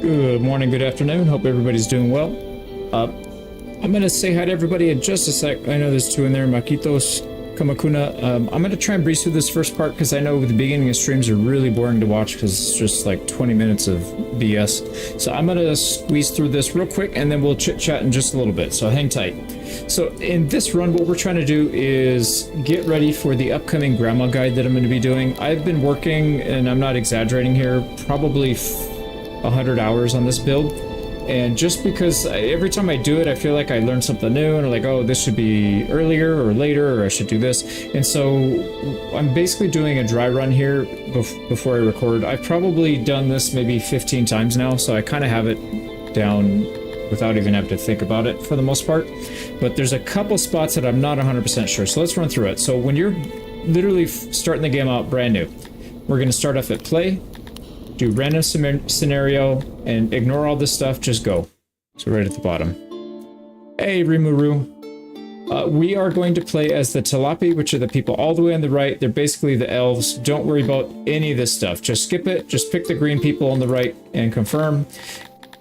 Good morning, good afternoon. Hope everybody's doing well. I'm going to say hi to everybody in just a sec. I know there's two in there, Makitos, Kamakuna. I'm going to try and breeze through this first part because I know the beginning of streams are really boring to watch because it's just like 20 minutes of BS. So I'm going to squeeze through this real quick and then we'll chit-chat in just a little bit. So hang tight. So in this run, what we're trying to do is get ready for the upcoming grandma guide that I'm going to be doing. I've been working, and I'm not exaggerating here, probably 100 hours on this build. And just because every time I do it, I feel like I learn something new and I'm like, oh, this should be earlier or later, or I should do this. And so I'm basically doing a dry run here before I record. I've probably done this maybe 15 times now, so I kind of have it down without even having to think about it for the most part. But there's a couple spots that I'm not 100% sure. So let's run through it. So when you're literally starting the game out brand new, we're going to start off at play, do random scenario, and ignore all this stuff, just go. So right at the bottom. Hey, Rimuru. We are going to play as the Talapi, which are the people all the way on the right. They're basically the elves. Don't worry about any of this stuff. Just skip it. Just pick the green people on the right and confirm.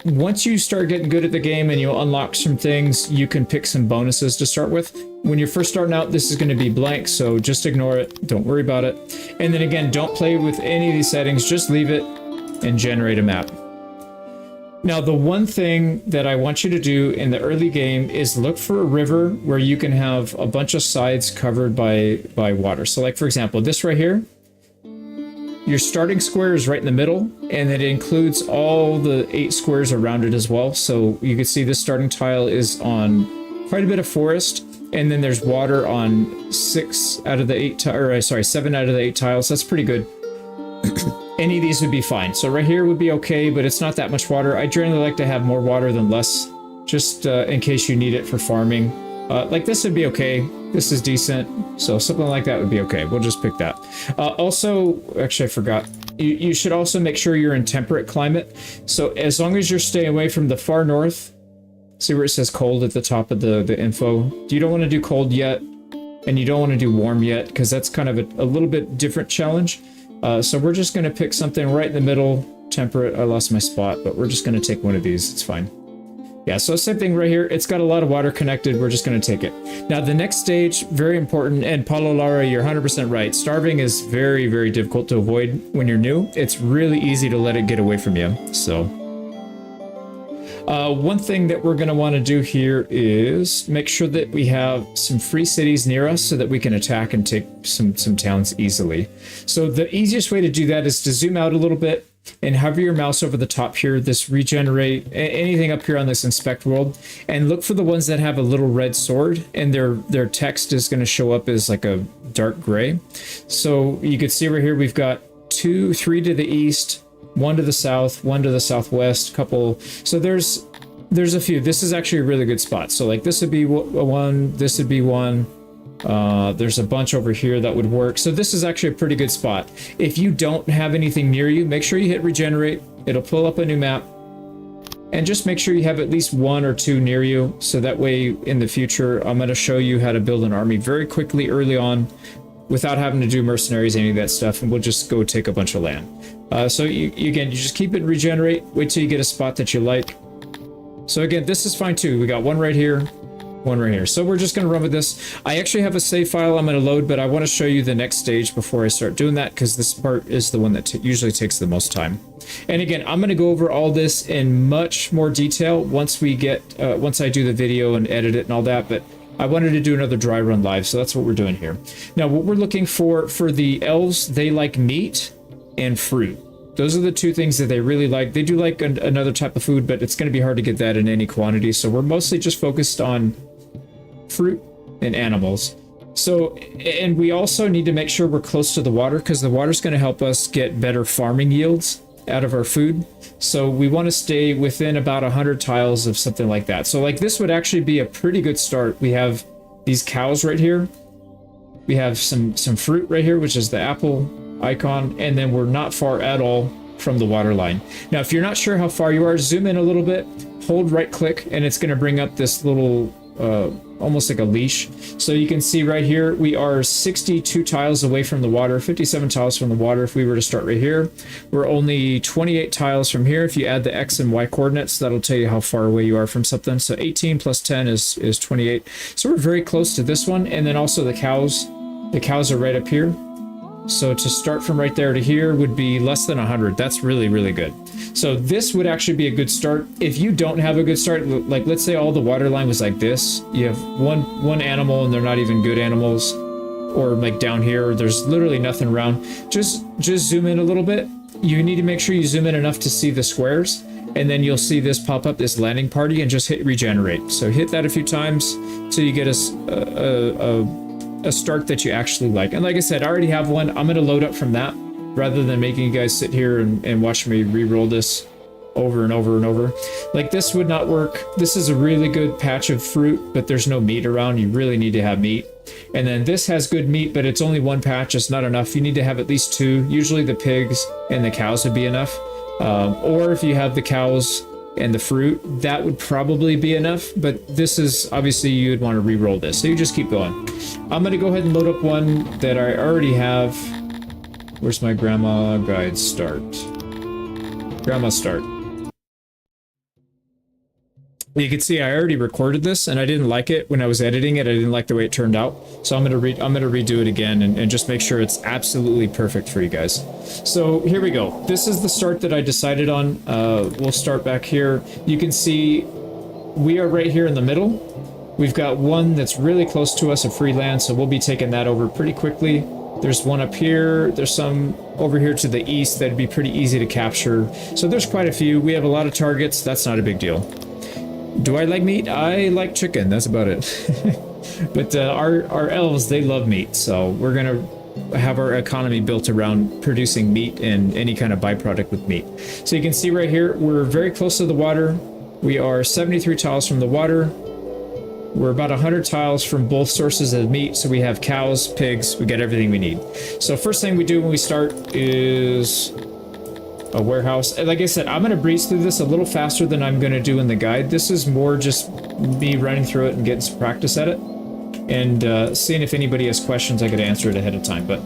Once you start getting good at the game and you unlock some things, you can pick some bonuses to start with. When you're first starting out, this is going to be blank, so just ignore it. Don't worry about it. And then again, don't play with any of these settings. Just leave it and generate a map. Now, the one thing that I want you to do in the early game is look for a river where you can have a bunch of sides covered by water. So like, for example, this right here, your starting square is right in the middle, and it includes all the 8 squares around it as well. So you can see this starting tile is on quite a bit of forest, and then there's water on 7 out of the 8 tiles. That's pretty good. Any of these would be fine. So right here would be okay, but it's not that much water. I generally like to have more water than less, just in case you need it for farming. Like this would be okay. This is decent. So something like that would be okay. We'll just pick that. Also, actually I forgot. You should also make sure you're in temperate climate. So as long as you're staying away from the far north, see where it says cold at the top of the info? You don't want to do cold yet, and you don't want to do warm yet, because that's kind of a little bit different challenge. So we're just going to pick something right in the middle, temperate. I lost my spot, but we're just going to take one of these. It's fine. Yeah, so same thing right here. It's got a lot of water connected. We're just going to take it. Now, the next stage, very important, and Paulo Lara, you're 100% right. Starving is very, very difficult to avoid when you're new. It's really easy to let it get away from you. So one thing that we're going to want to do here is make sure that we have some free cities near us so that we can attack and take some towns easily. So the easiest way to do that is to zoom out a little bit and hover your mouse over the top here, this regenerate, anything up here on this inspect world, and look for the ones that have a little red sword, and their text is going to show up as like a dark gray. So you can see right here we've got 3 to the east, 1 to the south, 1 to the southwest, couple. So there's a few. This is actually a really good spot. So like this would be one, this would be one. There's a bunch over here that would work. So this is actually a pretty good spot. If you don't have anything near you, make sure you hit regenerate. It'll pull up a new map. And just make sure you have at least 1 or 2 near you. So that way in the future, I'm going to show you how to build an army very quickly early on without having to do mercenaries, any of that stuff. And we'll just go take a bunch of land. So you just keep it regenerate. Wait till you get a spot that you like. So again, this is fine too. We got 1 right here. 1 right here. So we're just going to run with this. I actually have a save file I'm going to load, but I want to show you the next stage before I start doing that, because this part is the one that usually takes the most time. And again, I'm going to go over all this in much more detail once I do the video and edit it and all that, but I wanted to do another dry run live, so that's what we're doing here. Now, what we're looking for the elves, they like meat and fruit. Those are the 2 things that they really like. They do like another type of food, but it's going to be hard to get that in any quantity, so we're mostly just focused on fruit and animals. So, and we also need to make sure we're close to the water, because the water is going to help us get better farming yields out of our food. So we want to stay within about 100 tiles of something like that. So like this would actually be a pretty good start. We have these cows right here. We have some fruit right here, which is the apple icon, and then we're not far at all from the water line. Now, if you're not sure how far you are, zoom in a little bit, hold right click, and it's going to bring up this little almost like a leash. So you can see right here, we are 62 tiles away from the water, 57 tiles from the water. If we were to start right here, we're only 28 tiles from here. If you add the X and Y coordinates, that'll tell you how far away you are from something. So 18 plus 10 is 28. So we're very close to this one. And then also the cows are right up here. So to start from right there to here would be less than 100. That's really, really good. So this would actually be a good start. If you don't have a good start, like let's say all the water line was like this, you have one animal and they're not even good animals, or like down here, there's literally nothing around. Just zoom in a little bit. You need to make sure you zoom in enough to see the squares, and then you'll see this pop up, this landing party, and just hit regenerate. So hit that a few times so you get a start that you actually like. And like I said, I already have one. I'm going to load up from that rather than making you guys sit here and watch me re-roll this over and over and over. Like this would not work. This is a really good patch of fruit, but there's no meat around. You really need to have meat. And then this has good meat, but it's only one patch. It's not enough. You need to have at least two. Usually the pigs and the cows would be enough. Or if you have the cows and the fruit, that would probably be enough. But this is obviously you'd want to re-roll this. So you just keep going. I'm going to go ahead and load up one that I already have. Where's my grandma guide start? Grandma start. You can see I already recorded this and I didn't like it when I was editing it. I didn't like the way it turned out. So I'm gonna redo it again and just make sure it's absolutely perfect for you guys. So here we go. This is the start that I decided on. We'll start back here. You can see we are right here in the middle. We've got one that's really close to us, a free land, so we'll be taking that over pretty quickly. There's one up here. There's some over here to the east that'd be pretty easy to capture. So there's quite a few. We have a lot of targets. That's not a big deal. Do I like meat? I like chicken. That's about it. But our elves, they love meat. So we're going to have our economy built around producing meat and any kind of byproduct with meat. So you can see right here, we're very close to the water. We are 73 tiles from the water. We're about 100 tiles from both sources of meat. So we have cows, pigs, we get everything we need. So first thing we do when we start is a warehouse. And like I said, I'm going to breeze through this a little faster than I'm going to do in the guide. This is more just me running through it and getting some practice at it. And seeing if anybody has questions, I could answer it ahead of time. But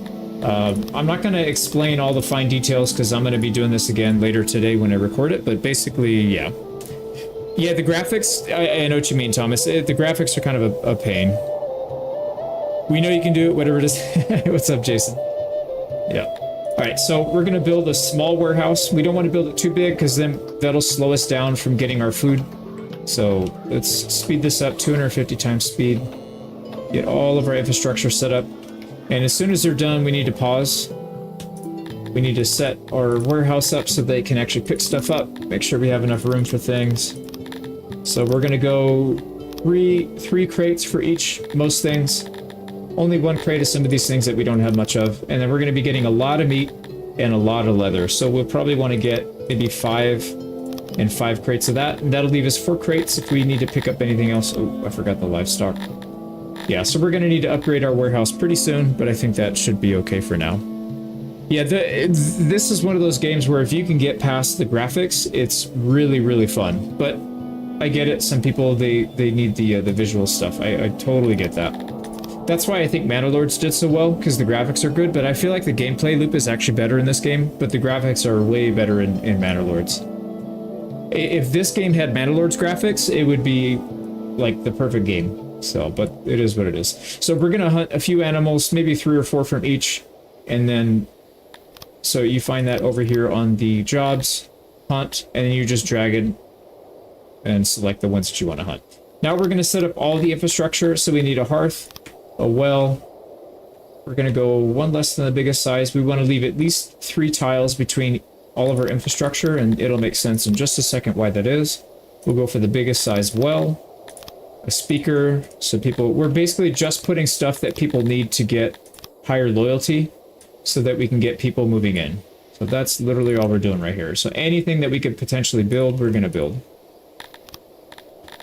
I'm not going to explain all the fine details because I'm going to be doing this again later today when I record it. But basically, yeah. Yeah, the graphics, I know what you mean, Thomas. The graphics are kind of a pain. We know you can do it, whatever it is. What's up, Jason? Yeah. All right, so we're going to build a small warehouse. We don't want to build it too big because then that'll slow us down from getting our food. So let's speed this up, 250 times speed. Get all of our infrastructure set up. And as soon as they're done, we need to pause. We need to set our warehouse up so they can actually pick stuff up. Make sure we have enough room for things. So we're going to go three crates for most things. Only one crate of some of these things that we don't have much of. And then we're going to be getting a lot of meat and a lot of leather. So we'll probably want to get maybe 5 crates of that. And that'll leave us 4 crates if we need to pick up anything else. Oh, I forgot the livestock. Yeah, so we're going to need to upgrade our warehouse pretty soon, but I think that should be okay for now. Yeah, this is one of those games where if you can get past the graphics, it's really, really fun. But I get it. Some people, they need the visual stuff. I totally get that. That's why I think Manor Lords did so well, because the graphics are good, but I feel like the gameplay loop is actually better in this game, but the graphics are way better in Manor Lords. If this game had Manor Lords graphics, it would be like the perfect game. So, but it is what it is. So we're going to hunt a few animals, maybe 3 or 4 from each, and then, so you find that over here on the jobs, hunt, and then you just drag it and select the ones that you want to hunt. Now we're going to set up all the infrastructure, so we need a hearth, a well. We're going to go one less than the biggest size. We want to leave at least 3 tiles between all of our infrastructure, and it'll make sense in just a second why that is. We'll go for the biggest size well. A speaker, so we're basically just putting stuff that people need to get higher loyalty so that we can get people moving in. So that's literally all we're doing right here. So anything that we could potentially build, we're going to build.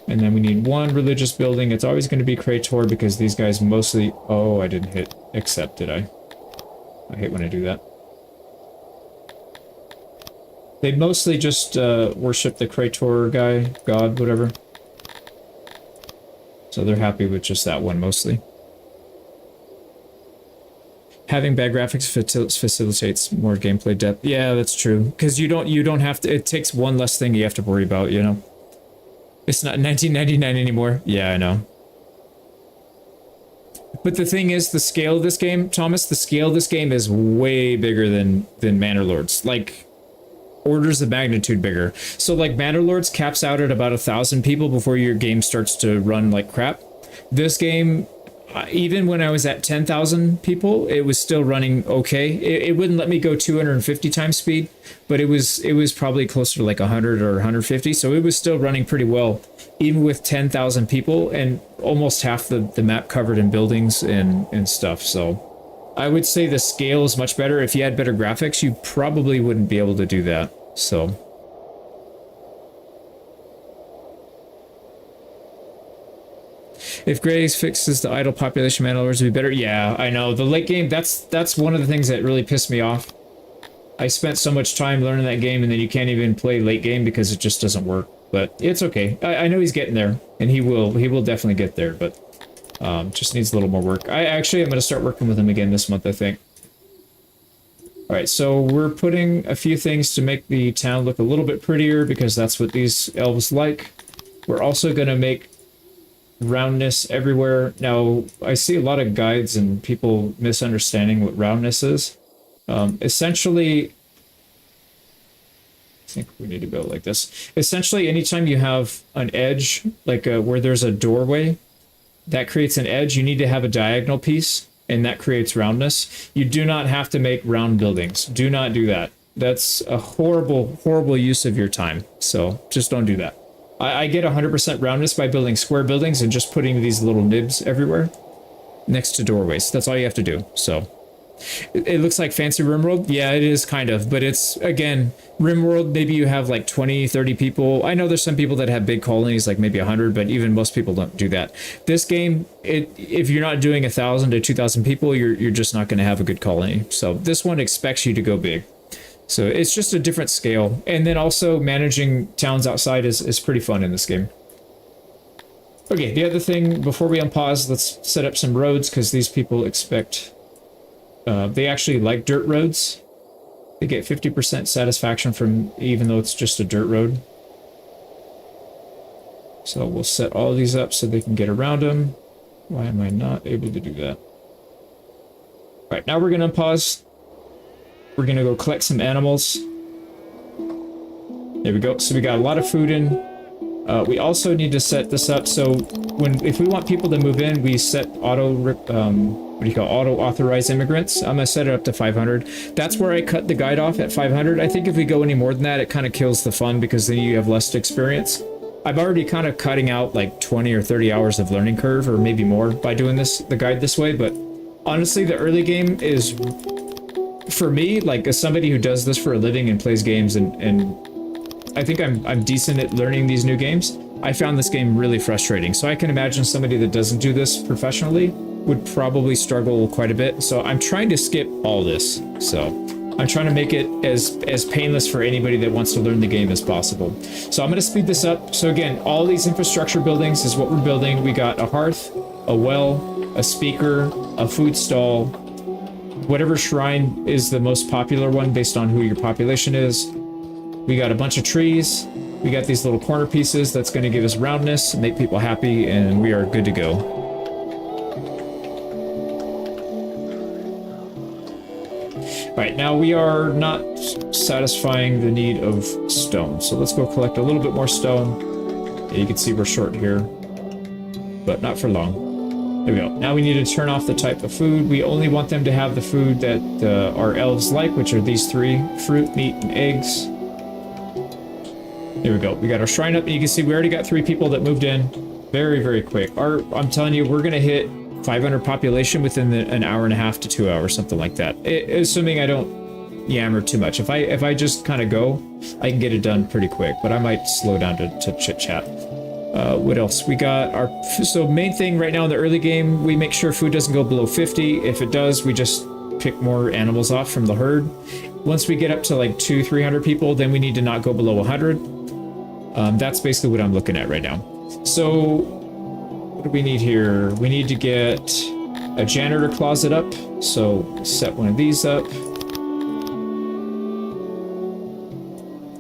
And then we need 1 religious building. It's always going to be Krator because these guys mostly... Oh, I didn't hit accept, did I? I hate when I do that. They mostly just worship the Krator guy, god, whatever. So they're happy with just that one mostly. Having bad graphics facilitates more gameplay depth. Yeah, that's true. Because you don't have to. It takes one less thing you have to worry about. You know. It's not 1999 anymore. Yeah, I know. But the thing is, the scale of this game, Thomas, the scale of this game is way bigger than Manor Lords. Like, orders of magnitude bigger. So, like, Manor Lords caps out at about 1,000 people before your game starts to run like crap. This game, even when I was at 10,000 people, it was still running okay. It wouldn't let me go 250 times speed, but it was probably closer to like 100 or 150, so it was still running pretty well, even with 10,000 people and almost half the map covered in buildings and stuff. So I would say the scale is much better. If you had better graphics, you probably wouldn't be able to do that. So if Graves fixes the idle population, Manor Lords would be better. Yeah, I know. The late game, that's one of the things that really pissed me off. I spent so much time learning that game, and then you can't even play late game because it just doesn't work. But it's okay. I know he's getting there, and he will definitely get there, but just needs a little more work. I'm going to start working with him again this month, I think. Alright, so we're putting a few things to make the town look a little bit prettier, because that's what these elves like. We're also going to make roundness everywhere. Now, I see a lot of guides and people misunderstanding what roundness is. Essentially, I think we need to go like this. Essentially, anytime you have an edge, like where there's a doorway, that creates an edge, you need to have a diagonal piece, and that creates roundness. You do not have to make round buildings. Do not do that. That's a horrible, horrible use of your time. So just don't do that. I get 100% roundness by building square buildings and just putting these little nibs everywhere next to doorways. That's all you have to do. So it looks like fancy RimWorld. Yeah, it is kind of, but it's, again, RimWorld, maybe you have like 20, 30 people. I know there's some people that have big colonies, like maybe 100, but even most people don't do that. This game, if you're not doing 1,000 to 2,000 people, you're just not going to have a good colony. So this one expects you to go big. So it's just a different scale. And then also managing towns outside is pretty fun in this game. Okay, the other thing, before we unpause, let's set up some roads, because these people expect... they actually like dirt roads. They get 50% satisfaction from, even though it's just a dirt road. So we'll set all these up so they can get around them. Why am I not able to do that? All right, now we're going to unpause. We're going to go collect some animals. There we go. So we got a lot of food in. We also need to set this up so if we want people to move in, we set auto authorize immigrants. I'm going to set it up to 500. That's where I cut the guide off at 500. I think if we go any more than that, it kind of kills the fun, because then you have less experience. I'm already kind of cutting out like 20 or 30 hours of learning curve, or maybe more, by doing the guide this way. But honestly, the early game is, for me, like as somebody who does this for a living and plays games, and I think I'm decent at learning these new games, I found this game really frustrating. So I can imagine somebody that doesn't do this professionally would probably struggle quite a bit. So I'm trying to skip all this. So I'm trying to make it as painless for anybody that wants to learn the game as possible. So I'm going to speed this up. So again, all these infrastructure buildings is what we're building. We got a hearth, a well, a speaker, a food stall, whatever shrine is the most popular one based on who your population is. We got a bunch of trees. We got these little corner pieces that's going to give us roundness, make people happy, and we are good to go. All right, now we are not satisfying the need of stone. So let's go collect a little bit more stone. Yeah, you can see we're short here, but not for long. There we go. Now we need to turn off the type of food. We only want them to have the food that our elves like, which are these three: fruit, meat, and eggs. There we go. We got our shrine up, and you can see we already got 3 people that moved in very, very quick. I'm telling you, we're going to hit 500 population within an hour and a half to 2 hours, something like that. Assuming I don't yammer too much. If I just kind of go, I can get it done pretty quick, but I might slow down to chit chat. What else? We got so main thing right now in the early game, we make sure food doesn't go below 50. If it does, we just pick more animals off from the herd. Once we get up to like 200-300 people, then we need to not go below 100. That's basically what I'm looking at right now. So what do we need here? We need to get a janitor closet up. So set one of these up.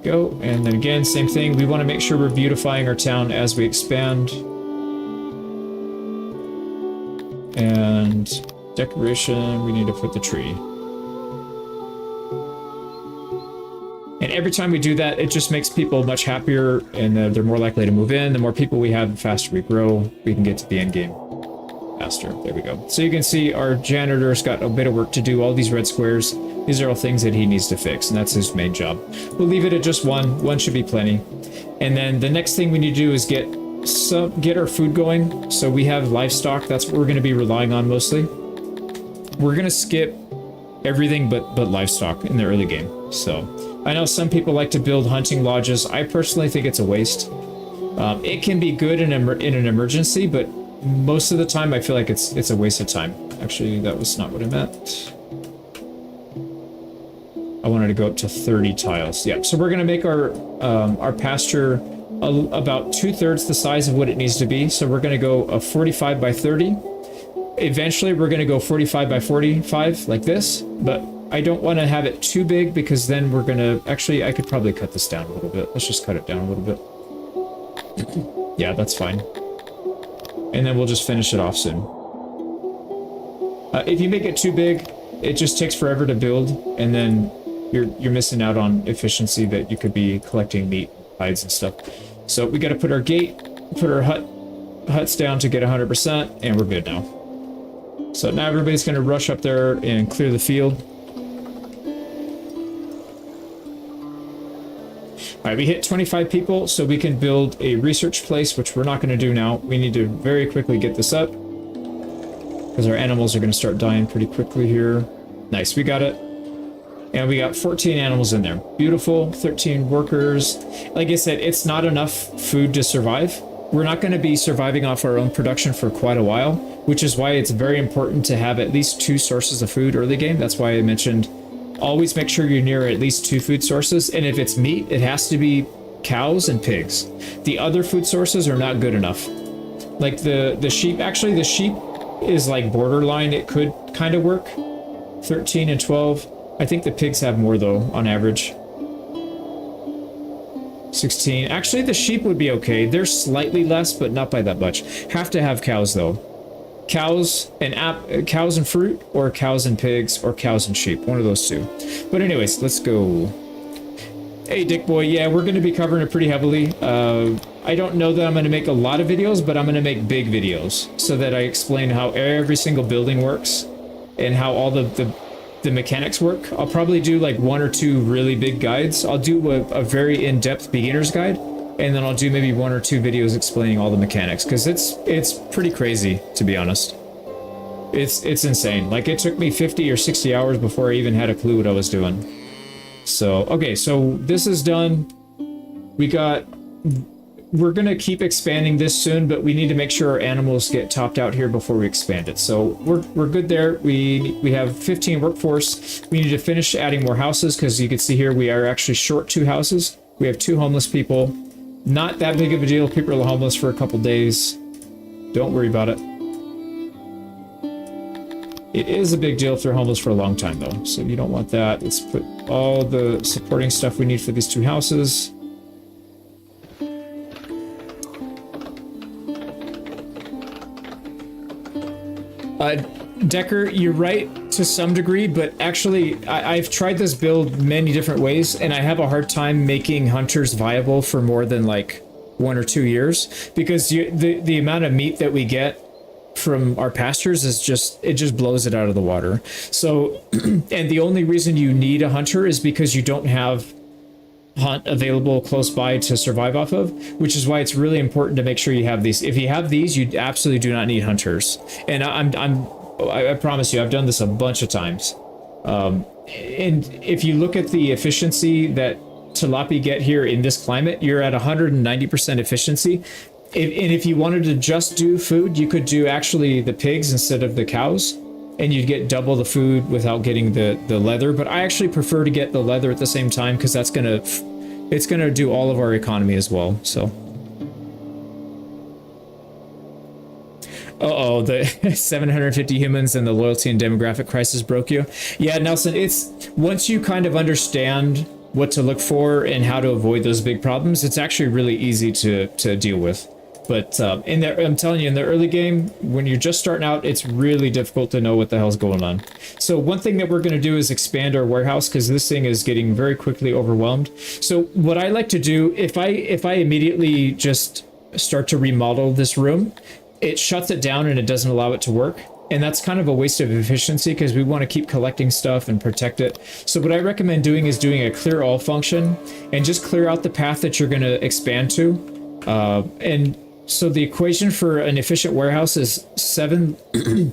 Go. And then again, same thing. We want to make sure we're beautifying our town as we expand. And decoration, we need to put the tree. And every time we do that, it just makes people much happier, and they're more likely to move in. The more people we have, the faster we grow. We can get to the end game faster. There we go. So you can see our janitor's got a bit of work to do. All these red squares, these are all things that he needs to fix, and that's his main job. We'll leave it at just one. One should be plenty. And then the next thing we need to do is get our food going. So we have livestock. That's what we're going to be relying on mostly. We're going to skip everything but livestock in the early game. So I know some people like to build hunting lodges. I personally think it's a waste. It can be good in an emergency, but most of the time I feel like it's a waste of time. Actually, that was not what I meant. I wanted to go up to 30 tiles. Yeah, so we're going to make our pasture about 2/3 the size of what it needs to be. So we're going to go a 45 by 30. Eventually, we're going to go 45 by 45 like this, but I don't want to have it too big because then we're going to... Actually, I could probably cut this down a little bit. Let's just cut it down a little bit. Yeah, that's fine. And then we'll just finish it off soon. If you make it too big, it just takes forever to build, and then you're missing out on efficiency that you could be collecting meat, hides, and stuff. So we got to put our gate, put our huts down to get 100%, and we're good now. So now everybody's going to rush up there and clear the field. All right, we hit 25 people, so we can build a research place, which we're not going to do now. We need to very quickly get this up because our animals are going to start dying pretty quickly here. Nice, we got it. And we got 14 animals in there. Beautiful, 13 workers. Like I said, it's not enough food to survive. We're not going to be surviving off our own production for quite a while, which is why it's very important to have at least 2 sources of food early game. That's why I mentioned always make sure you're near at least 2 food sources. And if it's meat, it has to be cows and pigs. The other food sources are not good enough. Like the sheep, actually the sheep is like borderline. It could kind of work. 13 and 12. I think the pigs have more though, on average. 16. Actually, the sheep would be okay. They're slightly less, but not by that much. Have to have cows though. Cows and fruit, or cows and pigs, or cows and sheep. One of those two. But anyways, let's go. Hey, Dick Boy. Yeah, we're going to be covering it pretty heavily. I don't know that I'm going to make a lot of videos, but I'm going to make big videos so that I explain how every single building works and how all the mechanics work. I'll probably do like 1 or 2 really big guides. I'll do a very in-depth beginner's guide, and then I'll do maybe 1 or 2 videos explaining all the mechanics, because it's pretty crazy, to be honest. It's insane. Like, it took me 50 or 60 hours before I even had a clue what I was doing. So, okay, so this is done. We're gonna keep expanding this soon, but we need to make sure our animals get topped out here before we expand it. So we're good there. We have 15 workforce. We need to finish adding more houses, because you can see here we are actually short 2 houses. We have 2 homeless people. Not that big of a deal. People are homeless for a couple days. Don't worry about it. It is a big deal if they're homeless for a long time, though, so you don't want that. Let's put all the supporting stuff we need for these 2 houses. Decker, you're right to some degree, but actually I've tried this build many different ways, and I have a hard time making hunters viable for more than like 1 or 2 years, because the amount of meat that we get from our pastures is just blows it out of the water. So, and the only reason you need a hunter is because you don't have hunt available close by to survive off of, which is why it's really important to make sure you have these. If you have these, you absolutely do not need hunters. And I promise you, I've done this a bunch of times. And if you look at the efficiency that tilapia get here in this climate, you're at 190% efficiency. And if you wanted to just do food, you could do actually the pigs instead of the cows, and you'd get double the food without getting the leather. But I actually prefer to get the leather at the same time, because it's gonna do all of our economy as well. So Oh, the 750 humans and the loyalty and demographic crisis broke you. Yeah, Nelson, it's once you kind of understand what to look for and how to avoid those big problems, it's actually really easy to deal with. But in there, I'm telling you, in the early game, when you're just starting out, it's really difficult to know what the hell's going on. So one thing that we're going to do is expand our warehouse because this thing is getting very quickly overwhelmed. So what I like to do, if I immediately just start to remodel this room, it shuts it down and it doesn't allow it to work. And that's kind of a waste of efficiency because we want to keep collecting stuff and protect it. So what I recommend doing is doing a clear all function and just clear out the path that you're going to expand to. And so the equation for an efficient warehouse is 7 in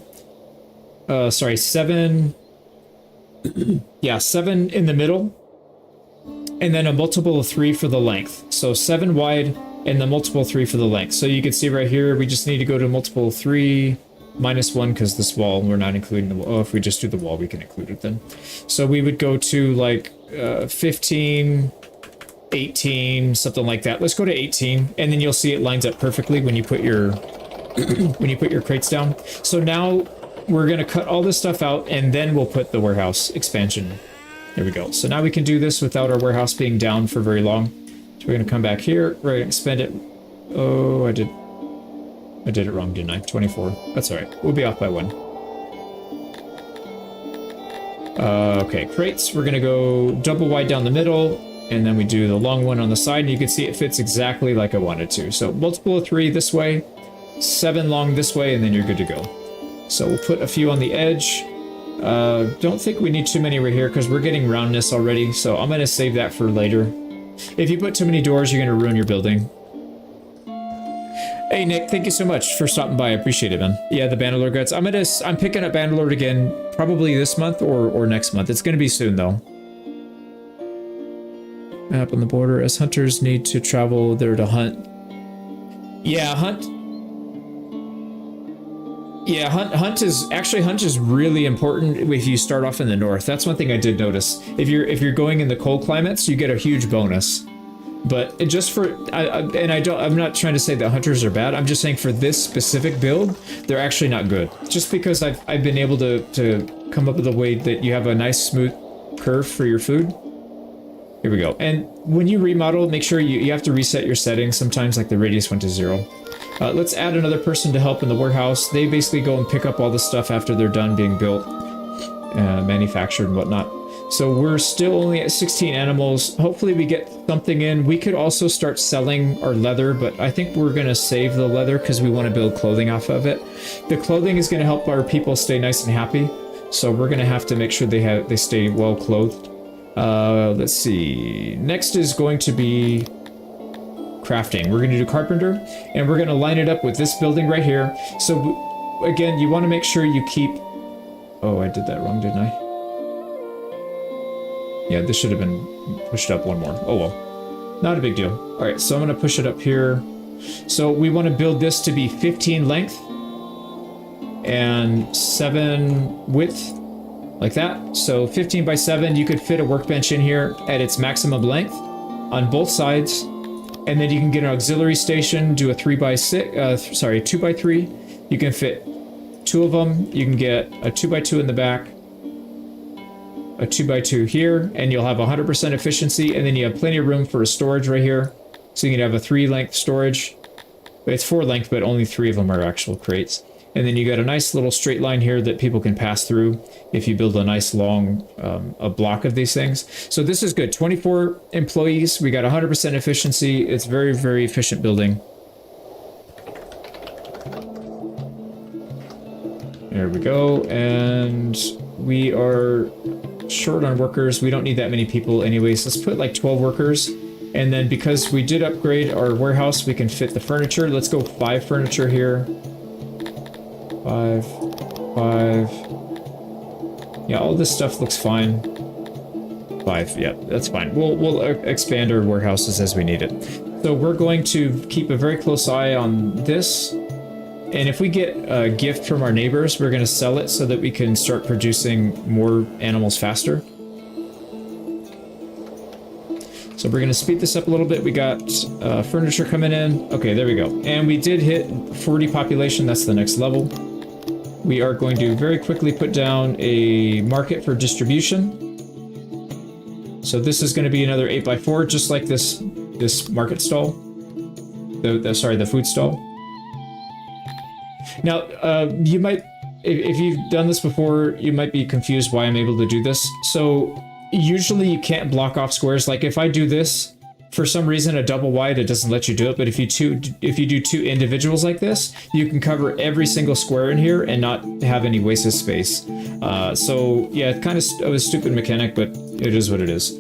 the middle, and then a multiple of 3 for the length. So 7 wide and the multiple 3 for the length. So you can see right here, we just need to go to multiple 3 minus 1 because this wall, we're not including the wall. Oh, if we just do the wall, we can include it then. So we would go to like 15, 18, something like that. Let's go to 18, and then you'll see it lines up perfectly when you put your when you put your crates down. So now we're gonna cut all this stuff out, and then we'll put the warehouse expansion. There we go. So now we can do this without our warehouse being down for very long. So we're gonna come back here. We're gonna expand it. Oh, I did it wrong, didn't I? 24. That's all right. We'll be off by 1. Okay, crates. We're gonna go double wide down the middle, and then we do the long one on the side, and you can see it fits exactly like I wanted to. So multiple of 3 this way, 7 long this way, and then you're good to go. So we'll put a few on the edge. Don't think we need too many right here because we're getting roundness already, so I'm gonna save that for later. If you put too many doors, you're gonna ruin your building. Hey Nick, thank you so much for stopping by. I appreciate it, man. Yeah, the Bandalore guts. I'm picking up Bandalore again, probably this month or next month. It's gonna be soon though. Map on the border, as hunters need to travel there to hunt. Yeah, hunt is really important if you start off in the north. That's one thing I did notice. If you're going in the cold climates, you get a huge bonus. But just for I'm not trying to say that hunters are bad. I'm just saying for this specific build, they're actually not good. Just because I've been able to come up with a way that you have a nice smooth curve for your food. Here we go. And when you remodel, make sure you have to reset your settings. Sometimes like the radius went to 0. Let's add another person to help in the warehouse. They basically go and pick up all the stuff after they're done being built, manufactured and whatnot. So we're still only at 16 animals. Hopefully we get something in. We could also start selling our leather, but I think we're gonna save the leather because we want to build clothing off of it. The clothing is gonna help our people stay nice and happy. So we're gonna have to make sure they stay well clothed. Let's see. Next is going to be crafting. We're going to do carpenter, and we're going to line it up with this building right here. So again, you want to make sure you keep... Oh, I did that wrong, didn't I? Yeah, this should have been pushed up one more. Oh well, not a big deal. All right, so I'm going to push it up here. So we want to build this to be 15 length and 7 width. Like that. So 15 by 7, you could fit a workbench in here at its maximum length on both sides. And then you can get an auxiliary station, do a 2 by 3. You can fit 2 of them. You can get a 2 by 2 in the back, a 2 by 2 here, and you'll have 100% efficiency. And then you have plenty of room for a storage right here. So you can have a 3 length storage. It's 4 length, but only 3 of them are actual crates. And then you got a nice little straight line here that people can pass through if you build a nice long a block of these things. So this is good. 24 employees. We got 100% efficiency. It's very, very efficient building. There we go. And we are short on workers. We don't need that many people anyways. Let's put like 12 workers. And then because we did upgrade our warehouse, we can fit the furniture. Let's go 5 furniture here. 5. Yeah, all this stuff looks fine. 5, yeah, that's fine. We'll expand our warehouses as we need it. So we're going to keep a very close eye on this. And if we get a gift from our neighbors, we're going to sell it so that we can start producing more animals faster. So we're going to speed this up a little bit. We got furniture coming in. Okay, there we go. And we did hit 40 population. That's the next level. we are going to very quickly put down a market for distribution. So this is going to be another 8x4, just like this market stall. Sorry, the food stall. Now, you might, if you've done this before, you might be confused why I'm able to do this. So usually you can't block off squares. Like if I do this, for some reason a double wide, it doesn't let you do it. But if you do two individuals like this, you can cover every single square in here and not have any wasted space. So yeah, kind of a stupid mechanic, but it is what it is.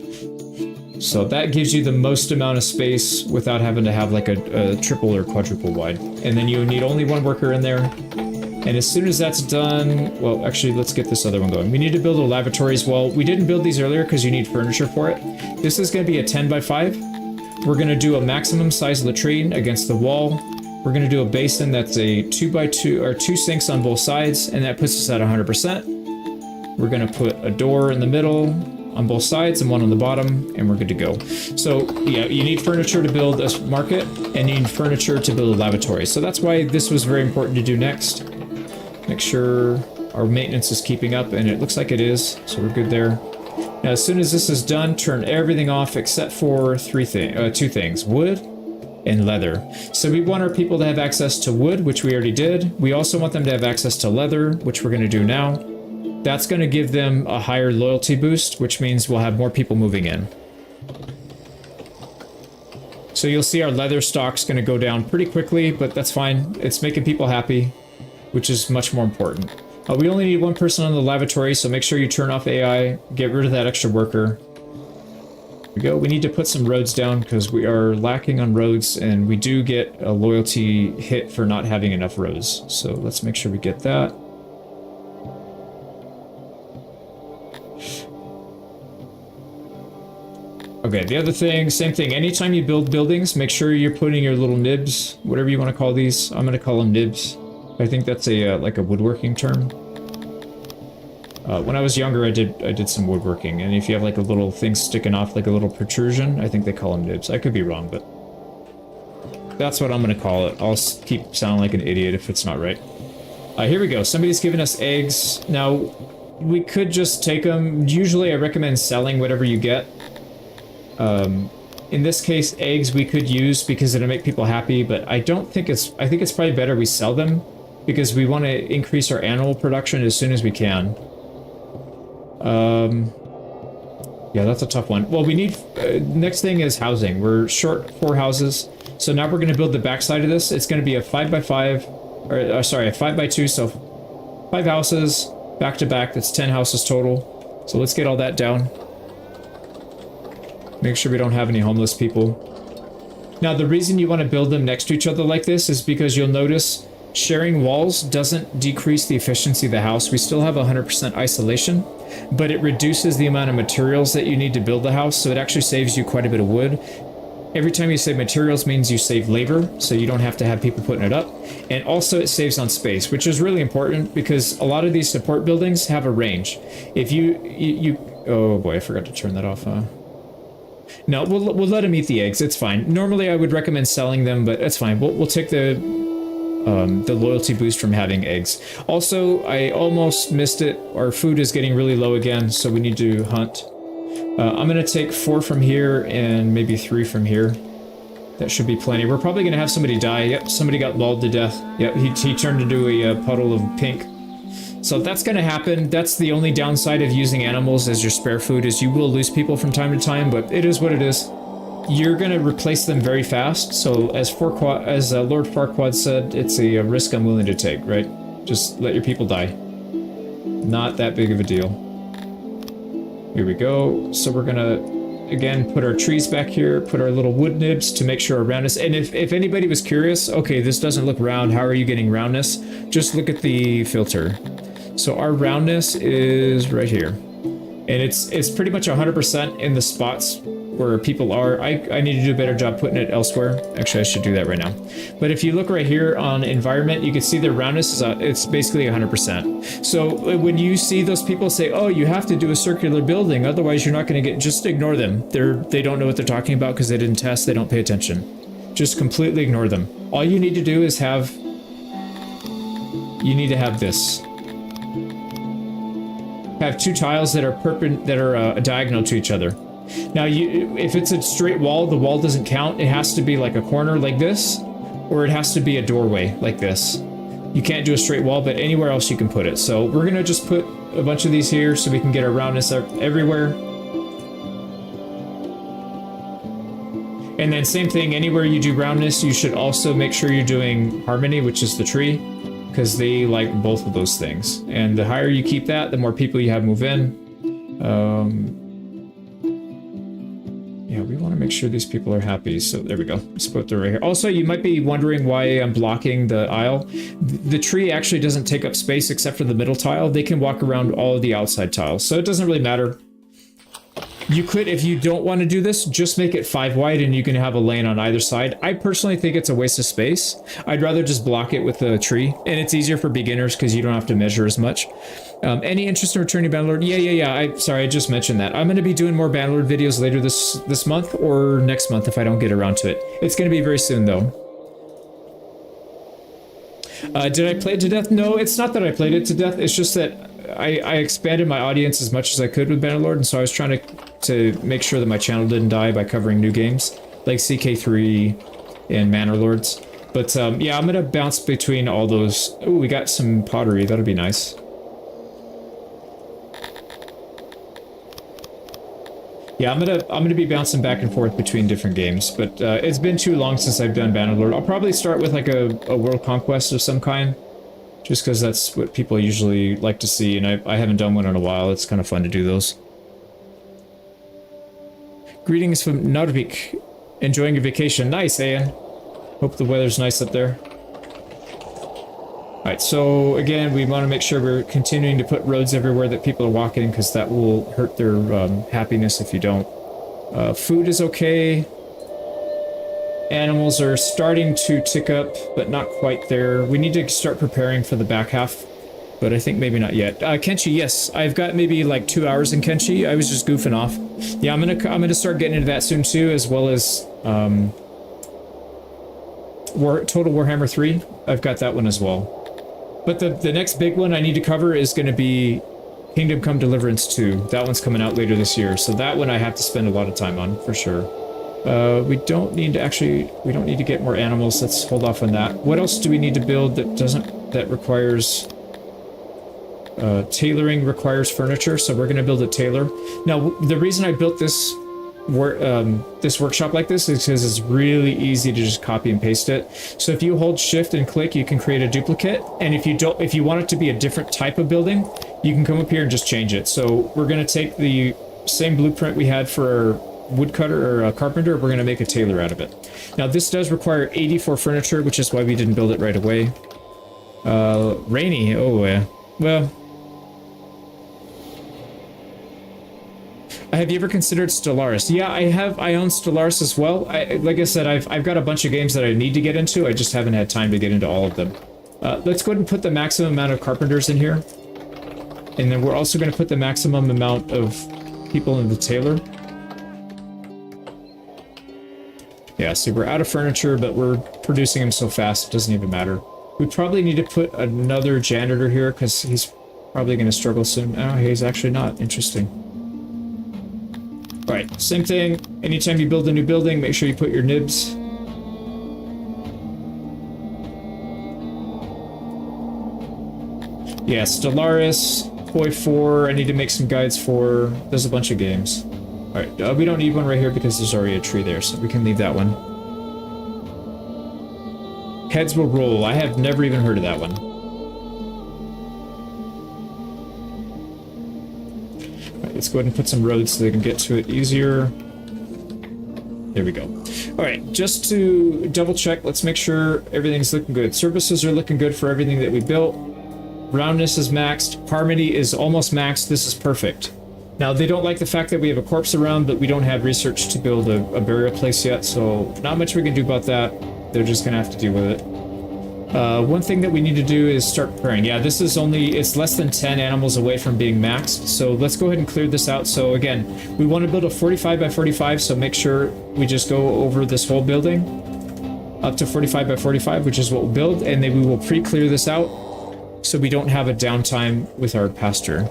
So that gives you the most amount of space without having to have like a triple or quadruple wide. And then you need only one worker in there. And as soon as that's done, well, actually, let's get this other one going. We need to build a lavatory as well. We didn't build these earlier because you need furniture for it. This is going to be a 10x5. We're going to do a maximum size latrine against the wall. We're going to do a basin that's a 2x2 or 2 sinks on both sides, and that puts us at 100%. We're going to put a door in the middle on both sides and one on the bottom, and we're good to go. So yeah, you need furniture to build a market, and you need furniture to build a lavatory. So that's why this was very important to do next. Make sure our maintenance is keeping up, and it looks like it is, so we're good there. Now, as soon as this is done, turn everything off except for two things, wood and leather. So we want our people to have access to wood, which we already did. We also want them to have access to leather, which we're going to do now. That's going to give them a higher loyalty boost, which means we'll have more people moving in. So you'll see our leather stock's going to go down pretty quickly, but that's fine. It's making people happy, which is much more important. We only need one person on the lavatory, so make sure you turn off AI, get rid of that extra worker. There we go. We need to put some roads down because we are lacking on roads, and we do get a loyalty hit for not having enough roads. So let's make sure we get that. Okay, the other thing, same thing. Anytime you build buildings, make sure you're putting your little nibs, whatever you want to call these. I'm going to call them nibs. I think that's a like a woodworking term. When I was younger, I did some woodworking, and if you have like a little thing sticking off, like a little protrusion, I think they call them nibs. I could be wrong, but that's what I'm going to call it. I'll keep sounding like an idiot if it's not right. Here we go. Somebody's giving us eggs. Now, we could just take them. Usually, I recommend selling whatever you get. In this case, eggs we could use because it'll make people happy, but I think it's probably better we sell them because we want to increase our animal production as soon as we can. Yeah, that's a tough one. Well, we need, next thing is housing. We're short 4 houses. So now we're going to build the backside of this. It's going to be a 5x5, or sorry, a 5x2, so 5 houses back to back. That's 10 houses total. So let's get all that down. Make sure we don't have any homeless people. Now, the reason you want to build them next to each other like this is because you'll notice sharing walls doesn't decrease the efficiency of the house. We still have 100% isolation, but it reduces the amount of materials that you need to build the house, so it actually saves you quite a bit of wood. Every time you save materials means you save labor, so you don't have to have people putting it up. And also it saves on space, which is really important because a lot of these support buildings have a range. If you oh boy, I forgot to turn that off. No, we'll let them eat the eggs. It's fine. Normally, I would recommend selling them, but it's fine. We'll take the loyalty boost from having eggs. Also, I almost missed it. Our food is getting really low again, so we need to hunt. I'm going to take 4 from here and maybe 3 from here. That should be plenty. We're probably going to have somebody die. Yep, somebody got mauled to death. Yep, he turned into a puddle of pink. So that's going to happen. That's the only downside of using animals as your spare food is you will lose people from time to time, but it is what it is. You're going to replace them very fast. So as Lord Farquaad said, it's a risk I'm willing to take, right? Just let your people die. Not that big of a deal. Here we go. So we're going to, again, put our trees back here, put our little wood nibs to make sure our roundness. And if anybody was curious, okay, this doesn't look round. How are you getting roundness? Just look at the filter. So our roundness is right here. And it's pretty much 100% in the spots where people are. I need to do a better job putting it elsewhere. Actually, I should do that right now. But if you look right here on environment, you can see the roundness is it's basically 100%. So when you see those people say, oh, you have to do a circular building, otherwise you're not going to get, just ignore them. They don't know what they're talking about because they didn't test, they don't pay attention. Just completely ignore them. All you need to do is you need to have this. have two tiles that are diagonal to each other. Now, if it's a straight wall, the wall doesn't count. It has to be like a corner like this, or it has to be a doorway like this. You can't do a straight wall, but anywhere else you can put it. So we're gonna just put a bunch of these here so we can get our roundness everywhere. And then same thing, anywhere you do roundness, you should also make sure you're doing harmony, which is the tree, because they like both of those things. And the higher you keep that, the more people you have move in. Yeah, we want to make sure these people are happy. So there we go. Let's put them right here. Also, you might be wondering why I'm blocking the aisle. The tree actually doesn't take up space except for the middle tile. They can walk around all of the outside tiles, so it doesn't really matter. You could, if you don't want to do this, just make it 5 wide and you can have a lane on either side. I personally think it's a waste of space. I'd rather just block it with a tree, and it's easier for beginners because you don't have to measure as much. Any interest in returning Bandlord? Yeah. Sorry, I just mentioned that. I'm going to be doing more Bandlord videos later this month or next month if I don't get around to it. It's going to be very soon, though. Did I play it to death? No, it's not that I played it to death. It's just that I expanded my audience as much as I could with Bandlord, and so I was trying to make sure that my channel didn't die by covering new games like CK3 and Manor Lords. But yeah, I'm gonna bounce between all those. Oh, we got some pottery. That'll be nice. Yeah, I'm gonna be bouncing back and forth between different games, but it's been too long since I've done Bannerlord. I'll probably start with like a world conquest of some kind, just because that's what people usually like to see, and I haven't done one in a while. It's kind of fun to do those. Greetings from Narvik. Enjoying your vacation. Nice, Ian. Hope the weather's nice up there. Alright, so again, we want to make sure we're continuing to put roads everywhere that people are walking, because that will hurt their happiness if you don't. Food is okay. Animals are starting to tick up, but not quite there. We need to start preparing for the back half, but I think maybe not yet. Kenshi, yes, I've got maybe like 2 hours in Kenshi. I was just goofing off. Yeah, I'm gonna start getting into that soon too, as well as Total Warhammer 3. I've got that one as well. But the next big one I need to cover is going to be Kingdom Come Deliverance 2. That one's coming out later this year, so that one I have to spend a lot of time on, for sure. We don't need to get more animals. Let's hold off on that. What else do we need to build that requires... tailoring requires furniture, so we're going to build a tailor. Now, the reason I built this workshop like this is because it's really easy to just copy and paste it. So if you hold shift and click, you can create a duplicate, and if you want it to be a different type of building, you can come up here and just change it. So we're going to take the same blueprint we had for our woodcutter or carpenter, we're going to make a tailor out of it. Now this does require 84 furniture, which is why we didn't build it right away. Rainy, oh yeah. Well, have you ever considered Stellaris? Yeah, I have. I own Stellaris as well. Like I said, I've got a bunch of games that I need to get into. I just haven't had time to get into all of them. Let's go ahead and put the maximum amount of carpenters in here. And then we're also going to put the maximum amount of people in the tailor. Yeah, see, we're out of furniture, but we're producing them so fast, it doesn't even matter. We probably need to put another janitor here, because he's probably going to struggle soon. Oh, he's actually not. Interesting. Alright, same thing. Anytime you build a new building, make sure you put your nibs. Yeah, Stellaris, Koi 4, I need to make some guides for... There's a bunch of games. Alright, we don't need one right here because there's already a tree there, so we can leave that one. Heads will roll. I have never even heard of that one. Alright, let's go ahead and put some roads so they can get to it easier. There we go. Alright, just to double check, let's make sure everything's looking good. Services are looking good for everything that we built. Roundness is maxed. Harmony is almost maxed. This is perfect. Now, they don't like the fact that we have a corpse around, but we don't have research to build a burial place yet, so not much we can do about that. They're just going to have to deal with it. One thing that we need to do is start preparing. Yeah, this is it's less than 10 animals away from being maxed, so let's go ahead and clear this out. So again, we want to build a 45 by 45, so make sure we just go over this whole building up to 45 by 45, which is what we'll build, and then we will pre-clear this out so we don't have a downtime with our pasture.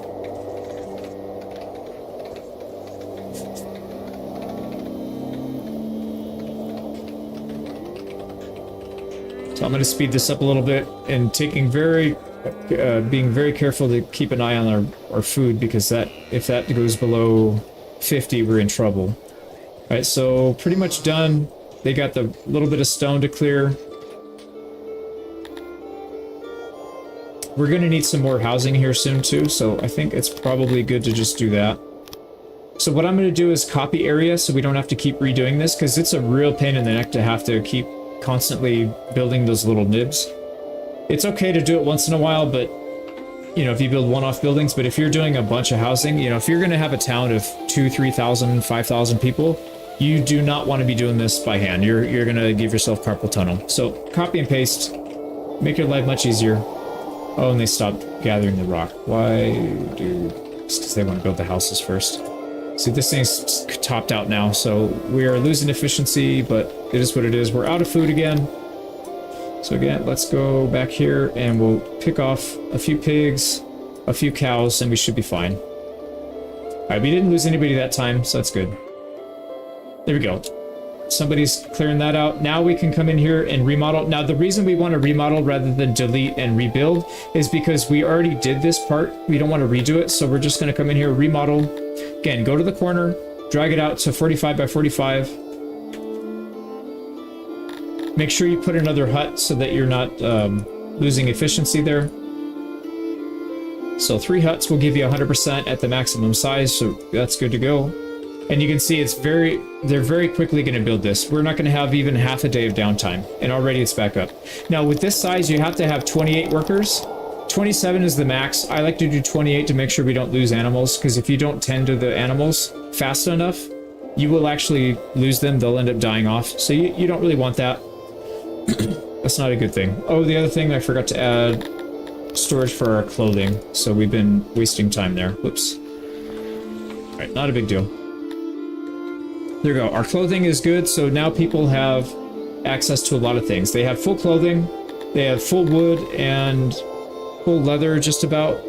So I'm going to speed this up a little bit and being very careful to keep an eye on our food, because if that goes below 50, we're in trouble. All right, so pretty much done. They got the little bit of stone to clear. We're going to need some more housing here soon too, so I think it's probably good to just do that. So what I'm going to do is copy area so we don't have to keep redoing this, because it's a real pain in the neck to have to keep constantly building those little nibs. It's okay to do it once in a while, but you know, if you build one-off buildings, but if you're doing a bunch of housing, you know, if you're going to have a town of 2,000, 3,000, 5,000 people, you do not want to be doing this by hand. You're going to give yourself carpal tunnel. So copy and paste, make your life much easier. Oh, and they stopped gathering the rock. Why do... It's because they want to build the houses first. See, this thing's topped out now, so we are losing efficiency, but it is what it is. We're out of food again. So again, let's go back here and we'll pick off a few pigs, a few cows, and we should be fine. Alright, we didn't lose anybody that time, so that's good. There we go. Somebody's clearing that out. Now we can come in here and remodel. Now, the reason we want to remodel rather than delete and rebuild is because we already did this part. We don't want to redo it, so we're just going to come in here, remodel. Again, go to the corner, drag it out to 45 by 45. Make sure you put another hut so that you're not losing efficiency there. So 3 huts will give you 100% at the maximum size, so that's good to go. And you can see they're very quickly going to build this. We're not going to have even half a day of downtime, and already it's back up. Now with this size, you have to have 28 workers. 27 is the max. I like to do 28 to make sure we don't lose animals, because if you don't tend to the animals fast enough, you will actually lose them. They'll end up dying off. So you don't really want that. That's not a good thing. Oh, the other thing, I forgot to add storage for our clothing. So we've been wasting time there. Whoops. All right, not a big deal. There we go. Our clothing is good, so now people have access to a lot of things. They have full clothing, they have full wood and full leather, just about.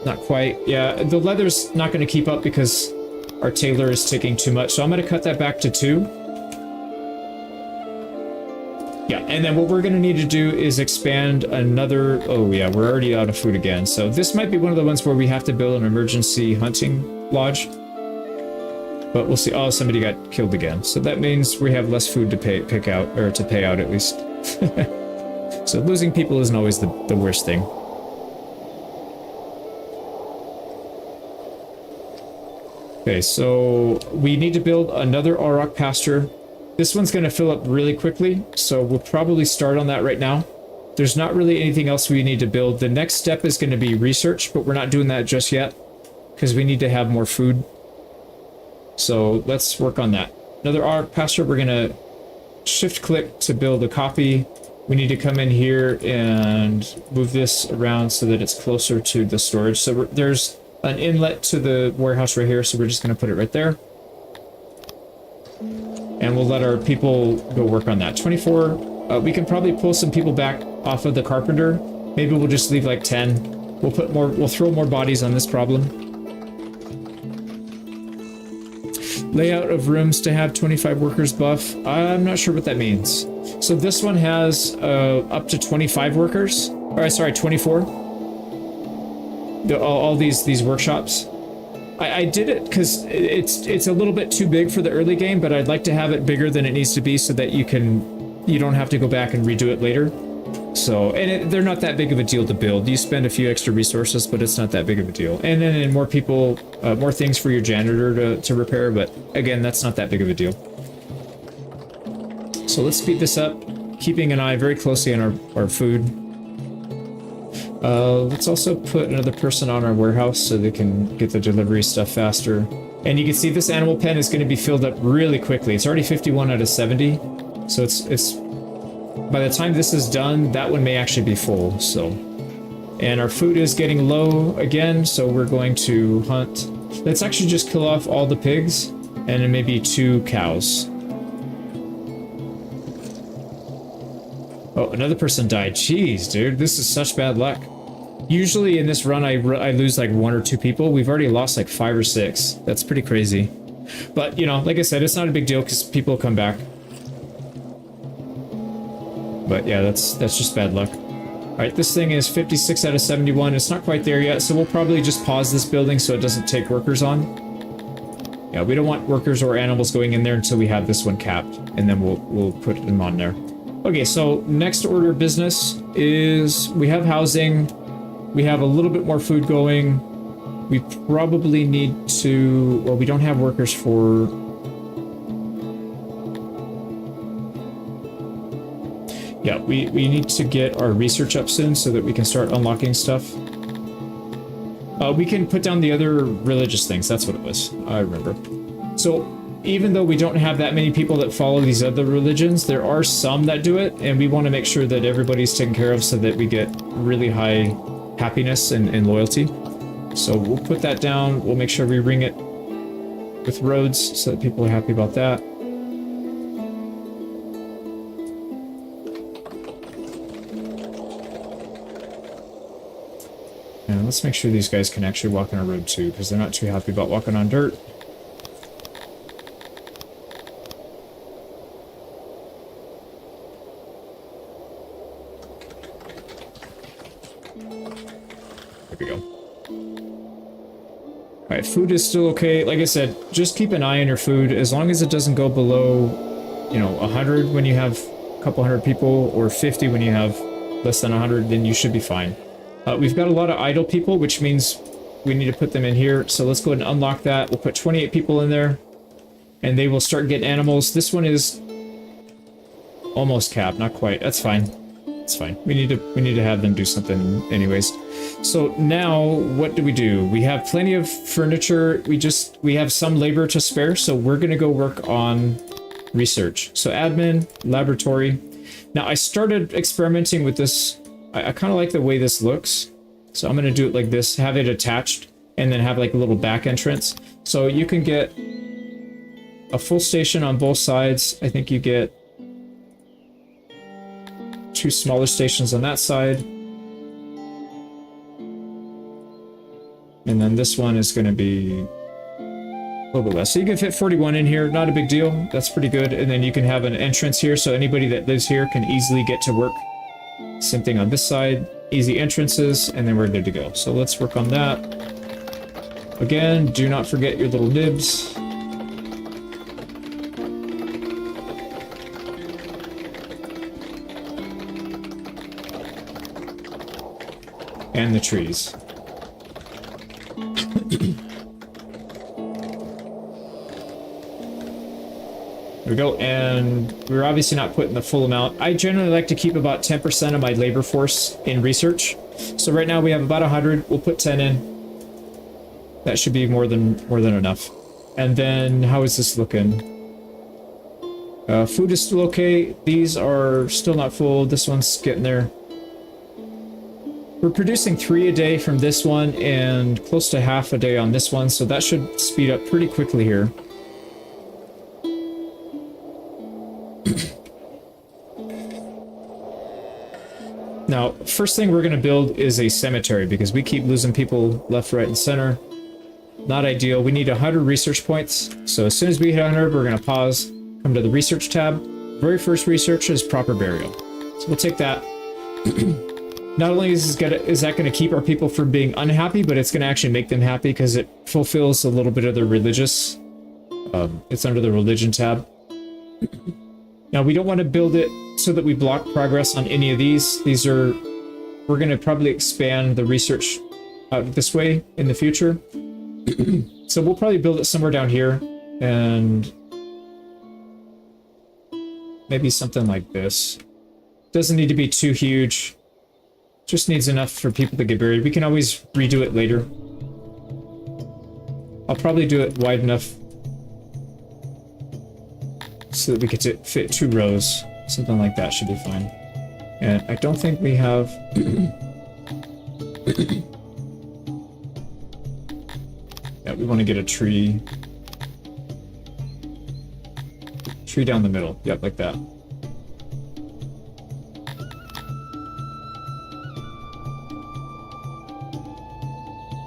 Not quite. Yeah, the leather's not going to keep up because our tailor is taking too much, so I'm going to cut that back to 2. Yeah, and then what we're going to need to do is expand another... Oh yeah, we're already out of food again. So this might be one of the ones where we have to build an emergency hunting lodge. But we'll see. Oh, somebody got killed again. So that means we have less food to pay out at least. So losing people isn't always the worst thing. Okay, so we need to build another auroch pasture. This one's going to fill up really quickly, so we'll probably start on that right now. There's not really anything else we need to build. The next step is going to be research, but we're not doing that just yet because we need to have more food. So let's work on that. Another auroch pasture, we're going to shift click to build a copy. We need to come in here and move this around so that it's closer to the storage. So there's an inlet to the warehouse right here, so we're just going to put it right there. And we'll let our people go work on that. 24, we can probably pull some people back off of the carpenter. Maybe we'll just leave like 10. We'll throw more bodies on this problem. Layout of rooms to have 25 workers buff. I'm not sure what that means. So this one has up to 25 workers. Or sorry, 24. All these workshops. I did it because it's a little bit too big for the early game, but I'd like to have it bigger than it needs to be so that you don't have to go back and redo it later. So, and they're not that big of a deal to build. You spend a few extra resources, but it's not that big of a deal. And then more people, more things for your janitor to repair, but again, that's not that big of a deal. So let's speed this up, keeping an eye very closely on our food. Let's also put another person on our warehouse so they can get the delivery stuff faster. And you can see this animal pen is going to be filled up really quickly. It's already 51 out of 70. So it's by the time this is done, that one may actually be full. So, and our food is getting low again, so we're going to hunt. Let's actually just kill off all the pigs and then maybe 2 cows. Oh, another person died. Jeez, dude, this is such bad luck. Usually in this run, I lose like 1 or 2 people. We've already lost like 5 or 6. That's pretty crazy. But, you know, like I said, it's not a big deal because people come back. But yeah, that's just bad luck. Alright, this thing is 56 out of 71. It's not quite there yet, so we'll probably just pause this building so it doesn't take workers on. Yeah, we don't want workers or animals going in there until we have this one capped, and then we'll put them on there. Okay, so next order of business is we have housing, we have a little bit more food going. We probably need to, well, we don't have workers for... Yeah, we need to get our research up soon so that we can start unlocking stuff. We can put down the other religious things, that's what it was, I remember. So, even though we don't have that many people that follow these other religions, there are some that do it, and we want to make sure that everybody's taken care of so that we get really high happiness and loyalty. So we'll put that down, we'll make sure we ring it with roads so that people are happy about that. And let's make sure these guys can actually walk on a road too, because they're not too happy about walking on dirt. There we go. Alright, food is still okay. Like I said, just keep an eye on your food. As long as it doesn't go below, you know, 100 when you have a couple hundred people, or 50 when you have less than 100, then you should be fine. We've got a lot of idle people, which means we need to put them in here. So let's go ahead and unlock that. We'll put 28 people in there, and they will start getting animals. This one is almost capped, not quite. That's fine. It's fine. We need to have them do something anyways. So now what do? We have plenty of furniture. We have some labor to spare, so we're gonna go work on research. So admin, laboratory. Now I started experimenting with this. I kind of like the way this looks. So I'm gonna do it like this, have it attached, and then have like a little back entrance. So you can get a full station on both sides. I think you get 2 smaller stations on that side. And then this one is going to be a little bit less. So you can fit 41 in here, not a big deal. That's pretty good. And then you can have an entrance here, so anybody that lives here can easily get to work. Same thing on this side, easy entrances, and then we're good to go. So let's work on that. Again, do not forget your little nibs. And the trees. There we go, and we're obviously not putting the full amount. I generally like to keep about 10% of my labor force in research. So right now we have about 100. We'll put 10 in. That should be more than enough. And then how is this looking? Food is still okay. These are still not full. This one's getting there. We're producing 3 a day from this one and close to half a day on this one, so that should speed up pretty quickly here. Now, first thing we're going to build is a cemetery, because we keep losing people left, right, and center. Not ideal. We need 100 research points. So as soon as we hit 100, we're going to pause, come to the research tab. Very first research is proper burial. So we'll take that. Not only is that going to keep our people from being unhappy, but it's going to actually make them happy because it fulfills a little bit of their religious. It's under the religion tab. Now, we don't want to build it so that we block progress on any of these. We're going to probably expand the research out this way in the future. So we'll probably build it somewhere down here, and maybe something like this. Doesn't need to be too huge. Just needs enough for people to get buried. We can always redo it later. I'll probably do it wide enough so that we could fit 2 rows. Something like that should be fine. And I don't think we have... Yeah, we want to get a tree. Tree down the middle. Yep, like that.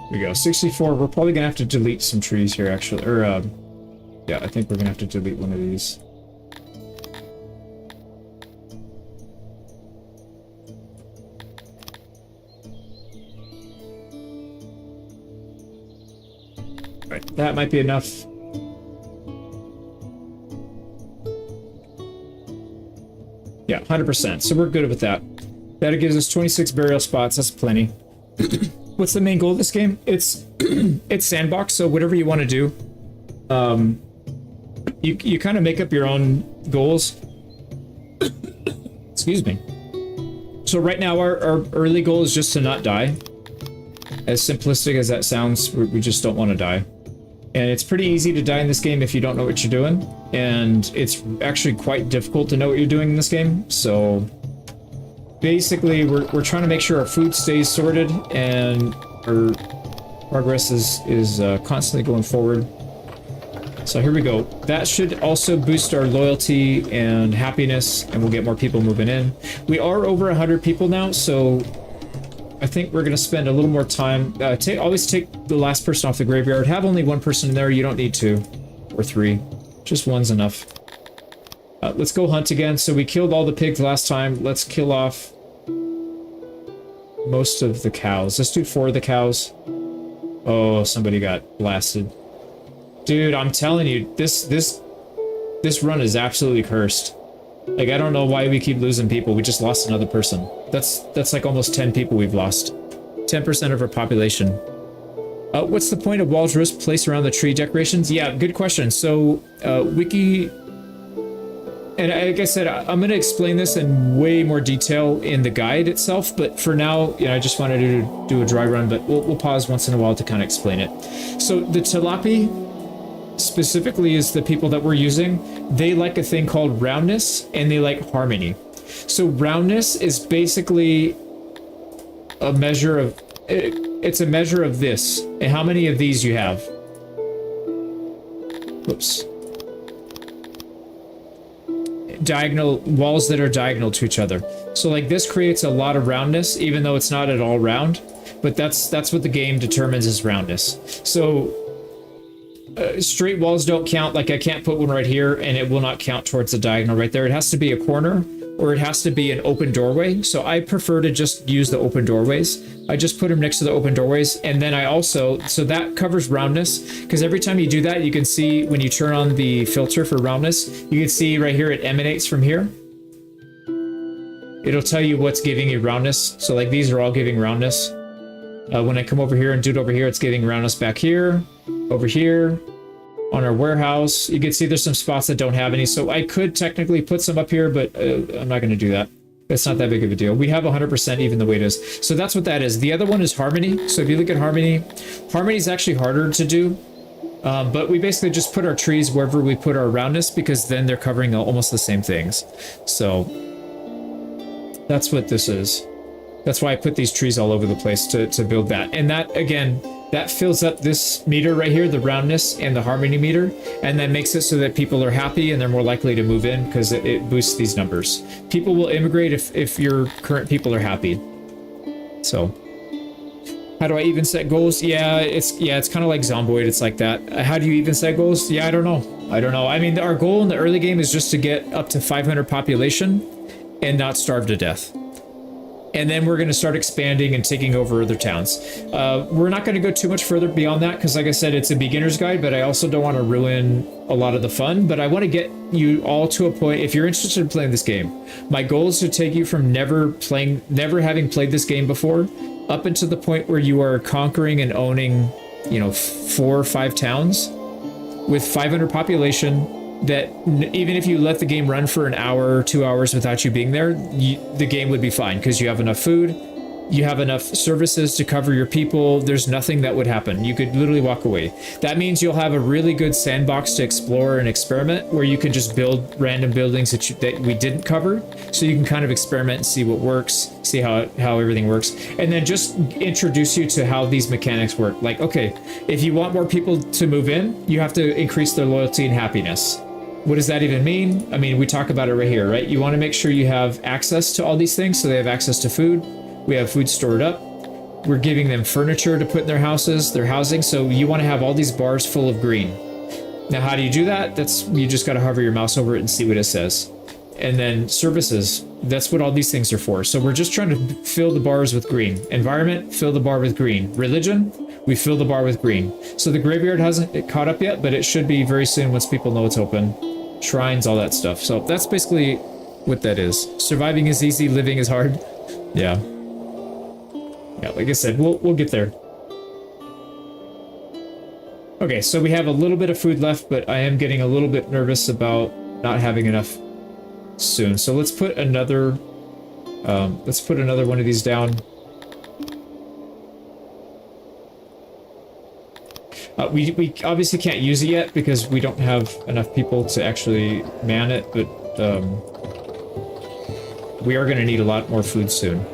There we go. 64. We're probably going to have to delete some trees here, actually. Or, yeah, I think we're going to have to delete one of these. That might be enough. Yeah, 100%. So we're good with that. That gives us 26 burial spots. That's plenty. What's the main goal of this game? It's it's sandbox. So whatever you want to do, you kind of make up your own goals. Excuse me. So right now our early goal is just to not die. As simplistic as that sounds, we just don't want to die. And it's pretty easy to die in this game if you don't know what you're doing. And it's actually quite difficult to know what you're doing in this game. So basically, we're trying to make sure our food stays sorted and our progress is constantly going forward. So here we go. That should also boost our loyalty and happiness, and we'll get more people moving in. We are over 100 people now, so I think we're going to spend a little more time. Always take the last person off the graveyard. Have only one person in there. You don't need 2 or 3. Just one's enough. Let's go hunt again. So we killed all the pigs last time. Let's kill off most of the cows. Let's do 4 of the cows. Oh, somebody got blasted. Dude, I'm telling you, this run is absolutely cursed. Like, I don't know why we keep losing people. We just lost another person. That's like almost 10 people we've lost. 10% of our population. What's the point of walls roast placed around the tree decorations? Yeah, good question. So, wiki... And like I said, I'm going to explain this in way more detail in the guide itself, but for now, you know, I just wanted to do a dry run, but we'll pause once in a while to kind of explain it. So the Tilapi specifically is the people that we're using. They like a thing called roundness, and they like harmony. So roundness is basically a measure of... It's a measure of this, and how many of these you have. Whoops. Diagonal walls that are diagonal to each other. So like this creates a lot of roundness, even though it's not at all round, but that's what the game determines as roundness. So straight walls don't count. Like I can't put one right here and it will not count towards the diagonal right there. It has to be a corner or it has to be an open doorway. So I prefer to just use the open doorways. I just put them next to the open doorways. And then I also, so that covers roundness, because every time you do that, you can see when you turn on the filter for roundness, you can see right here, it emanates from here. It'll tell you what's giving you roundness. So like these are all giving roundness. When I come over here and do it over here, it's giving roundness back here, over here, on our warehouse. You can see there's some spots that don't have any. So I could technically put some up here, but I'm not going to do that. It's not that big of a deal. We have 100% even the way it is. So that's what that is. The other one is harmony. So if you look at harmony, harmony is actually harder to do. But we basically just put our trees wherever we put our roundness, because then they're covering almost the same things. So that's what this is. That's why I put these trees all over the place to build that. And that, again, that fills up this meter right here, the roundness and the harmony meter, and that makes it so that people are happy and they're more likely to move in because it boosts these numbers. People will immigrate if your current people are happy. So, how do I even set goals? Yeah, it's kind of like Zomboid. It's like that. How do you even set goals? Yeah, I don't know. I mean, our goal in the early game is just to get up to 500 population and not starve to death. And then we're going to start expanding and taking over other towns. We're not going to go too much further beyond that because, like I said, it's a beginner's guide, but I also don't want to ruin a lot of the fun. But I want to get you all to a point, if you're interested in playing this game, my goal is to take you from never having played this game before, up into the point where you are conquering and owning, 4 or 5 towns with 500 population. That even if you let the game run for an hour or 2 hours without you being there, the game would be fine because you have enough food, you have enough services to cover your people. There's nothing that would happen. You could literally walk away. That means you'll have a really good sandbox to explore and experiment where you can just build random buildings that we didn't cover. So you can kind of experiment and see what works, see how everything works, and then just introduce you to how these mechanics work. Like, okay, if you want more people to move in, you have to increase their loyalty and happiness. What does that even mean? I mean, we talk about it right here, right? You want to make sure you have access to all these things, so they have access to food. We have food stored up. We're giving them furniture to put in their houses, their housing. So you want to have all these bars full of green. Now, how do you do that? You just got to hover your mouse over it and see what it says. And then services. That's what all these things are for. So we're just trying to fill the bars with green. Environment, fill the bar with green. Religion, we fill the bar with green. So the graveyard hasn't caught up yet, but it should be very soon once people know it's open. Shrines, all that stuff. So that's basically what that is. Surviving is easy, living is hard. Yeah. Yeah, like I said, we'll get there. Okay, so we have a little bit of food left, but I am getting a little bit nervous about not having enough soon. So let's put another one of these down. We obviously can't use it yet because we don't have enough people to actually man it, but we are going to need a lot more food soon.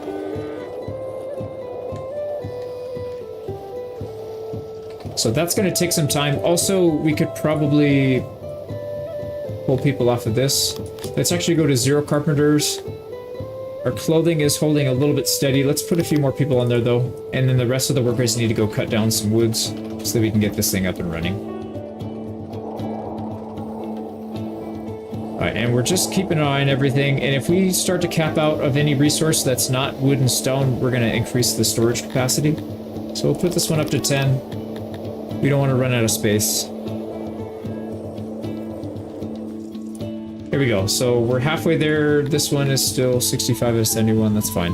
So that's going to take some time. Also, we could probably pull people off of this. Let's actually go to 0 carpenters. Our clothing is holding a little bit steady. Let's put a few more people on there though. And then the rest of the workers need to go cut down some woods so that we can get this thing up and running. All right, and we're just keeping an eye on everything. And if we start to cap out of any resource that's not wood and stone, we're going to increase the storage capacity. So we'll put this one up to 10. We don't want to run out of space. Here we go. So we're halfway there. This one is still 65 out of 71. That's fine.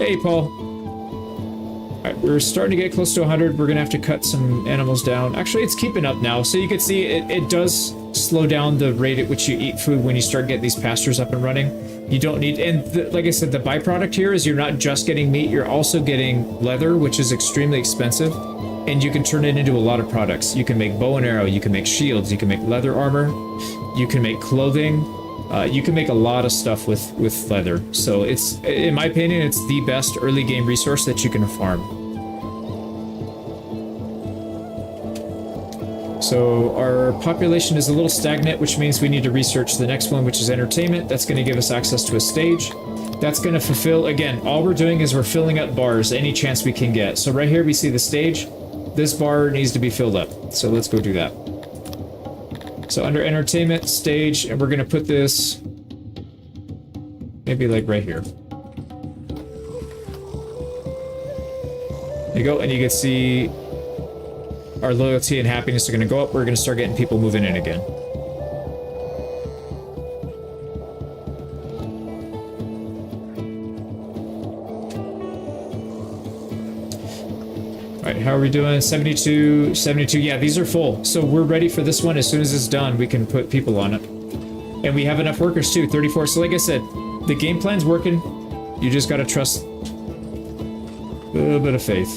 Hey, Paul. All right, we're starting to get close to 100. We're going to have to cut some animals down. Actually, it's keeping up now. So you can see it does slow down the rate at which you eat food when you start getting these pastures up and running. You don't need... And like I said, the byproduct here is you're not just getting meat. You're also getting leather, which is extremely expensive. And you can turn it into a lot of products. You can make bow and arrow, you can make shields, you can make leather armor, you can make clothing, you can make a lot of stuff with leather. So it's, in my opinion, it's the best early game resource that you can farm. So our population is a little stagnant, which means we need to research the next one, which is entertainment. That's going to give us access to a stage. That's going to fulfill, again, all we're doing is we're filling up bars any chance we can get. So right here we see the stage. This bar needs to be filled up. So let's go do that. So under entertainment, stage, and we're going to put this maybe like right here. There you go, and you can see our loyalty and happiness are going to go up. We're going to start getting people moving in again. How are we doing? 72, 72. Yeah, these are full. So we're ready for this one. As soon as it's done, we can put people on it. And we have enough workers too, 34. So like I said, the game plan's working. You just got to trust a little bit of faith.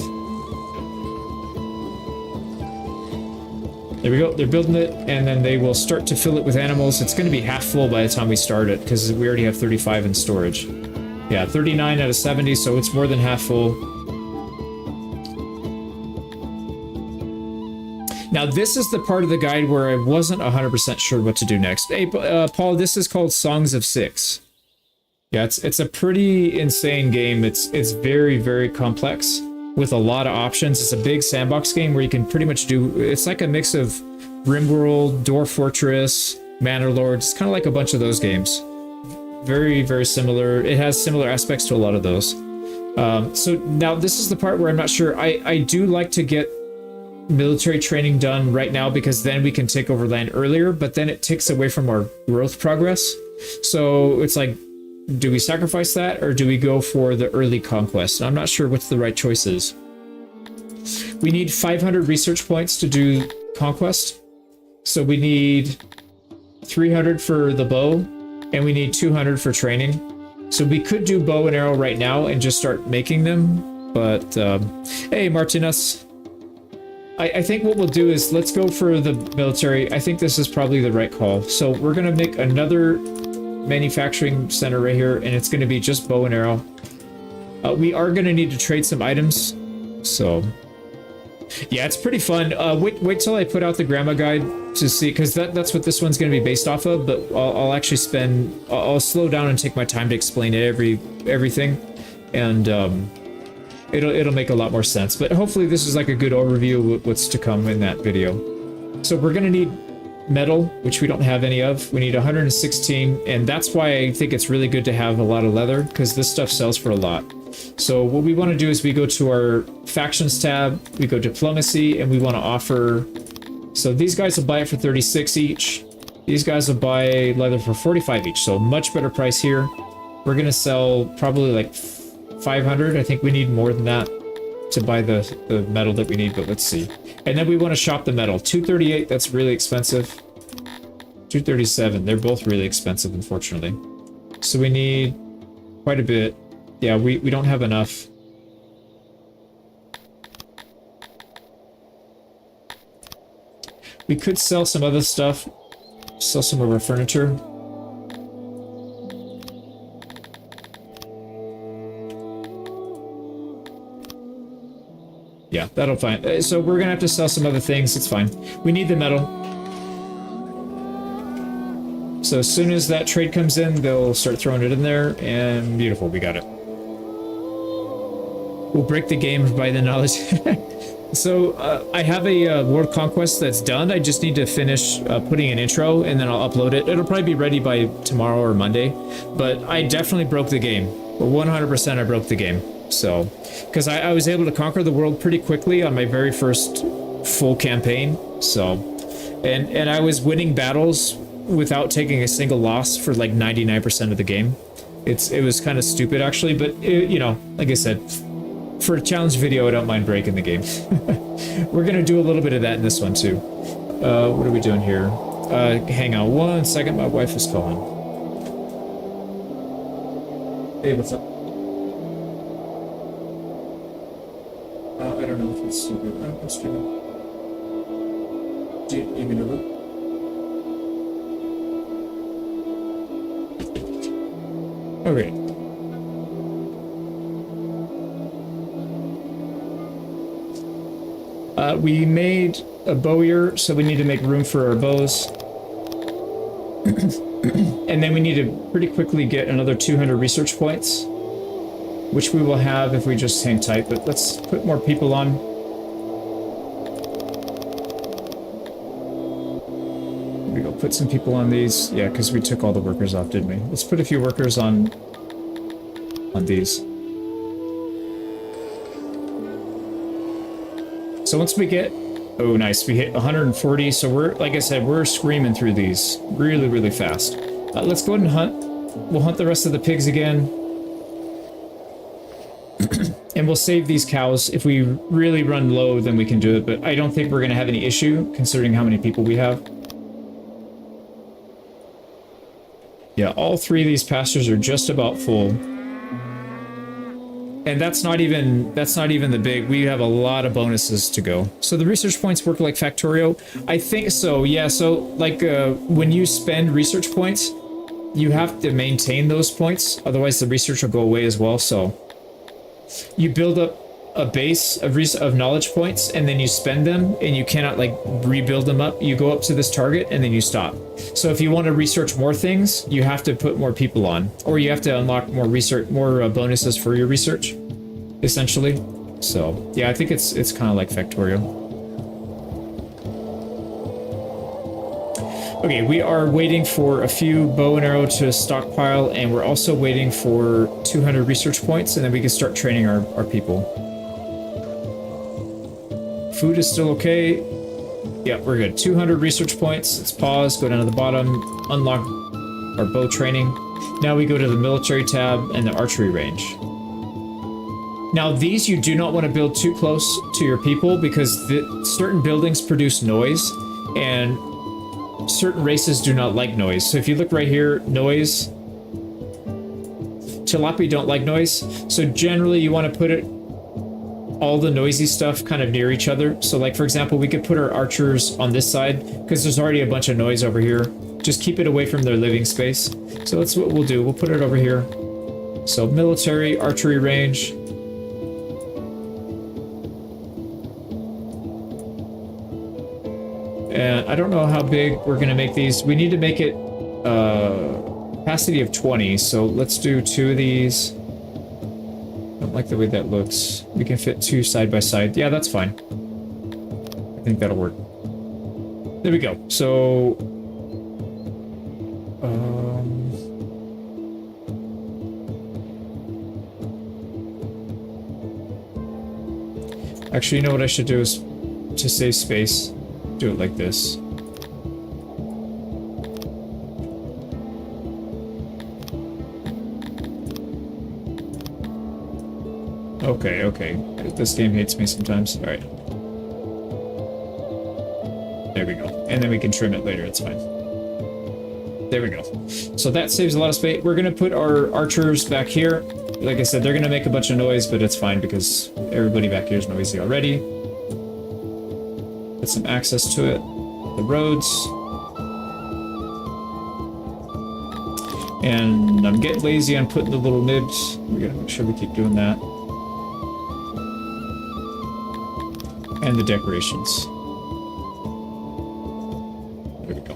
There we go. They're building it, and then they will start to fill it with animals. It's going to be half full by the time we start it, because we already have 35 in storage. Yeah, 39 out of 70, so it's more than half full. Now, this is the part of the guide where I wasn't 100% sure what to do next. Hey, Paul, this is called Songs of Syx. Yeah, it's a pretty insane game. It's very, very complex with a lot of options. It's a big sandbox game where you can pretty much do... It's like a mix of RimWorld, Dwarf Fortress, Manor Lord. It's kind of like a bunch of those games. Very, very similar. It has similar aspects to a lot of those. So now this is the part where I'm not sure. I do like to get military training done right now because then we can take over land earlier, but then it takes away from our growth progress. So it's like, do we sacrifice that or do we go for the early conquest? I'm not sure what's the right choice is. We need 500 research points to do conquest. So we need 300 for the bow and we need 200 for training. So we could do bow and arrow right now and just start making them. But hey, Martinez. I think what we'll do is let's go for the military. I think this is probably the right call. So we're going to make another manufacturing center right here, and it's going to be just bow and arrow. We are going to need to trade some items. So yeah, it's pretty fun. Wait till I put out the grandma guide to see, because that's what this one's going to be based off of. But I'll actually I'll slow down and take my time to explain everything, and it'll make a lot more sense. But hopefully this is like a good overview of what's to come in that video. So we're going to need metal, which we don't have any of. We need 116, and that's why I think it's really good to have a lot of leather, because this stuff sells for a lot. So what we want to do is we go to our factions tab, we go diplomacy, and we want to offer... So these guys will buy it for 36 each. These guys will buy leather for 45 each, so much better price here. We're going to sell probably like 500. I think we need more than that to buy the metal that we need, but let's see. And then we want to shop the metal. 238, that's really expensive. 237, they're both really expensive, unfortunately. So we need quite a bit. Yeah, we don't have enough. We could sell some other stuff. Sell some of our furniture. Yeah, that'll fine. So we're gonna have to sell some other things. It's fine. We need the metal. So as soon as that trade comes in, they'll start throwing it in there, and beautiful, we got it. We'll break the game by the knowledge. So I have a world conquest that's done. I just need to finish putting an intro, and then I'll upload it. It'll probably be ready by tomorrow or Monday. But I definitely broke the game. 100% I broke the game. So, because I was able to conquer the world pretty quickly on my very first full campaign. So, and I was winning battles without taking a single loss for like 99% of the game. It was kind of stupid actually, but you know, like I said, for a challenge video, I don't mind breaking the game. We're gonna do a little bit of that in this one too. What are we doing here? Hang on one second, my wife is calling. Hey, what's up? I don't know if it's stupid. I'm streaming. Do you need me to look? Okay. We made a bowyer, so we need to make room for our bows. And then we need to pretty quickly get another 200 research points, which we will have if we just hang tight, but let's put more people on. We go put some people on these. Yeah, because we took all the workers off, didn't we? Let's put a few workers on these. So once we get, oh nice, we hit 140, so we're, like I said, we're screaming through these really, really fast. Let's go ahead and hunt. We'll hunt the rest of the pigs again. And we'll save these cows. If we really run low, then we can do it, but I don't think we're going to have any issue, considering how many people we have. Yeah, all three of these pastures are just about full. And that's not even the big. We have a lot of bonuses to go. So the research points work like Factorio? I think so, yeah. So like when you spend research points, you have to maintain those points. Otherwise the research will go away as well. So you build up a base of knowledge points, and then you spend them, and you cannot like rebuild them up. You go up to this target and then you stop. So if you want to research more things, you have to put more people on, or you have to unlock more research, more bonuses for your research, essentially. So yeah, I think it's kind of like Factorio. Okay, we are waiting for a few bow and arrow to stockpile, and we're also waiting for 200 research points, and then we can start training our people. Food is still okay. Yeah, we're good. 200 research points. Let's pause, go down to the bottom, unlock our bow training. Now we go to the military tab and the archery range. Now these you do not want to build too close to your people, because certain buildings produce noise, and certain races do not like noise. So if you look right here, noise. Tilapia don't like noise. So generally you want to put it all the noisy stuff kind of near each other. So like, for example, we could put our archers on this side because there's already a bunch of noise over here. Just keep it away from their living space. So that's what we'll do. We'll put it over here. So military, archery range. And I don't know how big we're going to make these. We need to make it capacity of 20. So let's do 2 of these. I don't like the way that looks. We can fit 2 side by side. Yeah, that's fine. I think that'll work. There we go. So, actually, you know what I should do is to save space, do it like this. Okay, okay. This game hates me sometimes. All right. There we go. And then we can trim it later. It's fine. There we go. So that saves a lot of space. We're going to put our archers back here. Like I said, they're going to make a bunch of noise, but it's fine because everybody back here is noisy already. Get some access to it. The roads. And I'm getting lazy on putting the little nibs. We got to make sure we keep doing that. And the decorations. There we go.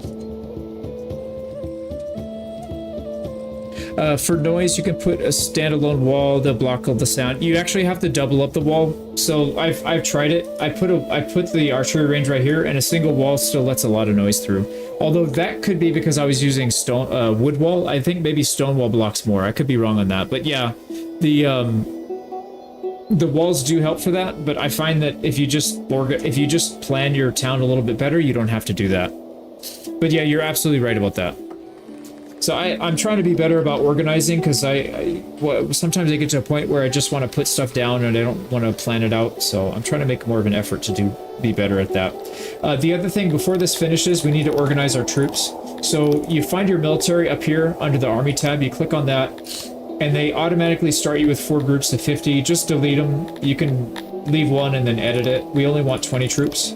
For noise, you can put a standalone wall to block all the sound. You actually have to double up the wall. So I've tried it. I put the archery range right here, and a single wall still lets a lot of noise through. Although that could be because I was using stone wood wall. I think maybe stone wall blocks more. I could be wrong on that, but yeah, the walls do help for that, but I find that if you just plan your town a little bit better, you don't have to do that. But yeah, you're absolutely right about that. So I'm trying to be better about organizing because sometimes I get to a point where I just want to put stuff down and I don't want to plan it out. So I'm trying to make more of an effort to be better at that. The other thing, before this finishes, we need to organize our troops. So you find your military up here under the army tab, you click on that, and they automatically start you with 4 groups of 50. Just delete them. You can leave one and then edit it. We only want 20 troops.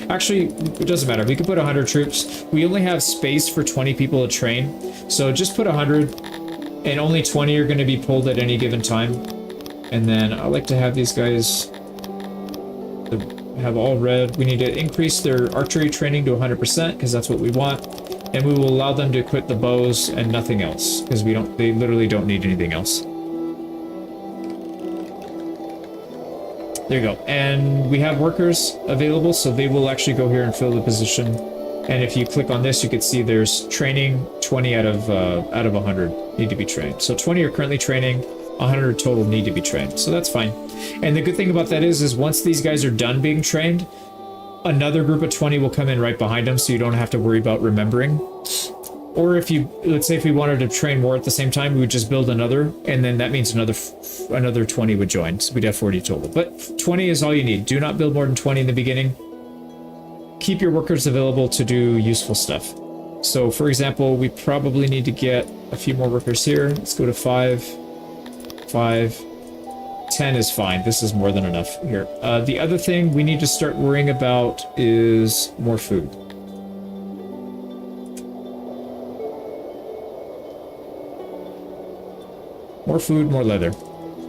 Actually, it doesn't matter. We could put 100 troops. We only have space for 20 people to train. So just put 100, and only 20 are going to be pulled at any given time. And then I like to have these guys have all red. We need to increase their archery training to 100% because that's what we want. And we will allow them to equip the bows and nothing else, because they literally don't need anything else. There you go. And we have workers available, so they will actually go here and fill the position. And if you click on this, you can see there's training. 20 out of 100 need to be trained. So 20 are currently training, 100 total need to be trained. So that's fine. And the good thing about that is once these guys are done being trained, another group of 20 will come in right behind them, so you don't have to worry about remembering. Or let's say if we wanted to train more at the same time, we would just build another, and then that means another 20 would join, so we'd have 40 total. But 20 is all you need. Do not build more than 20 in the beginning. Keep your workers available to do useful stuff. So, for example, we probably need to get a few more workers here. Let's go to 5. 10 is fine. This is more than enough here. The other thing we need to start worrying about is more food. More food, more leather.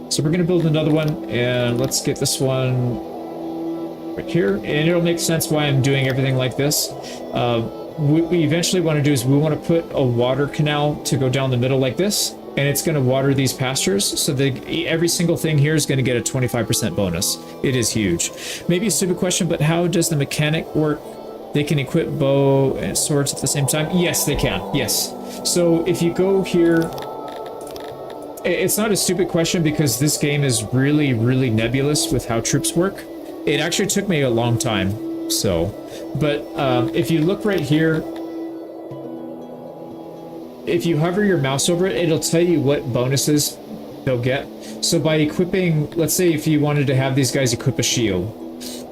So we're going to build another one, and let's get this one right here. And it'll make sense why I'm doing everything like this. What we eventually want to do is we want to put a water canal to go down the middle like this, and it's going to water these pastures, so every single thing here is going to get a 25% bonus. It is huge. Maybe a stupid question, but how does the mechanic work? They can equip bow and swords at the same time? Yes, they can. Yes. So if you go here, it's not a stupid question because this game is really, really nebulous with how troops work. It actually took me a long time. But if you look right here, if you hover your mouse over it, it'll tell you what bonuses they'll get. So by equipping, let's say if you wanted to have these guys equip a shield,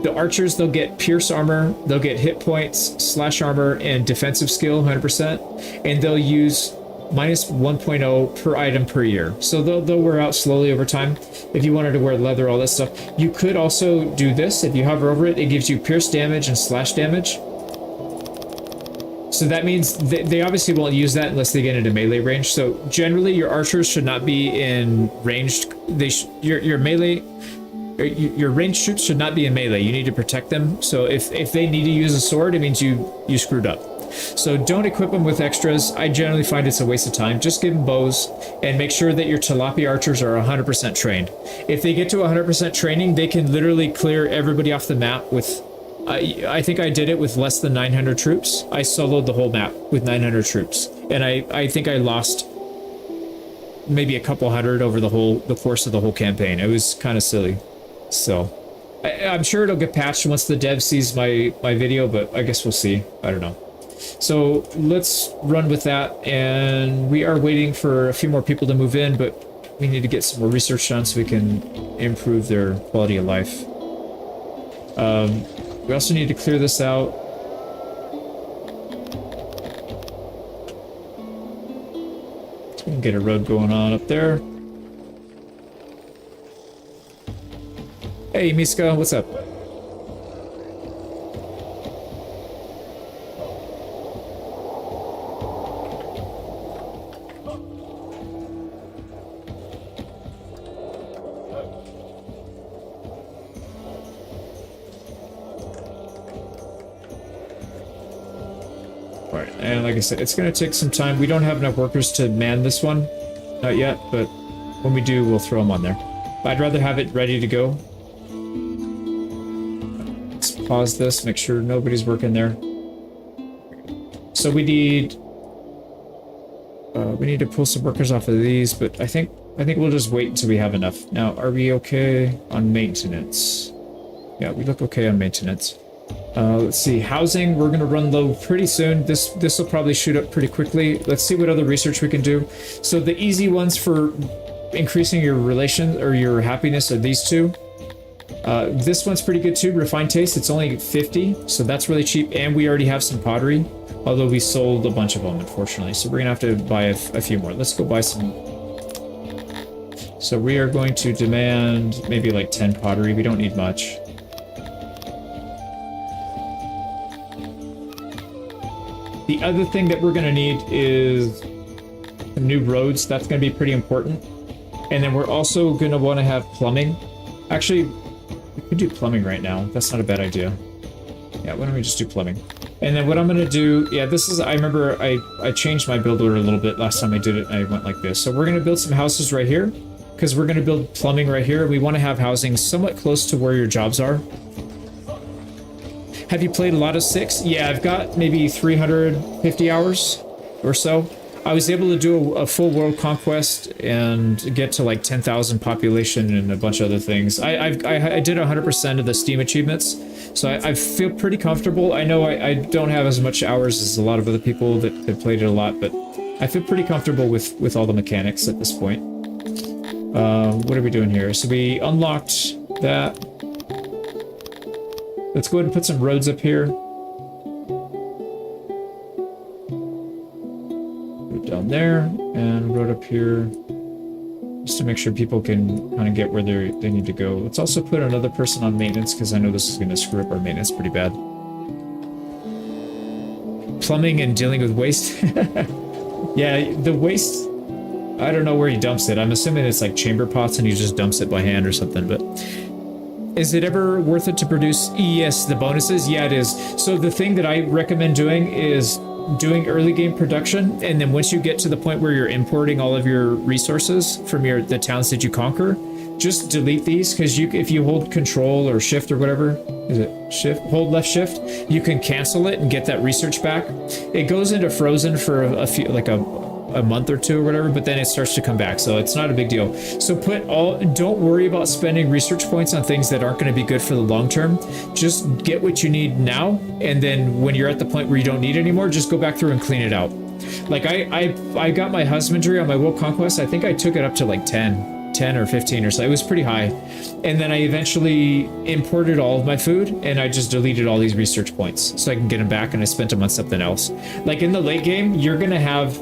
the archers, they'll get pierce armor, they'll get hit points, slash armor, and defensive skill 100%, and they'll use minus 1.0 per item per year. So they'll wear out slowly over time. If you wanted to wear leather, all that stuff. You could also do this. If you hover over it, it gives you pierce damage and slash damage. So that means they obviously won't use that unless they get into melee range. So generally your archers should not be in ranged. Your melee, your ranged troops should not be in melee. You need to protect them. So if they need to use a sword, it means you screwed up. So don't equip them with extras. I generally find it's a waste of time. Just give them bows and make sure that your tilapia archers are 100% trained. If they get to 100% training, they can literally clear everybody off the map with I think I did it with less than 900 troops. I soloed the whole map with 900 troops, and I think I lost maybe a couple hundred over the course of the whole campaign. It was kind of silly. So I'm sure it'll get patched once the dev sees my video, but I guess we'll see. I don't know. So let's run with that, and we are waiting for a few more people to move in, but we need to get some more research done so we can improve their quality of life. We also need to clear this out. We can get a road going on up there. Hey, Miska, what's up? Alright, and like I said, it's going to take some time. We don't have enough workers to man this one. Not yet, but when we do, we'll throw them on there. I'd rather have it ready to go. Let's pause this, make sure nobody's working there. So we need to pull some workers off of these, but I think we'll just wait until we have enough. Now, are we okay on maintenance? Yeah, we look okay on maintenance. Let's see, housing, we're going to run low pretty soon. This will probably shoot up pretty quickly. Let's see what other research we can do. So the easy ones for increasing your relation or your happiness are these two. This one's pretty good too, refined taste. It's only 50, so that's really cheap, and we already have some pottery, although we sold a bunch of them, unfortunately. So we're going to have to buy a few more. Let's go buy some. So we are going to demand maybe like 10 pottery. We don't need much. The other thing that we're going to need is some new roads. That's going to be pretty important. And then we're also going to want to have plumbing. Actually, we could do plumbing right now. That's not a bad idea. Yeah, why don't we just do plumbing? And then what I'm going to do, yeah, this is, I remember I changed my build order a little bit last time I did it, and I went like this. So we're going to build some houses right here, because we're going to build plumbing right here. We want to have housing somewhat close to where your jobs are. Have you played a lot of Syx? Yeah, I've got maybe 350 hours or so. I was able to do a full world conquest and get to like 10,000 population and a bunch of other things. I did 100% of the Steam achievements, so I feel pretty comfortable. I know I don't have as much hours as a lot of other people that have played it a lot, but I feel pretty comfortable with all the mechanics at this point. What are we doing here? So we unlocked that. Let's go ahead and put some roads up here. Road down there, and road up here. Just to make sure people can kind of get where they need to go. Let's also put another person on maintenance, because I know this is going to screw up our maintenance pretty bad. Plumbing and dealing with waste. Yeah, the waste, I don't know where he dumps it. I'm assuming it's like chamber pots and he just dumps it by hand or something, but... Is it ever worth it to produce? Yes, the bonuses? Yeah, it is. So the thing that I recommend doing is doing early game production, and then once you get to the point where you're importing all of your resources from the towns that you conquer, just delete these, because if you hold control or shift or whatever, is it shift? Hold left shift, you can cancel it and get that research back. It goes into frozen for a few, like a month or two or whatever, but then it starts to come back, so it's not a big deal. So don't worry about spending research points on things that aren't going to be good for the long term. Just get what you need now, and then when you're at the point where you don't need anymore, just go back through and clean it out. Like I got my husbandry on my world conquest. I think I took it up to like 10 or 15 or so. It was pretty high, and then I eventually imported all of my food, and I just deleted all these research points so I can get them back, and I spent them on something else. Like in the late game, you're gonna have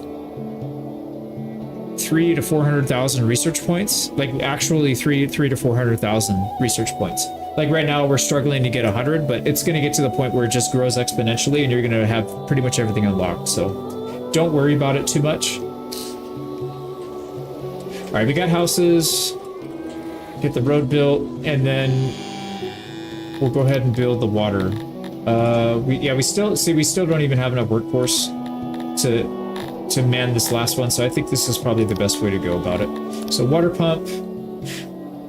300,000 to 400,000 research points, like actually 300,000 to 400,000 research points. Like right now we're struggling to get 100, but it's going to get to the point where it just grows exponentially, and you're going to have pretty much everything unlocked. So don't worry about it too much. All right, we got houses, get the road built, and then we'll go ahead and build the water. We still don't even have enough workforce to man this last one, so I think this is probably the best way to go about it. So water pump.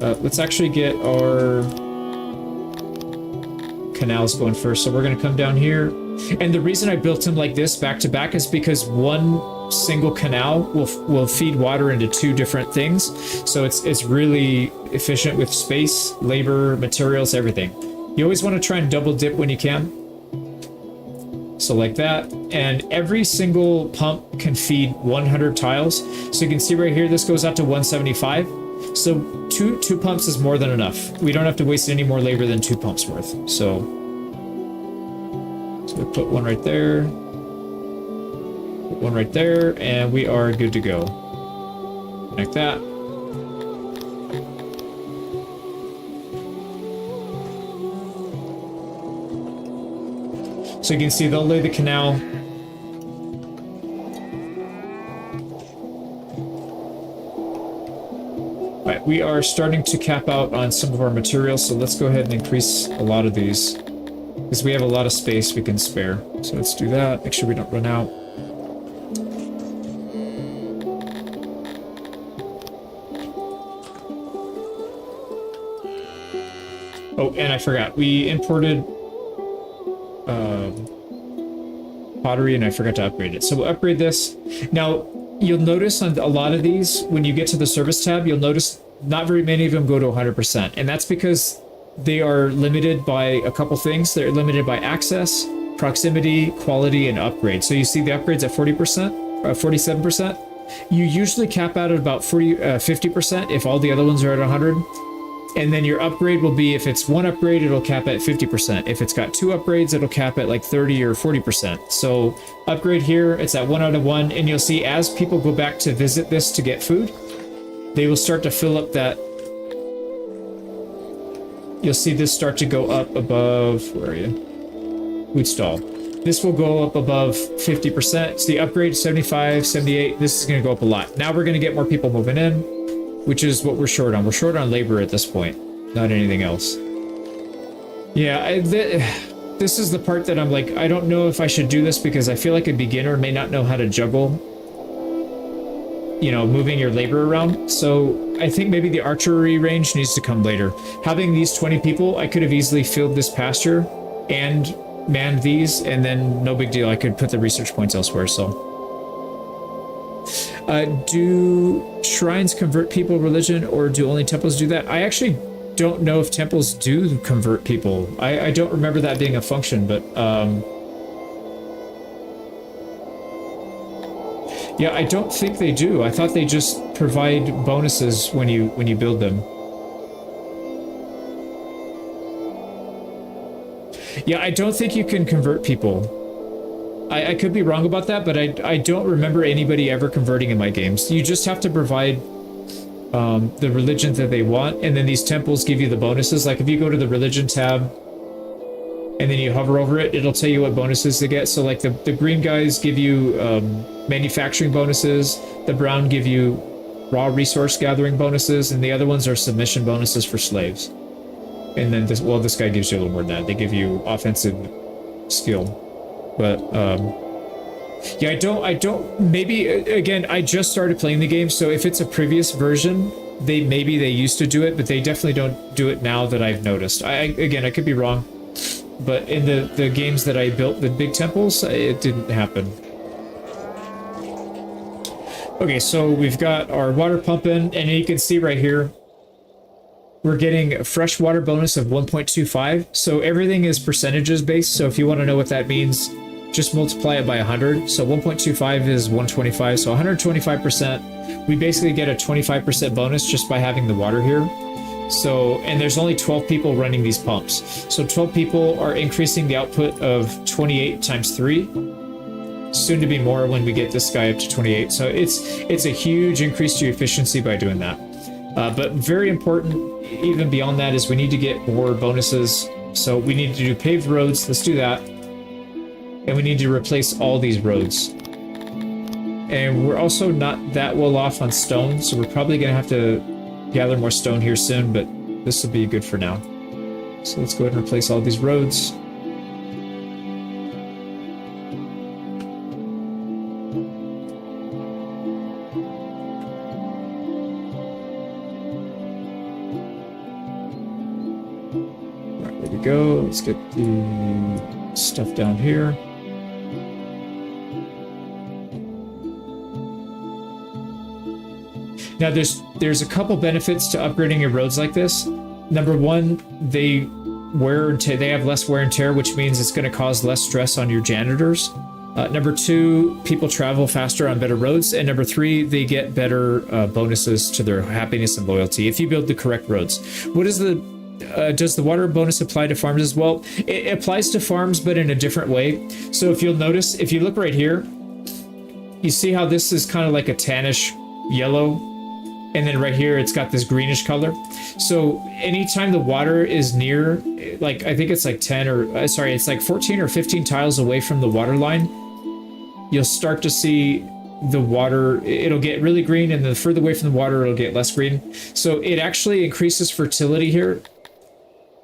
Let's actually get our canals going first. So we're going to come down here. And the reason I built them like this back to back is because one single canal will feed water into two different things. So it's really efficient with space, labor, materials, everything. You always want to try and double dip when you can. So like that. And every single pump can feed 100 tiles. So you can see right here, this goes out to 175. So two pumps is more than enough. We don't have to waste any more labor than 2 pumps worth. So we put one right there, put one right there, and we are good to go. Like that. So you can see they'll lay the canal. All right, we are starting to cap out on some of our materials, so let's go ahead and increase a lot of these because we have a lot of space we can spare. So let's do that, make sure we don't run out. Oh, and I forgot, we imported pottery and I forgot to upgrade it. So we'll upgrade this. Now, you'll notice on a lot of these, when you get to the service tab, you'll notice not very many of them go to 100%. And that's because they are limited by a couple things. They're limited by access, proximity, quality, and upgrade. So you see the upgrades at 40%, 47%. You usually cap out at about 50% if all the other ones are at 100. And then your upgrade will be, if it's one upgrade, it'll cap at 50%. If it's got 2 upgrades, it'll cap at like 30 or 40%. So upgrade here, it's at 1 out of 1. And you'll see as people go back to visit this to get food, they will start to fill up that. You'll see this start to go up above, where are you? Food stall. This will go up above 50%. So the upgrade, 75, 78, this is gonna go up a lot. Now we're gonna get more people moving in, which is what we're short on. We're short on labor at this point, not anything else. Yeah, this is the part that I'm like, I don't know if I should do this because I feel like a beginner may not know how to juggle, you know, moving your labor around. So I think maybe the archery range needs to come later. Having these 20 people, I could have easily filled this pasture and manned these, and then no big deal. I could put the research points elsewhere, so. Do shrines convert people religion, or do only temples do that? I actually don't know if temples do convert people. I don't remember that being a function, but yeah, I don't think they do. I thought they just provide bonuses when you build them. Yeah, I don't think you can convert people. I could be wrong about that, but I don't remember anybody ever converting in my games. You just have to provide the religion that they want, and then these temples give you the bonuses. Like if you go to the religion tab and then you hover over it, it'll tell you what bonuses they get. So like the green guys give you manufacturing bonuses, the brown give you raw resource gathering bonuses, and the other ones are submission bonuses for slaves. And then this guy gives you a little more than that. They give you offensive skill. But yeah, I don't, maybe, again, I just started playing the game, so if it's a previous version, maybe they used to do it, but they definitely don't do it now that I've noticed. Again, I could be wrong, but in the games that I built, the big temples, it didn't happen. Okay, so we've got our water pumping, and you can see right here, we're getting a fresh water bonus of 1.25. So everything is percentages based. So if you want to know what that means, just multiply it by 100. So 1.25 is 125. So 125%. We basically get a 25% bonus just by having the water here. So, and there's only 12 people running these pumps. So 12 people are increasing the output of 28 times 3. Soon to be more when we get this guy up to 28. So it's a huge increase to your efficiency by doing that. But very important, even beyond that, is we need to get more bonuses. So we need to do paved roads. Let's do that. And we need to replace all these roads. And we're also not that well off on stone, so we're probably going to have to gather more stone here soon, but this will be good for now. So let's go ahead and replace all these roads. go. Let's get the stuff down here. Now there's a couple benefits to upgrading your roads like this. Number one, they have less wear and tear, which means it's going to cause less stress on your janitors. Number two, people travel faster on better roads. And number three, they get better bonuses to their happiness and loyalty if you build the correct roads. Does the water bonus apply to farms as well? It applies to farms, but in a different way. So if you'll notice, if you look right here, you see how this is kind of like a tannish yellow, and then right here it's got this greenish color. So anytime the water is near, like I think it's like 14 or 15 tiles away from the water line, you'll start to see the water, it'll get really green, and the further away from the water it'll get less green. So it actually increases fertility here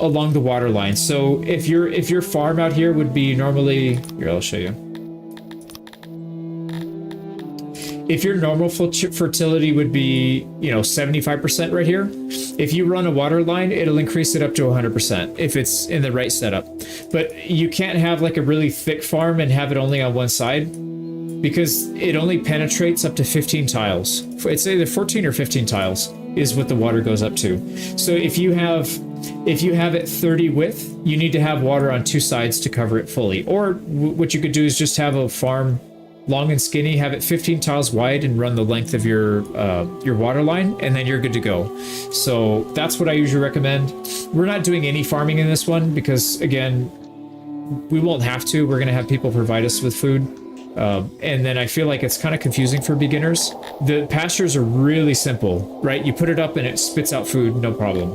along the water line. So if your farm out here would be normally, here I'll show you. If your normal fertility would be, 75% right here, if you run a water line, it'll increase it up to 100% if it's in the right setup. But you can't have like a really thick farm and have it only on one side, because it only penetrates up to 15 tiles. It's either 14 or 15 tiles is what the water goes up to. So if you have it 30 width, you need to have water on two sides to cover it fully. Or what you could do is just have a farm long and skinny, have it 15 tiles wide, and run the length of your water line, and then you're good to go. So that's what I usually recommend. We're not doing any farming in this one because, again, we won't have to. We're going to have people provide us with food. And then I feel like it's kind of confusing for beginners. The pastures are really simple, right? You put it up and it spits out food, no problem.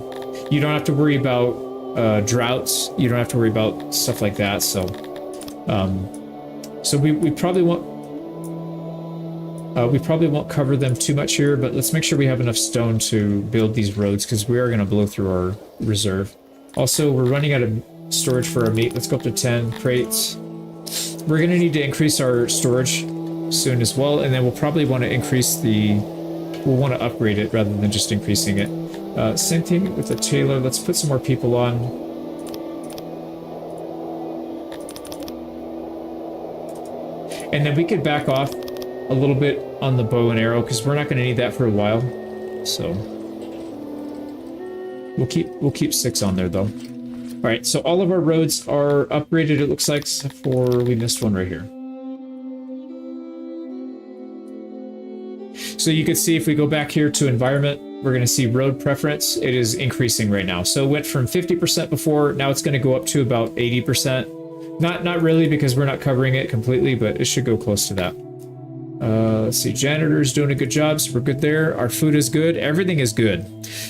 You don't have to worry about droughts. You don't have to worry about stuff like that. So we probably won't. We probably won't cover them too much here, but let's make sure we have enough stone to build these roads, because we are going to blow through our reserve. Also, we're running out of storage for our meat. Let's go up to 10 crates. We're going to need to increase our storage soon as well, and then we'll probably want to we'll want to upgrade it rather than just increasing it. Same thing with the tailor. Let's put some more people on. And then we could back off a little bit on the bow and arrow, because we're not going to need that for a while. So we'll keep 6 on there though. All right, so all of our roads are upgraded, it looks like, except for we missed one right here. So you can see if we go back here to environment, we're going to see road preference. It is increasing right now. So it went from 50% before, now it's going to go up to about 80%. Not really, because we're not covering it completely, but it should go close to that. Let's see, janitor's doing a good job, so we're good there. Our food is good. Everything is good.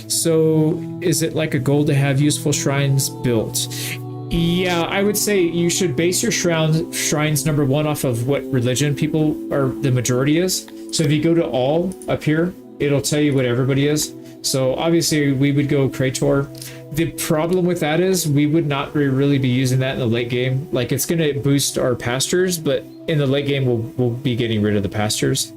So is it like a goal to have useful shrines built? Yeah, I would say you should base your shrines, number one, off of what religion the majority is. So if you go to all up here, it'll tell you what everybody is. So obviously we would go Krator. The problem with that is we would not really be using that in the late game. Like, it's going to boost our pastures, but in the late game we'll be getting rid of the pastures.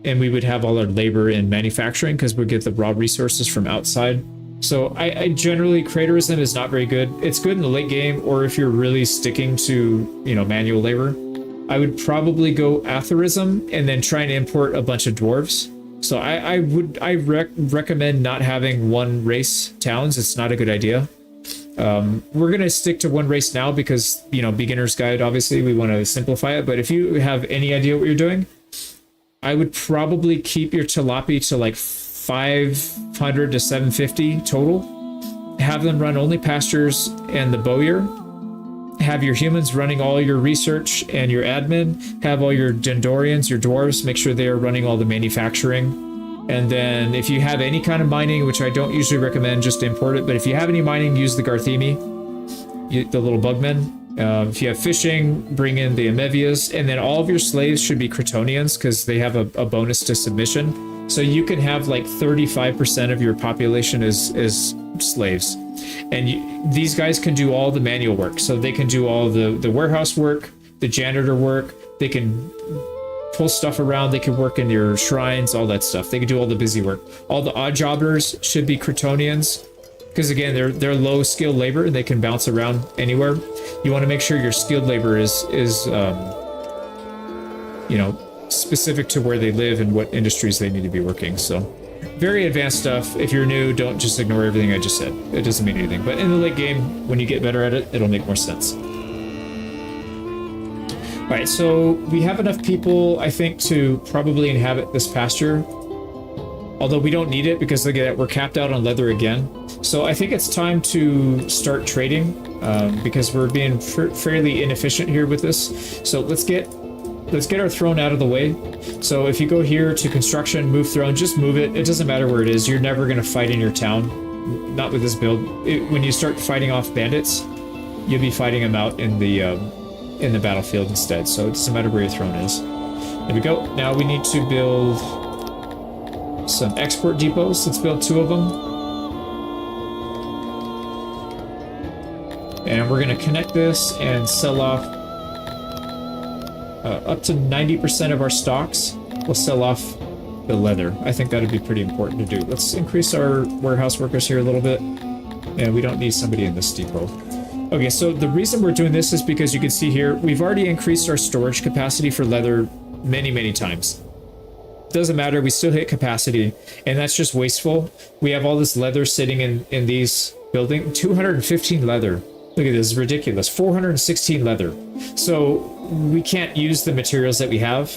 And we would have all our labor in manufacturing, because we get the raw resources from outside. So I generally, Kratorism is not very good. It's good in the late game, or if you're really sticking to, manual labor. I would probably go Atherism and then try and import a bunch of dwarves. So I recommend not having one race towns. It's not a good idea. We're going to stick to one race now because, beginner's guide, obviously we want to simplify it. But if you have any idea what you're doing, I would probably keep your Tilapia to like 500 to 750 total. Have them run only pastures and the bowyer. Have your humans running all your research and your admin. Have all your Dendorians, your dwarves, make sure they are running all the manufacturing. And then if you have any kind of mining, which I don't usually recommend, just import it. But if you have any mining, use the Garthemi, the little bugmen. If you have fishing, bring in the Amevias. And then all of your slaves should be Cretonians, because they have a bonus to submission. So you can have like 35% of your population is slaves. And these guys can do all the manual work. So they can do all the warehouse work, the janitor work. They can pull stuff around. They can work in your shrines, all that stuff. They can do all the busy work. All the odd jobbers should be Cretonians. because again, they're low skilled labor and they can bounce around anywhere. You want to make sure your skilled labor is you know, specific to where they live and what industries they need to be working. So very advanced stuff. If you're new, don't just ignore everything I just said. It doesn't mean anything. But in the late game, when you get better at it, it'll make more sense. All right, so we have enough people, I think, to probably inhabit this pasture. Although we don't need it because look at that, we're capped out on leather again. So I think it's time to start trading because we're being fairly inefficient here with this. So let's get our throne out of the way. So if you go here to construction, move throne, just move it. It doesn't matter where it is. You're never going to fight in your town. Not with this build. When you start fighting off bandits, you'll be fighting them out in the battlefield instead. So it doesn't matter where your throne is. There we go. Now we need to build some export depots. Let's build 2 of them. And we're going to connect this and sell off up to 90% of our stocks. We'll sell off the leather. I think that'd be pretty important to do. Let's increase our warehouse workers here a little bit. And we don't need somebody in this depot. Okay, so the reason we're doing this is because you can see here, we've already increased our storage capacity for leather many, many times. Doesn't matter, we still hit capacity, and that's just wasteful. We have all this leather sitting in these buildings. 215 leather. Look at this, ridiculous. 416 leather. So we can't use the materials that we have.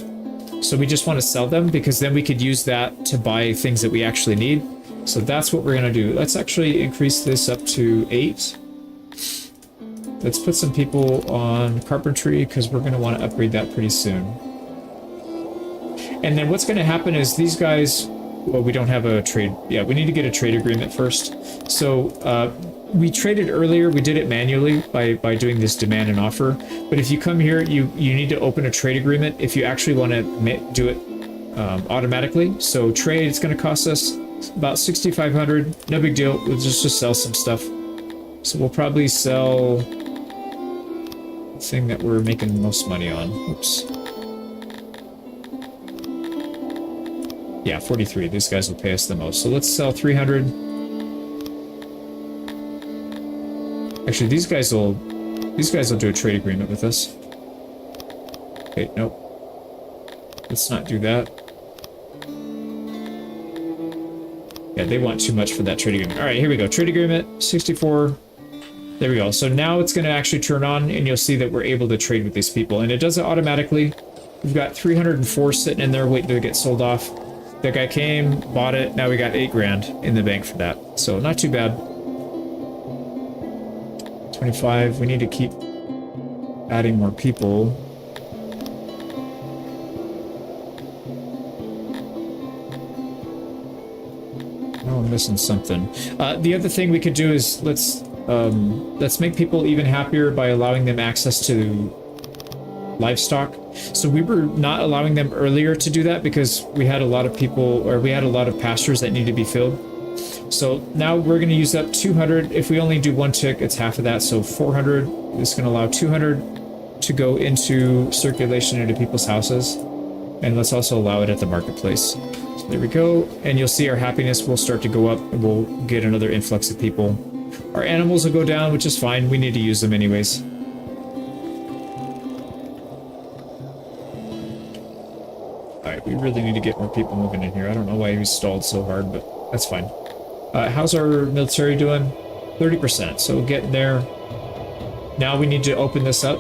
So we just want to sell them because then we could use that to buy things that we actually need. So that's what we're going to do. Let's actually increase this up to 8. Let's put some people on carpentry because we're going to want to upgrade that pretty soon. And then what's going to happen is these guys, well, we don't have a trade. Yeah, we need to get a trade agreement first. So we traded earlier. We did it manually by doing this demand and offer. But if you come here, you need to open a trade agreement if you actually want to do it automatically. So trade, it's going to cost us about 6,500. No big deal. We'll just sell some stuff. So we'll probably sell the thing that we're making the most money on. Oops. Yeah, 43. These guys will pay us the most. So let's sell 300. Actually, these guys will do a trade agreement with us. Okay, nope. Let's not do that. Yeah, they want too much for that trade agreement. All right, here we go. Trade agreement, 64. There we go. So now it's going to actually turn on, and you'll see that we're able to trade with these people. And it does it automatically. We've got 304 sitting in there waiting to get sold off. That guy came, bought it. Now we got 8 grand in the bank for that. So not too bad. 25. We need to keep adding more people. Oh, I'm missing something. The other thing we could do is let's make people even happier by allowing them access to livestock. So we were not allowing them earlier to do that because we had a lot of people, or we had a lot of pastures that need to be filled. So now we're going to use up 200. If we only do 1 tick, it's half of that. So 400 is going to allow 200 to go into circulation into people's houses. And let's also allow it at the marketplace. So there we go. And you'll see our happiness will start to go up, and we'll get another influx of people. Our animals will go down, which is fine. We need to use them anyways. Alright, we really need to get more people moving in here. I don't know why we stalled so hard, but that's fine. How's our military doing? 30%, so we'll get in there. Now we need to open this up.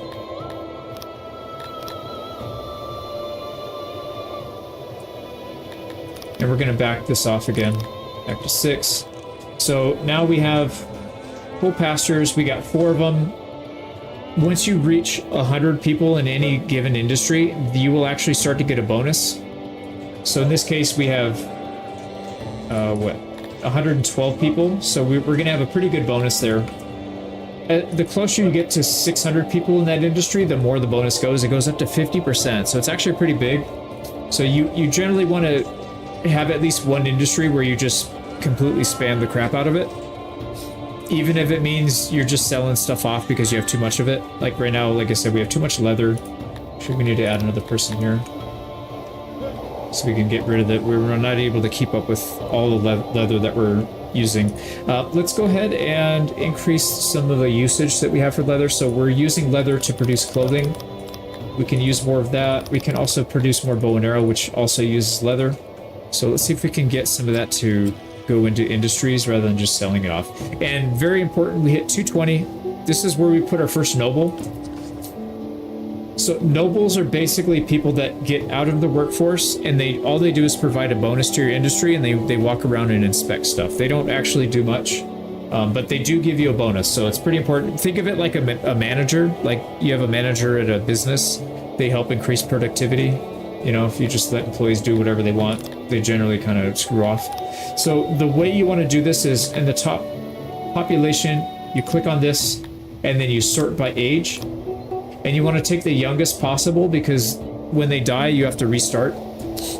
And we're going to back this off again. Back to 6. So now we have full pastures. We got 4 of them. Once you reach 100 people in any given industry, you will actually start to get a bonus. So in this case, we have, 112 people. So we're going to have a pretty good bonus there. The closer you get to 600 people in that industry, the more the bonus goes. It goes up to 50%. So it's actually pretty big. So you generally want to have at least one industry where you just completely spam the crap out of it. Even if it means you're just selling stuff off because you have too much of it. Like right now, like I said, we have too much leather. Sure, we need to add another person here. So we can get rid of it. We're not able to keep up with all the leather that we're using. Let's go ahead and increase some of the usage that we have for leather. So we're using leather to produce clothing. We can use more of that. We can also produce more bow and arrow, which also uses leather. So let's see if we can get some of that to go into industries rather than just selling it off. And very important, we hit 220. This is where we put our first noble. So nobles are basically people that get out of the workforce, and all they do is provide a bonus to your industry, and they walk around and inspect stuff. They don't actually do much, but they do give you a bonus. So it's pretty important. Think of it like a manager. Like you have a manager at a business. They help increase productivity. You know, if you just let employees do whatever they want, they generally kind of screw off. So the way you want to do this is in the top population, you click on this, and then you sort by age. And you want to take the youngest possible, because when they die, you have to restart.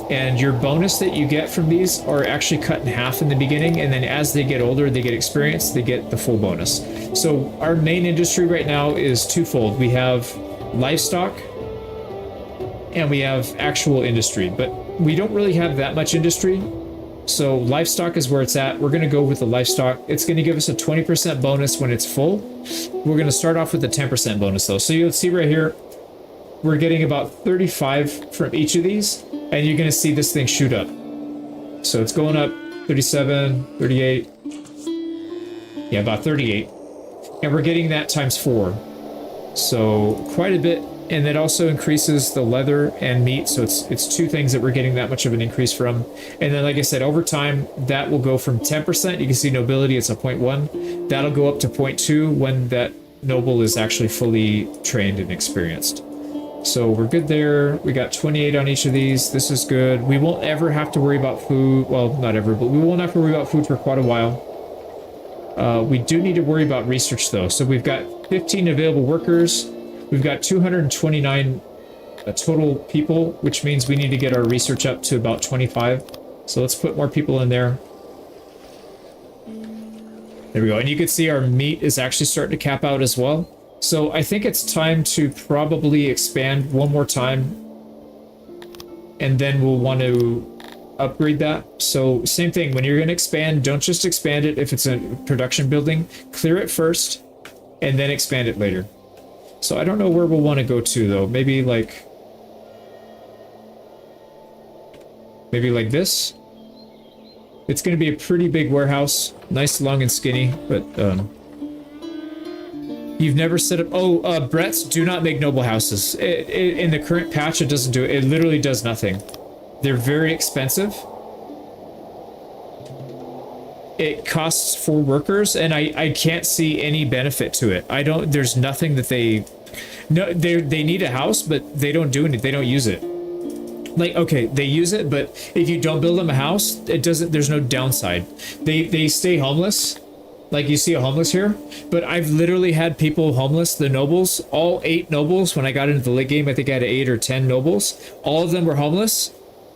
And your bonus that you get from these are actually cut in half in the beginning. And then as they get older, they get experience, they get the full bonus. So our main industry right now is twofold. We have livestock and we have actual industry, but we don't really have that much industry. So livestock is where it's at. We're going to go with the livestock. It's going to give us a 20% bonus when it's full. We're going to start off with a 10% bonus though. So you'll see right here, we're getting about 35 from each of these, and you're going to see this thing shoot up. So it's going up 37, 38. Yeah, about 38. And we're getting that times 4. So quite a bit. And that also increases the leather and meat. So it's two things that we're getting that much of an increase from. And then, like I said, over time, that will go from 10%. You can see nobility, it's a 0.1. That'll go up to 0.2 when that noble is actually fully trained and experienced. So we're good there. We got 28 on each of these. This is good. We won't ever have to worry about food. Well, not ever, but we won't have to worry about food for quite a while. We do need to worry about research though. So we've got 15 available workers. We've got 229 total people, which means we need to get our research up to about 25. So let's put more people in there. There we go. And you can see our meat is actually starting to cap out as well. So I think it's time to probably expand one more time. And then we'll want to upgrade that. So same thing, when you're going to expand, don't just expand it if it's a production building. Clear it first and then expand it later. So I don't know where we'll want to go to though. Maybe like this. It's going to be a pretty big warehouse, nice, long, and skinny. But you've never set up. Oh, Bretts do not make noble houses. In the current patch, it doesn't do it. It literally does nothing. They're very expensive. It costs 4 workers, and I can't see any benefit to it. There's nothing that they need a house, but they don't do anything. They don't use it. Like, okay, they use it, but if you don't build them a house, there's no downside. They stay homeless. Like you see a homeless here, but I've literally had people homeless, the nobles, all 8 nobles. When I got into the late game, I think I had 8 or 10 nobles. All of them were homeless.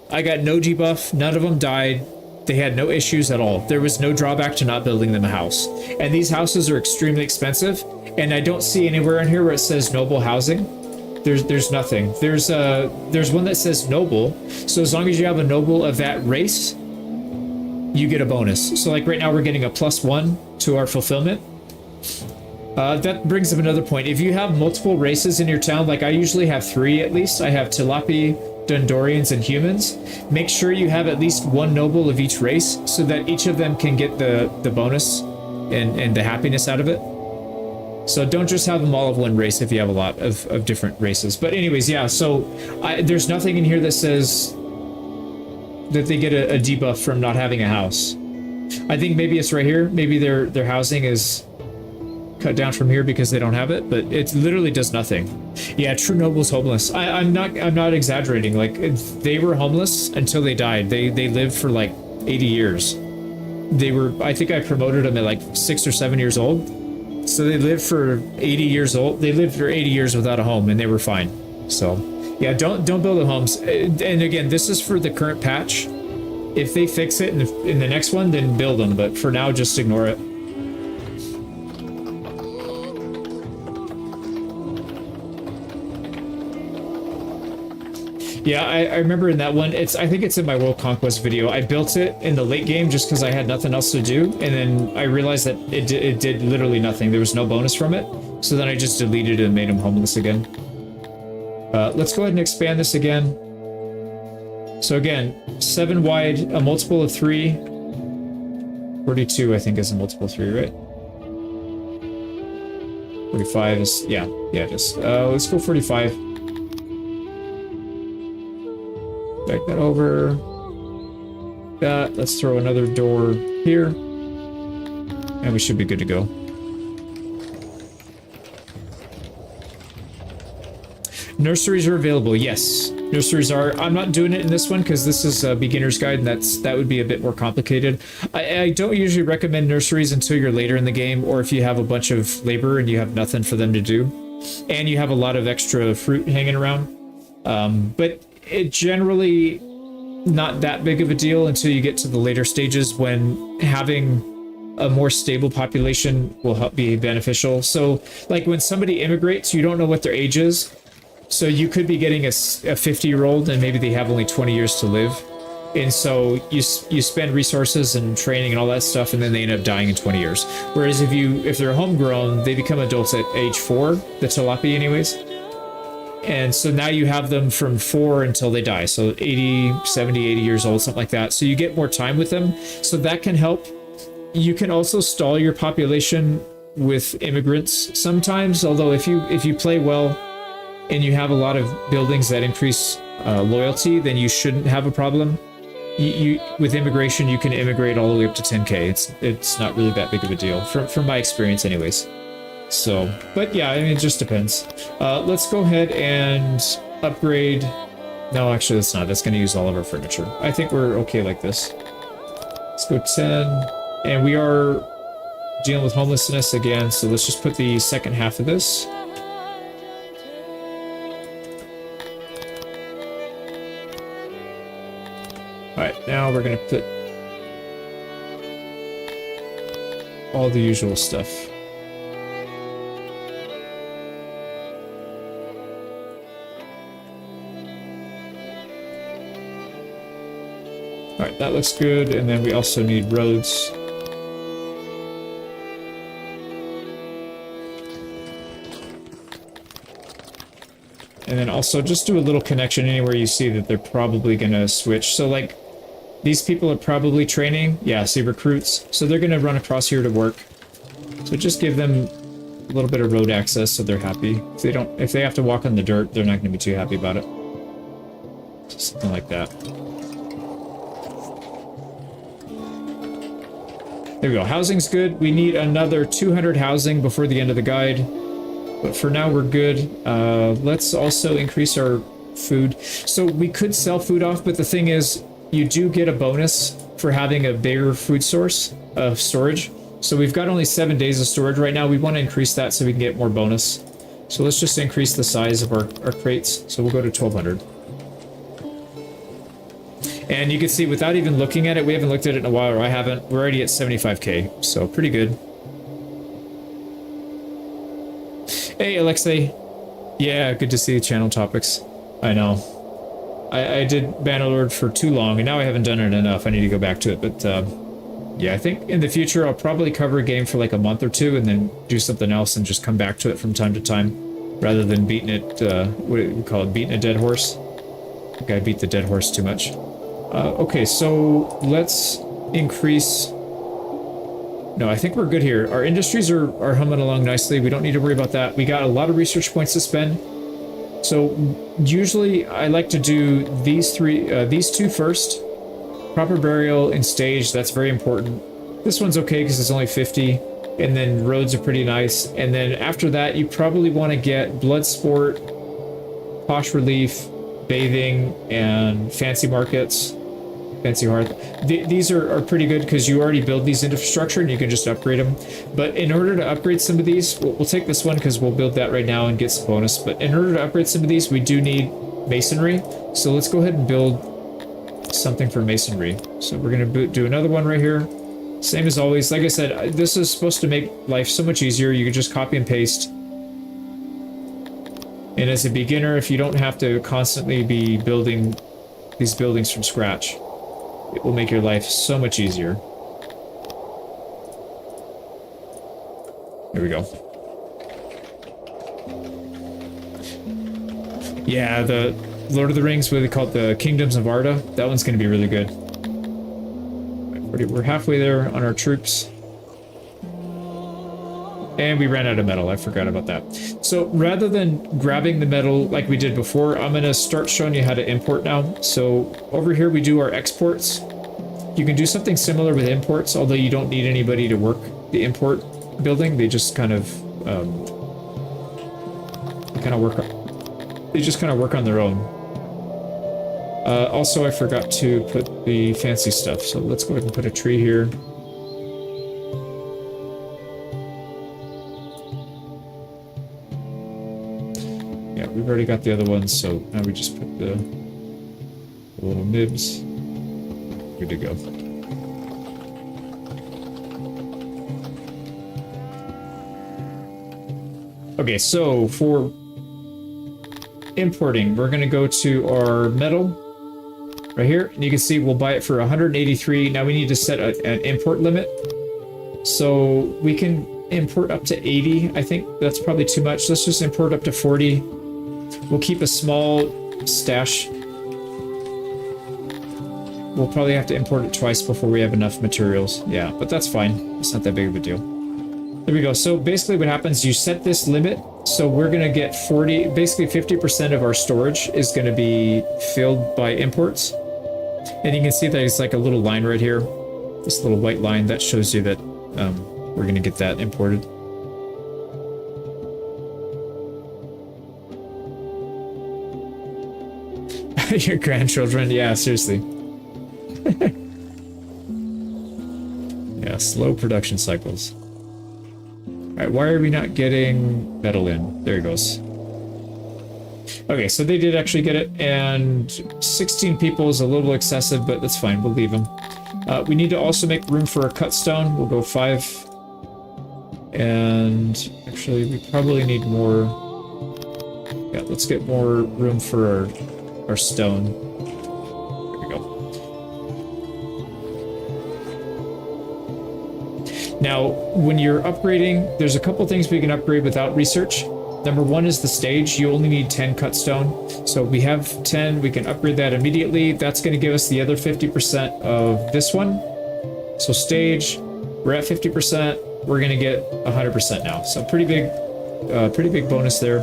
I got no debuff. None of them died. They had no issues at all. There was no drawback to not building them a house. And these houses are extremely expensive. And I don't see anywhere in here where it says noble housing. There's nothing. There's one that says noble. So as long as you have a noble of that race, you get a bonus. So like right now we're getting a +1 to our fulfillment. That brings up another point. If you have multiple races in your town, like I usually have 3 at least. I have Tilapi, Dundorians, and humans. Make sure you have at least 1 noble of each race so that each of them can get the bonus and the happiness out of it. So don't just have them all of one race if you have a lot of different races. But anyways, yeah, so there's nothing in here that says that they get a debuff from not having a house. I think maybe it's right here. Maybe their housing is cut down from here because they don't have it, but it literally does nothing. Yeah, true noble's homeless. I'm not exaggerating. Like they were homeless until they died. They lived for like 80 years. I think I promoted them at like 6 or 7 years old. So they lived for 80 years old. They lived for 80 years without a home and they were fine. So yeah, don't build them homes. And again, this is for the current patch. If they fix it in the next one, then build them. But for now, just ignore it. Yeah, I remember in that one, I think it's in my World Conquest video. I built it in the late game just because I had nothing else to do, and then I realized that it did literally nothing. There was no bonus from it, so then I just deleted it and made him homeless again. Let's go ahead and expand this again. So again, 7 wide, a multiple of 3. 42, I think, is a multiple of 3, right? 45 is, yeah, it is. Let's go 45. Back that over. That. Let's throw another door here. And we should be good to go. Nurseries are available. Yes, nurseries are. I'm not doing it in this one because this is a beginner's guide, and that would be a bit more complicated. I don't usually recommend nurseries until you're later in the game, or if you have a bunch of labor and you have nothing for them to do, and you have a lot of extra fruit hanging around. But it generally not that big of a deal until you get to the later stages when having a more stable population will help be beneficial. So like when somebody immigrates, you don't know what their age is. So you could be getting a 50-year-old and maybe they have only 20 years to live. And so you spend resources and training and all that stuff, and then they end up dying in 20 years. Whereas if they're homegrown, they become adults at age 4, the Tilapia anyways. And so now you have them from 4 until they die. So 80, 70, 80 years old, something like that. So you get more time with them. So that can help. You can also stall your population with immigrants sometimes. Although if you play well and you have a lot of buildings that increase loyalty, then you shouldn't have a problem. With immigration, you can immigrate all the way up to 10K. It's not really that big of a deal, from my experience anyways. So, but yeah, I mean, it just depends. Let's go ahead and upgrade. No, actually, that's not. That's going to use all of our furniture. I think we're okay like this. Let's go 10. And we are dealing with homelessness again, so let's just put the second half of this. Alright, now we're going to put all the usual stuff. Alright, that looks good, and then we also need roads. And then also just do a little connection anywhere you see that they're probably going to switch. So like, these people are probably training. Yeah, see, recruits. So they're going to run across here to work. So just give them a little bit of road access so they're happy. If they have to walk on the dirt, they're not going to be too happy about it. So something like that. There we go. Housing's good. We need another 200 housing before the end of the guide. But for now, we're good. Let's also increase our food. So we could sell food off, but the thing is, you do get a bonus for having a bigger food source of storage. So we've got only 7 days of storage right now. We want to increase that so we can get more bonus. So let's just increase the size of our crates. So we'll go to 1,200. And you can see, without even looking at it, we haven't looked at it in a while, or I haven't. We're already at 75K, so pretty good. Hey, Alexei. Yeah, good to see channel topics. I know. I did Bannerlord for too long, and now I haven't done it enough. I need to go back to it, but yeah, I think in the future I'll probably cover a game for like a month or two, and then do something else and just come back to it from time to time, rather than beating it, what do we call it, beating a dead horse? I think I beat the dead horse too much. Okay, so let's increase... No, I think we're good here. Our industries are humming along nicely. We don't need to worry about that. We got a lot of research points to spend. So usually I like to do these two first. Proper burial and stage, that's very important. This one's okay because it's only 50. And then roads are pretty nice. And then after that, you probably want to get blood sport, posh relief, bathing, and fancy markets. Fancy hearth. These are pretty good because you already build these infrastructure and you can just upgrade them. But in order to upgrade some of these, we'll take this one because we'll build that right now and get some bonus. But in order to upgrade some of these, we do need masonry. So let's go ahead and build something for masonry. So we're going to do another one right here. Same as always. Like I said, this is supposed to make life so much easier. You can just copy and paste. And as a beginner, if you don't have to constantly be building these buildings from scratch, it will make your life so much easier. There we go. Yeah, the Lord of the Rings, what they call it, the Kingdoms of Arda, that one's going to be really good. We're halfway there on our troops. And we ran out of metal, I forgot about that. So rather than grabbing the metal like we did before, I'm going to start showing you how to import now. So over here we do our exports. You can do something similar with imports, although you don't need anybody to work the import building. They just kind of work on their own. Also, I forgot to put the fancy stuff, so let's go ahead and put a tree here. Yeah, we've already got the other ones, so now we just put the little nibs. Good to go. Okay, so for importing, we're going to go to our metal right here, and you can see we'll buy it for 183. Now we need to set an import limit. So we can import up to 80. I think that's probably too much. Let's just import up to 40. We'll keep a small stash. We'll probably have to import it twice before we have enough materials. Yeah, but that's fine. It's not that big of a deal. There we go. So basically what happens, you set this limit. So we're going to get 40, basically 50% of our storage is going to be filled by imports. And you can see that it's like a little line right here. This little white line that shows you that we're going to get that imported. Your grandchildren? Yeah, seriously. Yeah, slow production cycles. Alright, why are we not getting metal in? There it goes. Okay, so they did actually get it, and 16 people is a little excessive, but that's fine, we'll leave them. We need to also make room for a cut stone. We'll go 5. And actually, we probably need more. Yeah, let's get more room for our stone. There we go. Now, when you're upgrading, there's a couple things we can upgrade without research. Number 1 is the stage. You only need 10 cut stone. So we have 10, we can upgrade that immediately. That's going to give us the other 50% of this one. So stage, we're at 50%. We're going to get 100% now. So pretty big bonus there.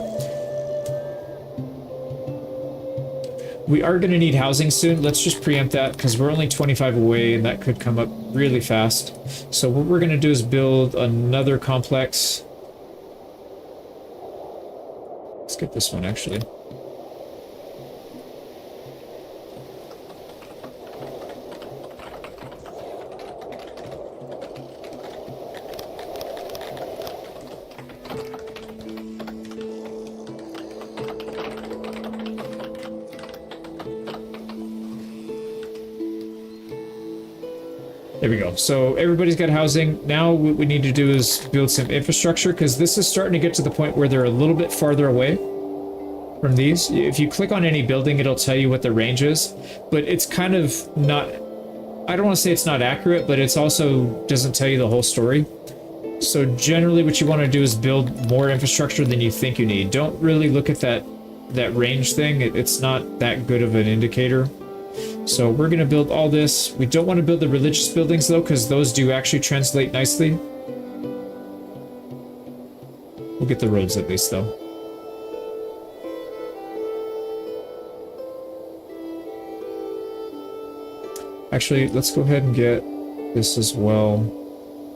We are going to need housing soon. Let's just preempt that because we're only 25 away and that could come up really fast. So what we're going to do is build another complex. Let's get this one actually. There we go. So everybody's got housing. Now what we need to do is build some infrastructure because this is starting to get to the point where they're a little bit farther away from these. If you click on any building, it'll tell you what the range is, but it's kind of not, I don't want to say it's not accurate, but it's also doesn't tell you the whole story. So generally what you want to do is build more infrastructure than you think you need. Don't really look at that range thing. It's not that good of an indicator. So we're going to build all this. We don't want to build the religious buildings though, because those do actually translate nicely. We'll get the roads at least though. Actually, let's go ahead and get this as well,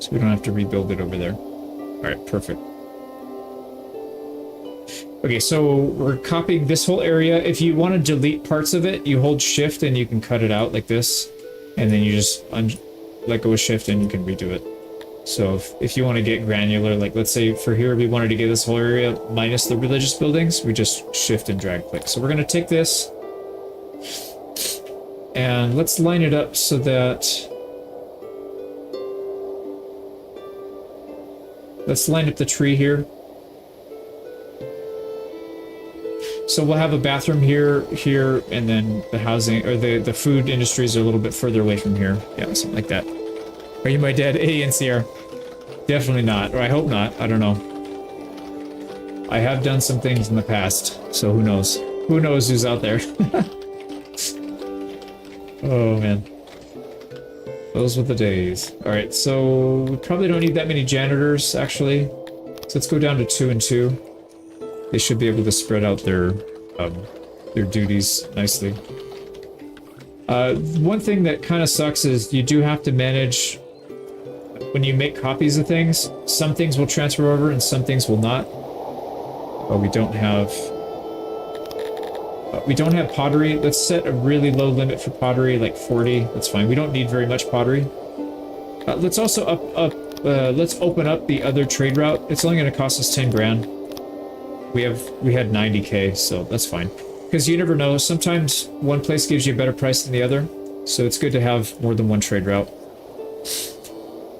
so we don't have to rebuild it over there. All right, perfect. Okay, so we're copying this whole area. If you want to delete parts of it, you hold shift and you can cut it out like this. And then you just let go of shift and you can redo it. So if you want to get granular, like let's say for here, we wanted to get this whole area minus the religious buildings, we just shift and drag click. So we're going to take this and let's line it up so that, let's line up the tree here. So we'll have a bathroom here, and then the housing, or the food industries are a little bit further away from here. Yeah, something like that. Are you my dad? A and CR. Definitely not, or I hope not. I don't know. I have done some things in the past, so who knows? Who knows who's out there? Oh man. Those were the days. Alright, so we probably don't need that many janitors, actually. So let's go down to 2 and 2. They should be able to spread out their duties nicely. One thing that kind of sucks is you do have to manage when you make copies of things. Some things will transfer over and some things will not. But we don't have pottery. Let's set a really low limit for pottery, like 40. That's fine. We don't need very much pottery. Let's also let's open up the other trade route. It's only going to cost us 10 grand. We had 90k, so that's fine. Because you never know. Sometimes one place gives you a better price than the other, so it's good to have more than one trade route.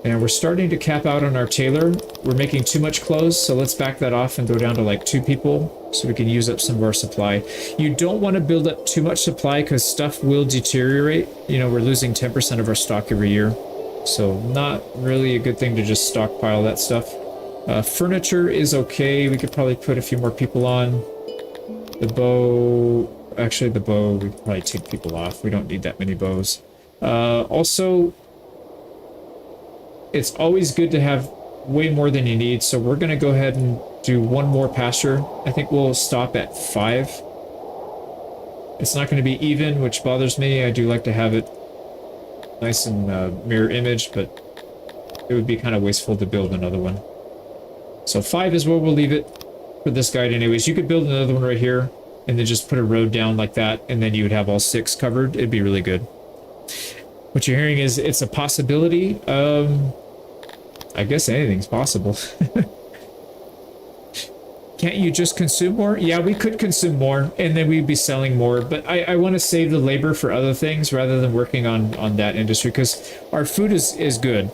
And we're starting to cap out on our tailor. We're making too much clothes, so let's back that off and go down to like 2 people so we can use up some of our supply. You don't want to build up too much supply because stuff will deteriorate. You know, we're losing 10% of our stock every year, so not really a good thing to just stockpile that stuff. Furniture is okay. We could probably put a few more people on. The bow... Actually, the bow, we could probably take people off. We don't need that many bows. Also... It's always good to have way more than you need, so we're going to go ahead and do 1 more pasture. I think we'll stop at 5. It's not going to be even, which bothers me. I do like to have it nice and mirror image, but it would be kind of wasteful to build another one. So 5 is where we'll leave it for this guide anyways. You could build another one right here, and then just put a road down like that, and then you would have all 6 covered. It'd be really good. What you're hearing is it's a possibility. I guess anything's possible. Can't you just consume more? Yeah, we could consume more, and then we'd be selling more, but I want to save the labor for other things rather than working on that industry, because our food is good.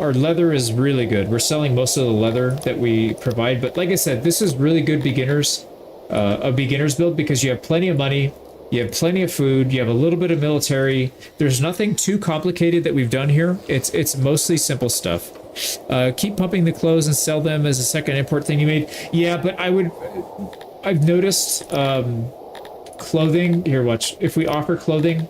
Our leather is really good. We're selling most of the leather that we provide, but like I said, this is really good beginners, a beginner's build, because you have plenty of money, you have plenty of food, you have a little bit of military. There's nothing too complicated that we've done here. It's mostly simple stuff. Keep pumping the clothes and sell them as a second import thing you made. Yeah, but I've noticed clothing. Here, watch. If we offer clothing,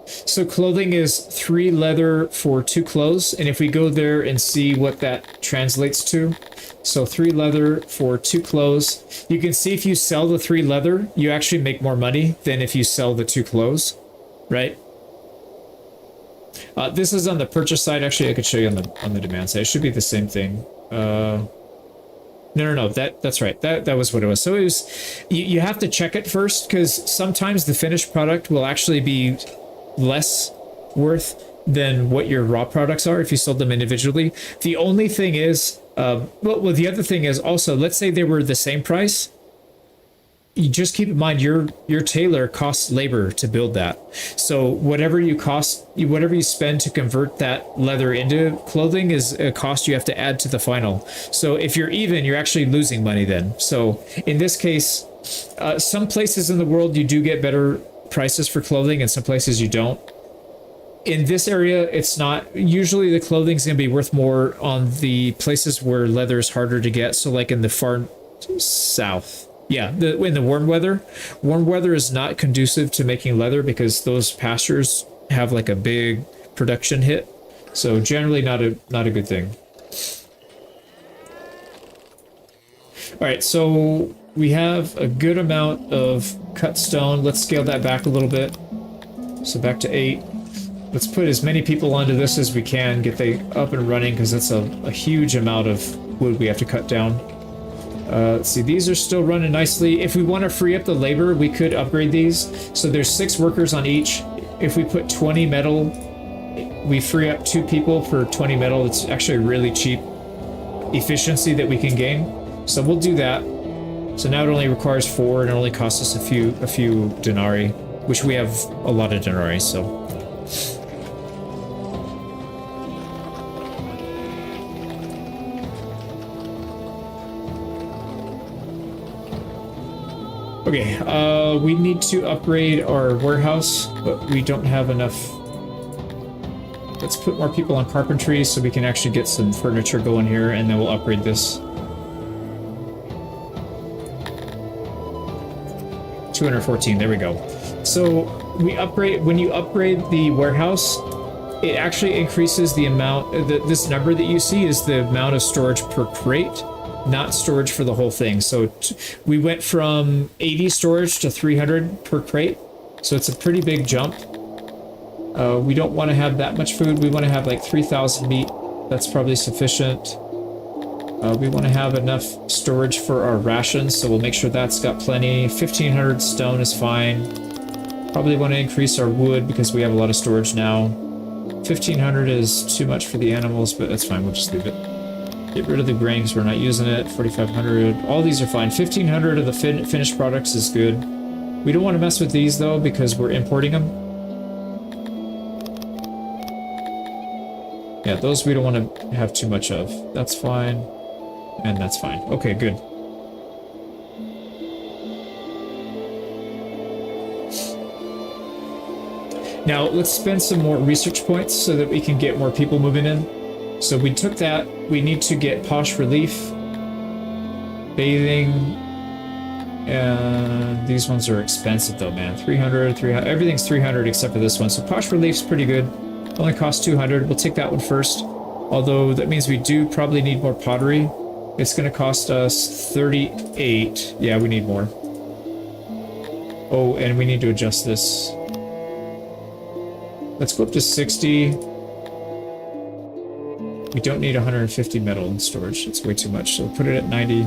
so clothing is 3 leather for 2 clothes, and if we go there and see what that translates to, so 3 leather for 2 clothes, you can see if you sell the 3 leather, you actually make more money than if you sell the 2 clothes, right? This is on the purchase side. Actually, I could show you on the demand side. It should be the same thing. No, that's right. That was what it was. So it was, you have to check it first, because sometimes the finished product will actually be less worth than what your raw products are if you sold them individually. The only thing is, well, the other thing is also, let's say they were the same price. You just keep in mind your tailor costs labor to build that. So whatever you spend to convert that leather into clothing is a cost you have to add to the final. So if you're even, you're actually losing money then. So in this case, some places in the world you do get better prices for clothing, and some places you don't. In this area, it's not. Usually the clothing's going to be worth more on the places where leather is harder to get. So like in the far south. Yeah, in the warm weather. Warm weather is not conducive to making leather because those pastures have like a big production hit. So generally not a good thing. All right, so we have a good amount of cut stone. Let's scale that back a little bit. So back to 8. Let's put as many people onto this as we can, get they up and running, because that's a huge amount of wood we have to cut down. Let's see, these are still running nicely. If we want to free up the labor, we could upgrade these. So there's 6 workers on each. If we put 20 metal, we free up 2 people per 20 metal. It's actually a really cheap efficiency that we can gain. So we'll do that. So now it only requires 4, and it only costs us a few denarii, which we have a lot of denarii, so. Okay, we need to upgrade our warehouse, but we don't have enough. Let's put more people on carpentry so we can actually get some furniture going here, and then we'll upgrade this. 214, there we go. So we upgrade, when you upgrade the warehouse, it actually increases the amount, this number that you see is the amount of storage per crate, not storage for the whole thing. So we went from 80 storage to 300 per crate. So it's a pretty big jump. We don't want to have that much food. We want to have like 3,000 meat. That's probably sufficient. We want to have enough storage for our rations, so we'll make sure that's got plenty. 1,500 stone is fine. Probably want to increase our wood because we have a lot of storage now. 1,500 is too much for the animals, but that's fine. We'll just leave it. Get rid of the grain because we're not using it. 4,500. All these are fine. 1,500 of the finished products is good. We don't want to mess with these, though, because we're importing them. Yeah, those we don't want to have too much of. That's fine. And that's fine. Okay, good. Now, let's spend some more research points so that we can get more people moving in. So we took that. We need to get posh relief, bathing, and these ones are expensive though, man. 300, 300, everything's 300 except for this one. So posh relief's pretty good. Only costs 200. We'll take that one first. Although that means we do probably need more pottery. It's going to cost us 38. Yeah, we need more. Oh, and we need to adjust this. Let's go up to 60. We don't need 150 metal in storage. It's way too much. So put it at 90.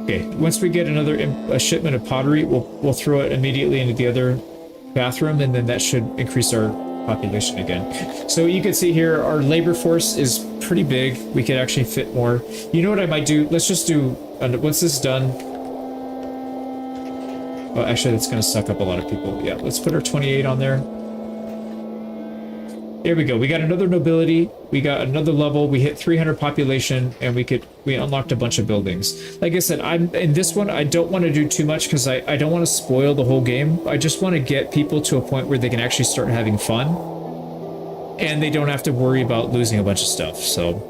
Okay, once we get a shipment of pottery, we'll throw it immediately into the other bathroom, and then that should increase our population again. So you can see here our labor force is pretty big. We could actually fit more. You know what I might do? Let's just do, once this is done, oh, actually that's going to suck up a lot of people. Yeah, let's put our 28 on there. There we go. We got another nobility. We got another level. We hit 300 population, and we unlocked a bunch of buildings. Like I said, in this one, I don't want to do too much because I don't want to spoil the whole game. I just want to get people to a point where they can actually start having fun, and they don't have to worry about losing a bunch of stuff. So,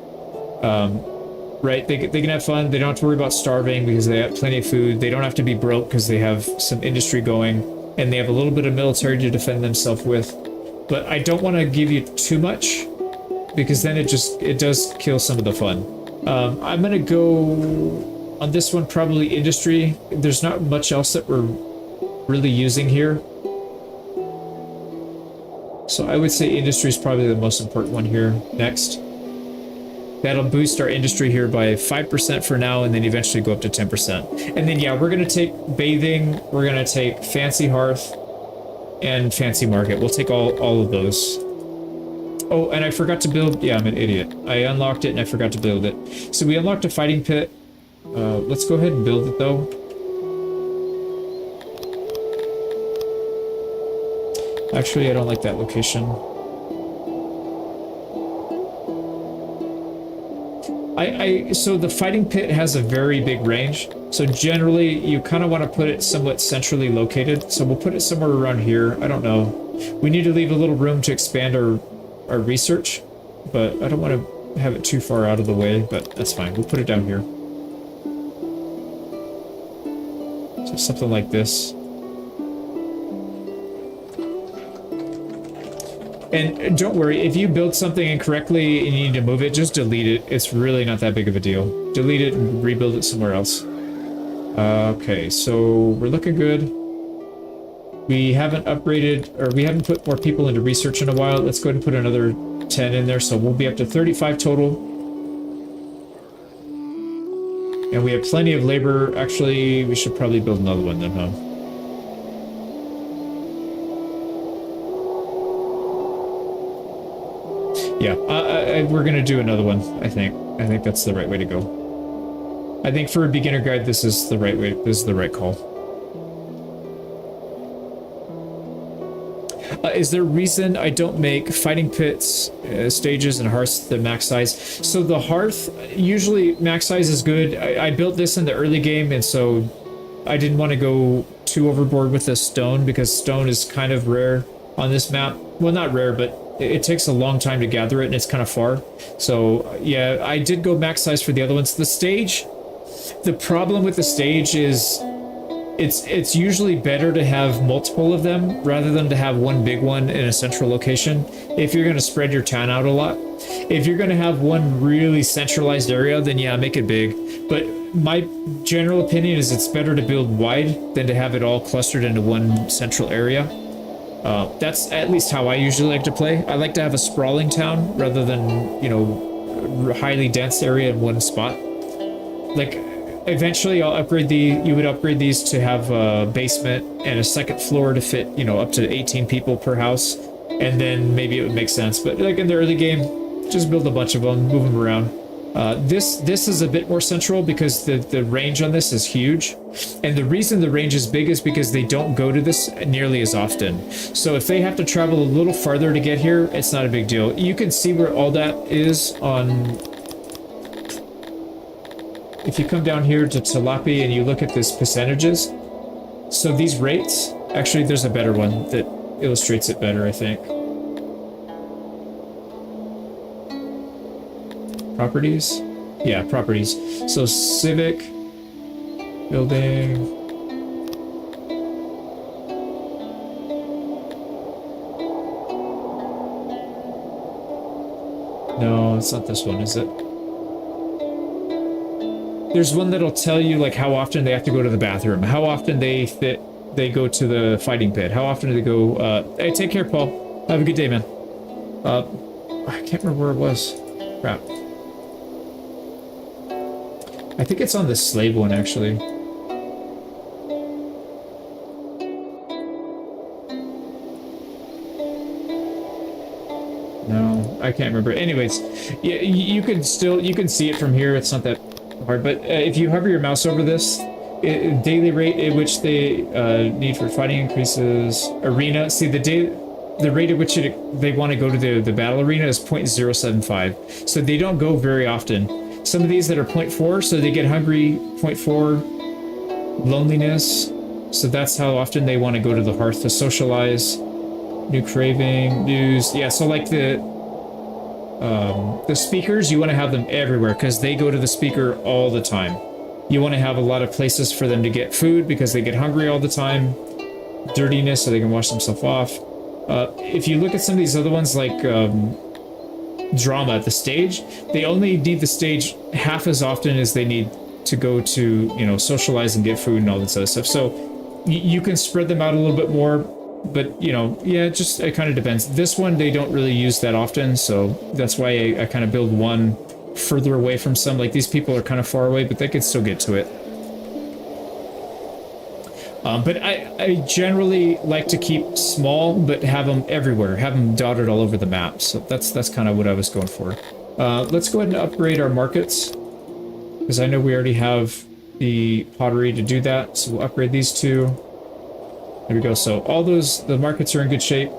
right, they can have fun. They don't have to worry about starving because they have plenty of food. They don't have to be broke because they have some industry going, and they have a little bit of military to defend themselves with. But I don't want to give you too much because then it does kill some of the fun. I'm going to go on this one, probably industry. There's not much else that we're really using here. So I would say industry is probably the most important one here next. That'll boost our industry here by 5% for now, and then eventually go up to 10%. And then, yeah, we're going to take bathing. We're going to take fancy hearth. And fancy market. We'll take all of those. Oh, and I forgot to build. Yeah, I'm an idiot. I unlocked it and I forgot to build it. So we unlocked a fighting pit. Let's go ahead and build it though. Actually, I don't like that location. So the fighting pit has a very big range. So generally, you kind of want to put it somewhat centrally located. So we'll put it somewhere around here. I don't know. We need to leave a little room to expand our research, but I don't want to have it too far out of the way, but that's fine. We'll put it down here. So something like this. And don't worry, if you build something incorrectly and you need to move it, just delete it. It's really not that big of a deal. Delete it and rebuild it somewhere else. Okay, so we're looking good. We haven't upgraded, or we haven't put more people into research in a while. Let's go ahead and put another 10 in there, so we'll be up to 35 total. And we have plenty of labor. Actually, we should probably build another one then, huh? Yeah, we're gonna do another one, I think. I think that's the right way to go. I think for a beginner guide, this is the right way. This is the right call. Is there a reason I don't make fighting pits, stages, and hearths the max size? So the hearth, usually max size is good. I built this in the early game, and so I didn't want to go too overboard with the stone because stone is kind of rare on this map. Well, not rare, but it takes a long time to gather it, and it's kind of far. So yeah, I did go max size for the other ones. The stage, the problem with the stage is it's usually better to have multiple of them rather than to have one big one in a central location if you're going to spread your town out a lot. If you're going to have one really centralized area, then yeah, make it big. But my general opinion is it's better to build wide than to have it all clustered into one central area. That's at least how I usually like to play. I like to have a sprawling town rather than, you know, highly dense area in one spot. Like, eventually I'll upgrade you would upgrade these to have a basement and a second floor to fit, you know, up to 18 people per house. And then maybe it would make sense. But like in the early game, just build a bunch of them, move them around. This is a bit more central because the range on this is huge. And the reason the range is big is because they don't go to this nearly as often. So if they have to travel a little farther to get here, it's not a big deal. You can see where all that is on... If you come down here to Tilapia and you look at this percentages, so these rates, actually there's a better one that illustrates it better, I think. Properties? Yeah, properties. So civic, building. No, it's not this one, is it? There's one that'll tell you like how often they have to go to the bathroom, how often they go to the fighting pit, how often do they go. Hey, take care, Paul. Have a good day, man. I can't remember where it was. Crap. I think it's on the slave one, actually. No, I can't remember. Anyways, yeah, you can see it from here. It's not that hard, but if you hover your mouse over this, daily rate at which they need for fighting increases. Arena, see the rate at which they want to go to the battle arena is 0.075. So they don't go very often. Some of these that are 0.4, so they get hungry. 0.4, loneliness. So that's how often they want to go to the hearth to socialize. New craving, news. Yeah, so like the speakers, you want to have them everywhere because they go to the speaker all the time. You want to have a lot of places for them to get food because they get hungry all the time. Dirtiness, so they can wash themselves off. If you look at some of these other ones like drama, the stage, they only need the stage half as often as they need to go to, you know, socialize and get food and all this other stuff. So you can spread them out a little bit more. But, you know, yeah, it kind of depends. This one, they don't really use that often, so that's why I kind of build one further away from some. Like, these people are kind of far away, but they can still get to it. But I generally like to keep small, but have them everywhere. Have them dotted all over the map. So that's kind of what I was going for. Let's go ahead and upgrade our markets, because I know we already have the pottery to do that. So we'll upgrade these two. There we go. So all the markets are in good shape.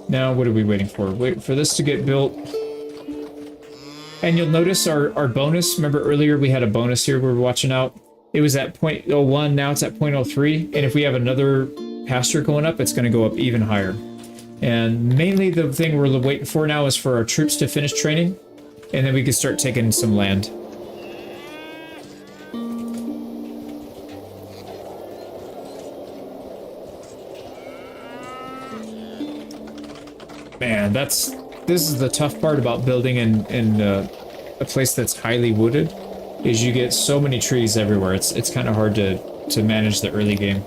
Now, what are we waiting for? Wait for this to get built. And you'll notice our bonus. Remember earlier we had a bonus here we were watching out. It was at 0.01, now it's at 0.03. And if we have another pasture going up, it's going to go up even higher. And mainly the thing we're waiting for now is for our troops to finish training. And then we can start taking some land. Man, this is the tough part about building in a place that's highly wooded, is you get so many trees everywhere. It's kind of hard to manage the early game.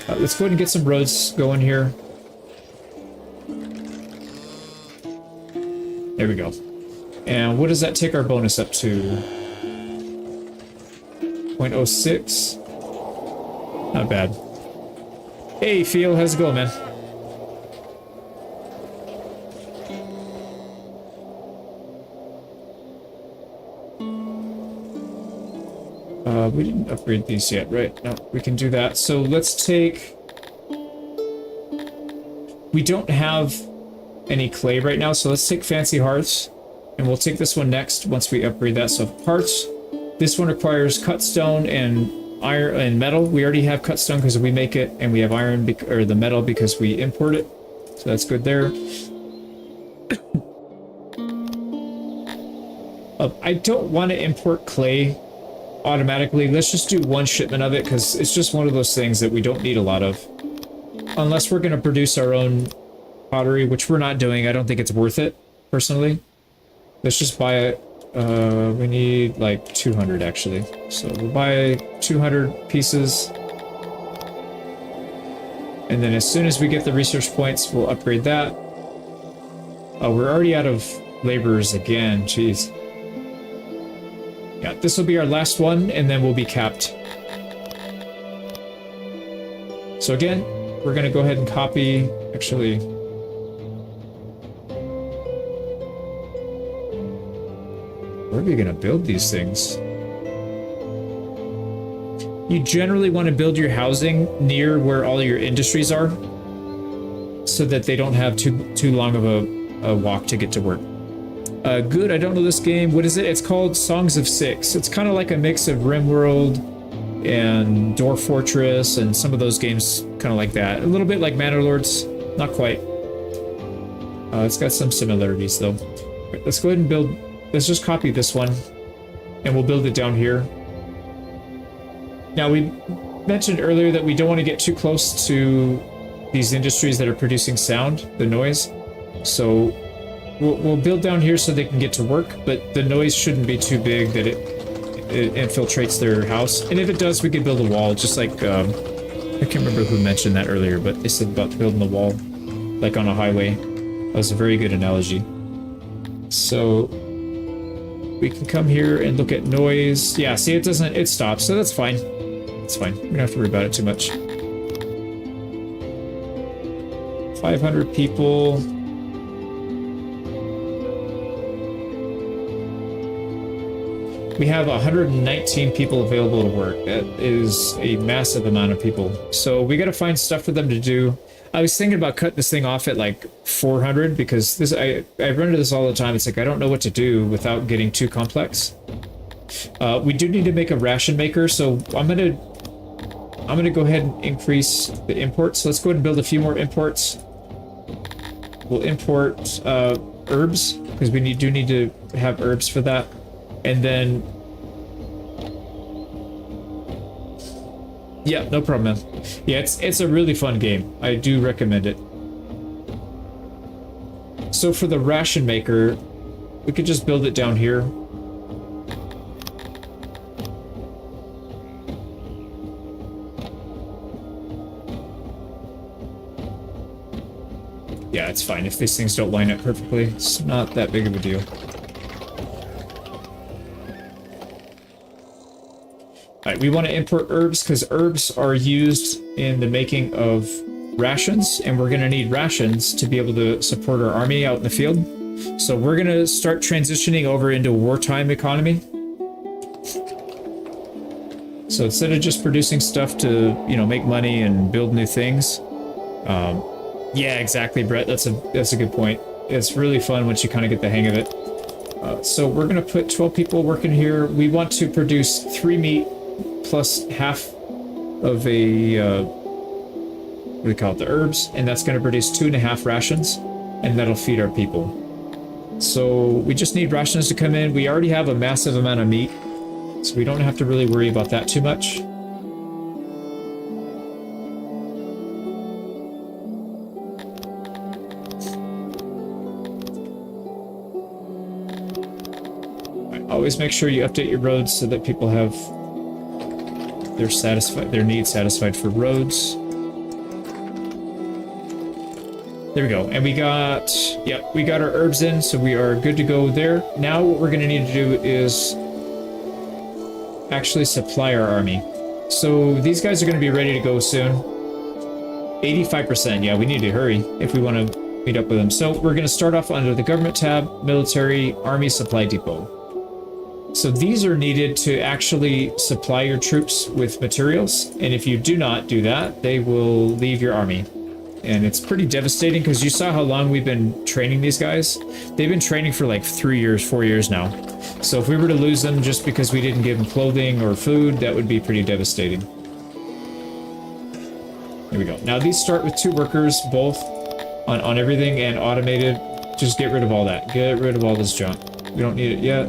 Let's go ahead and get some roads going here. There we go. And what does that take our bonus up to? 0.06. Not bad. Hey, Phil, how's it going, man? We didn't upgrade these yet, right? No, we can do that. So let's take... We don't have any clay right now, so let's take fancy hearths. And we'll take this one next once we upgrade that. So parts, this one requires cut stone and iron and metal. We already have cut stone because we make it, and we have iron or the metal because we import it. So that's good there. I don't want to import clay automatically. Let's just do one shipment of it because it's just one of those things that we don't need a lot of. Unless we're going to produce our own pottery, which we're not doing. I don't think it's worth it, personally. Let's just buy it. We need like 200 actually. So we'll buy 200 pieces. And then as soon as we get the research points, we'll upgrade that. Oh, we're already out of laborers again. Jeez. Yeah, this will be our last one, and then we'll be capped. So again, we're going to go ahead and copy, actually... Where are we going to build these things? You generally want to build your housing near where all your industries are, so that they don't have too long of a walk to get to work. Good, I don't know this game. What is it? It's called Songs of Syx. It's kind of like a mix of RimWorld and Dwarf Fortress and some of those games kind of like that. A little bit like Manor Lords. Not quite. It's got some similarities though. Right, let's go ahead and build... Let's just copy this one and we'll build it down here. Now we mentioned earlier that we don't want to get too close to these industries that are producing sound, the noise. So we'll build down here so they can get to work, but the noise shouldn't be too big that it infiltrates their house. And if it does, we can build a wall, just like, I can't remember who mentioned that earlier, but they said about building a wall, like on a highway. That was a very good analogy. So we can come here and look at noise. Yeah, see, it stops, so that's fine. It's fine. We don't have to worry about it too much. 500 people. We have 119 people available to work. That is a massive amount of people. So we got to find stuff for them to do. I was thinking about cutting this thing off at like 400 because this I run into this all the time. It's like I don't know what to do without getting too complex. We do need to make a ration maker, so I'm gonna go ahead and increase the imports. Let's go ahead and build a few more imports. We'll import herbs because we do need to have herbs for that. And then, yeah, no problem, man. Yeah, it's a really fun game. I do recommend it. So for the ration maker, we could just build it down here. Yeah, it's fine if these things don't line up perfectly. It's not that big of a deal. Alright, we want to import herbs because herbs are used in the making of rations, and we're going to need rations to be able to support our army out in the field. So we're going to start transitioning over into a wartime economy. So instead of just producing stuff to, you know, make money and build new things. Yeah, exactly, Brett. That's a good point. It's really fun once you kind of get the hang of it. So we're going to put 12 people working here. We want to produce 3 meat plus half of a, what do we call it, the herbs, and that's going to produce 2.5 rations, and that'll feed our people. So we just need rations to come in. We already have a massive amount of meat, so we don't have to really worry about that too much. Always make sure you update your roads so that people have their needs satisfied for roads. There we go. And we got our herbs in, so we are good to go there. Now what we're going to need to do is actually supply our army. So these guys are going to be ready to go soon. 85%. Yeah, we need to hurry if we want to meet up with them. So we're going to start off under the government tab, military, army supply depot. So these are needed to actually supply your troops with materials, and if you do not do that, they will leave your army. And it's pretty devastating because you saw how long we've been training these guys. They've been training for like 3 years, 4 years now. So if we were to lose them just because we didn't give them clothing or food, that would be pretty devastating. Here we go. Now these start with 2 workers, both on everything and automated. Just get rid of all that. Get rid of all this junk. We don't need it yet.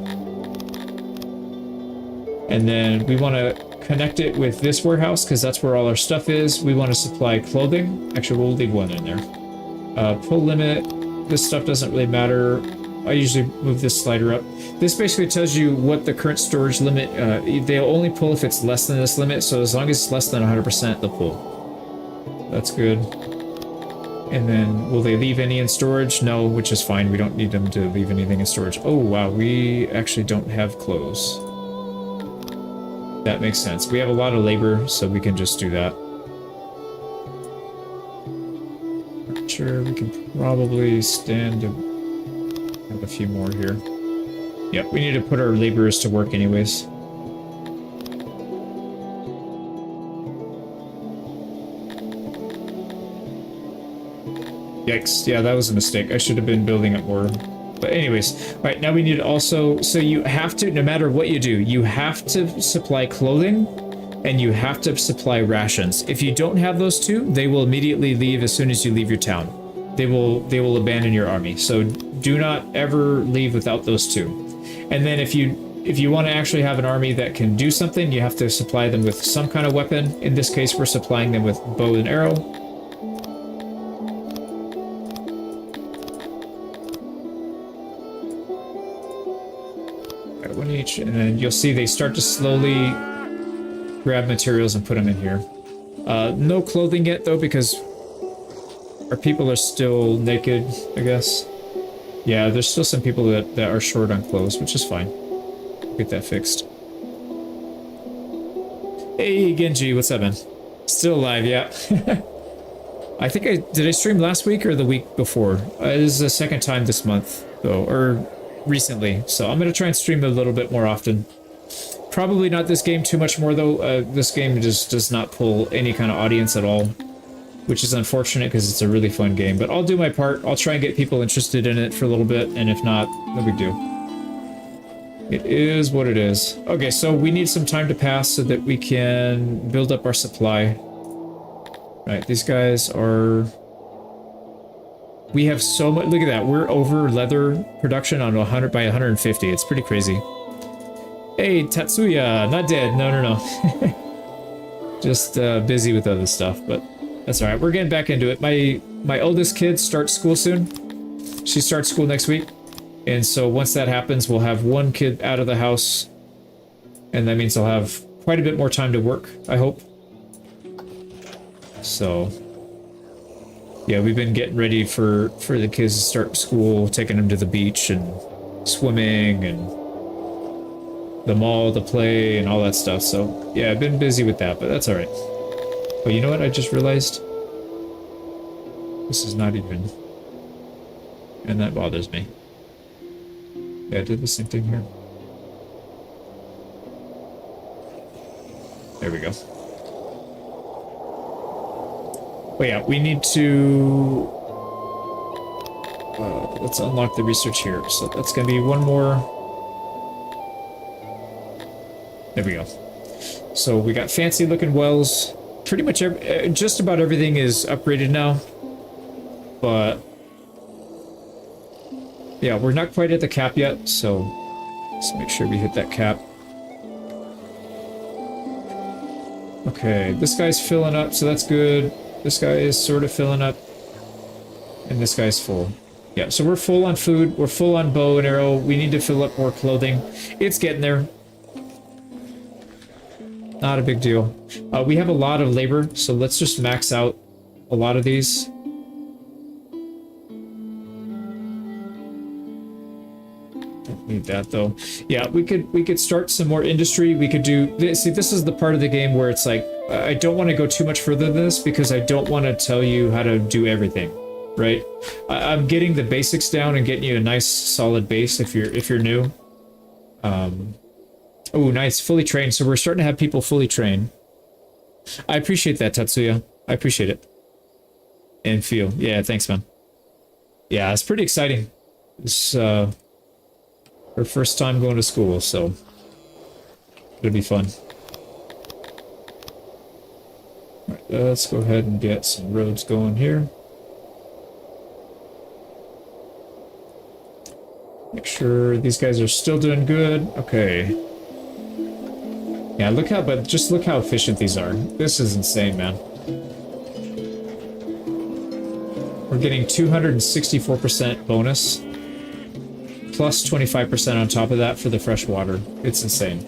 And then we want to connect it with this warehouse because that's where all our stuff is. We want to supply clothing. Actually, we'll leave one in there. Pull limit. This stuff doesn't really matter. I usually move this slider up. This basically tells you what the current storage limit, they'll only pull if it's less than this limit, so as long as it's less than 100%, they'll pull. That's good. And then, will they leave any in storage? No, which is fine. We don't need them to leave anything in storage. Oh, wow, we actually don't have clothes. That makes sense. We have a lot of labor, so we can just do that. Sure, we can probably stand to have a few more here. Yep, we need to put our laborers to work anyways. Yikes, yeah, that was a mistake. I should have been building up more. But anyways, all right, now we need also, so you have to, no matter what you do, you have to supply clothing and you have to supply rations. If you don't have those two, they will immediately leave as soon as you leave your town. They will abandon your army. So do not ever leave without those two. And then if you want to actually have an army that can do something, you have to supply them with some kind of weapon. In this case, we're supplying them with bow and arrow. One each, and then you'll see they start to slowly grab materials and put them in here. No clothing yet, though, because our people are still naked, I guess. Yeah, there's still some people that are short on clothes, which is fine. Get that fixed. Hey, Genji, what's up, man? Still alive, yeah. I think did I stream last week or the week before? It is the second time this month, though, or recently, so I'm going to try and stream a little bit more often. Probably not this game too much more, though. This game just does not pull any kind of audience at all, which is unfortunate because it's a really fun game. But I'll do my part. I'll try and get people interested in it for a little bit, and if not, no big deal. It is what it is. Okay, so we need some time to pass so that we can build up our supply. Right, these guys are... We have so much. Look at that. We're over leather production on 100 by 150. It's pretty crazy. Hey, Tatsuya, not dead. No, no, no. Just busy with other stuff, but that's all right. We're getting back into it. My oldest kid starts school soon. She starts school next week, and so once that happens, we'll have one kid out of the house, and that means I'll have quite a bit more time to work, I hope. So. Yeah, we've been getting ready for the kids to start school, taking them to the beach and swimming and the mall to play and all that stuff. So, yeah, I've been busy with that, but that's all right. But you know what I just realized? This is not even... And that bothers me. Yeah, I did the same thing here. There we go. But yeah, we need to... let's unlock the research here. So that's going to be one more... There we go. So we got fancy looking wells. Pretty much just about everything is upgraded now. But... yeah, we're not quite at the cap yet, so let's make sure we hit that cap. Okay, this guy's filling up, so that's good. This guy is sort of filling up. And this guy's full. Yeah, so we're full on food. We're full on bow and arrow. We need to fill up more clothing. It's getting there. Not a big deal. We have a lot of labor, so let's just max out a lot of these. Don't need that though. Yeah, we could start some more industry. We could do this. See, this is the part of the game where it's like I don't want to go too much further than this because I don't want to tell you how to do everything, right? I'm getting the basics down and getting you a nice solid base if you're new. Oh, nice. Fully trained. So we're starting to have people fully trained. I appreciate that, Tatsuya. I appreciate it. And feel. Yeah, thanks, man. Yeah, it's pretty exciting. It's her first time going to school, so it'll be fun. All right, let's go ahead and get some roads going here. Make sure these guys are still doing good. Okay. Yeah, look how, but just look how efficient these are. This is insane, man. We're getting 264% bonus, plus 25% on top of that for the fresh water. It's insane.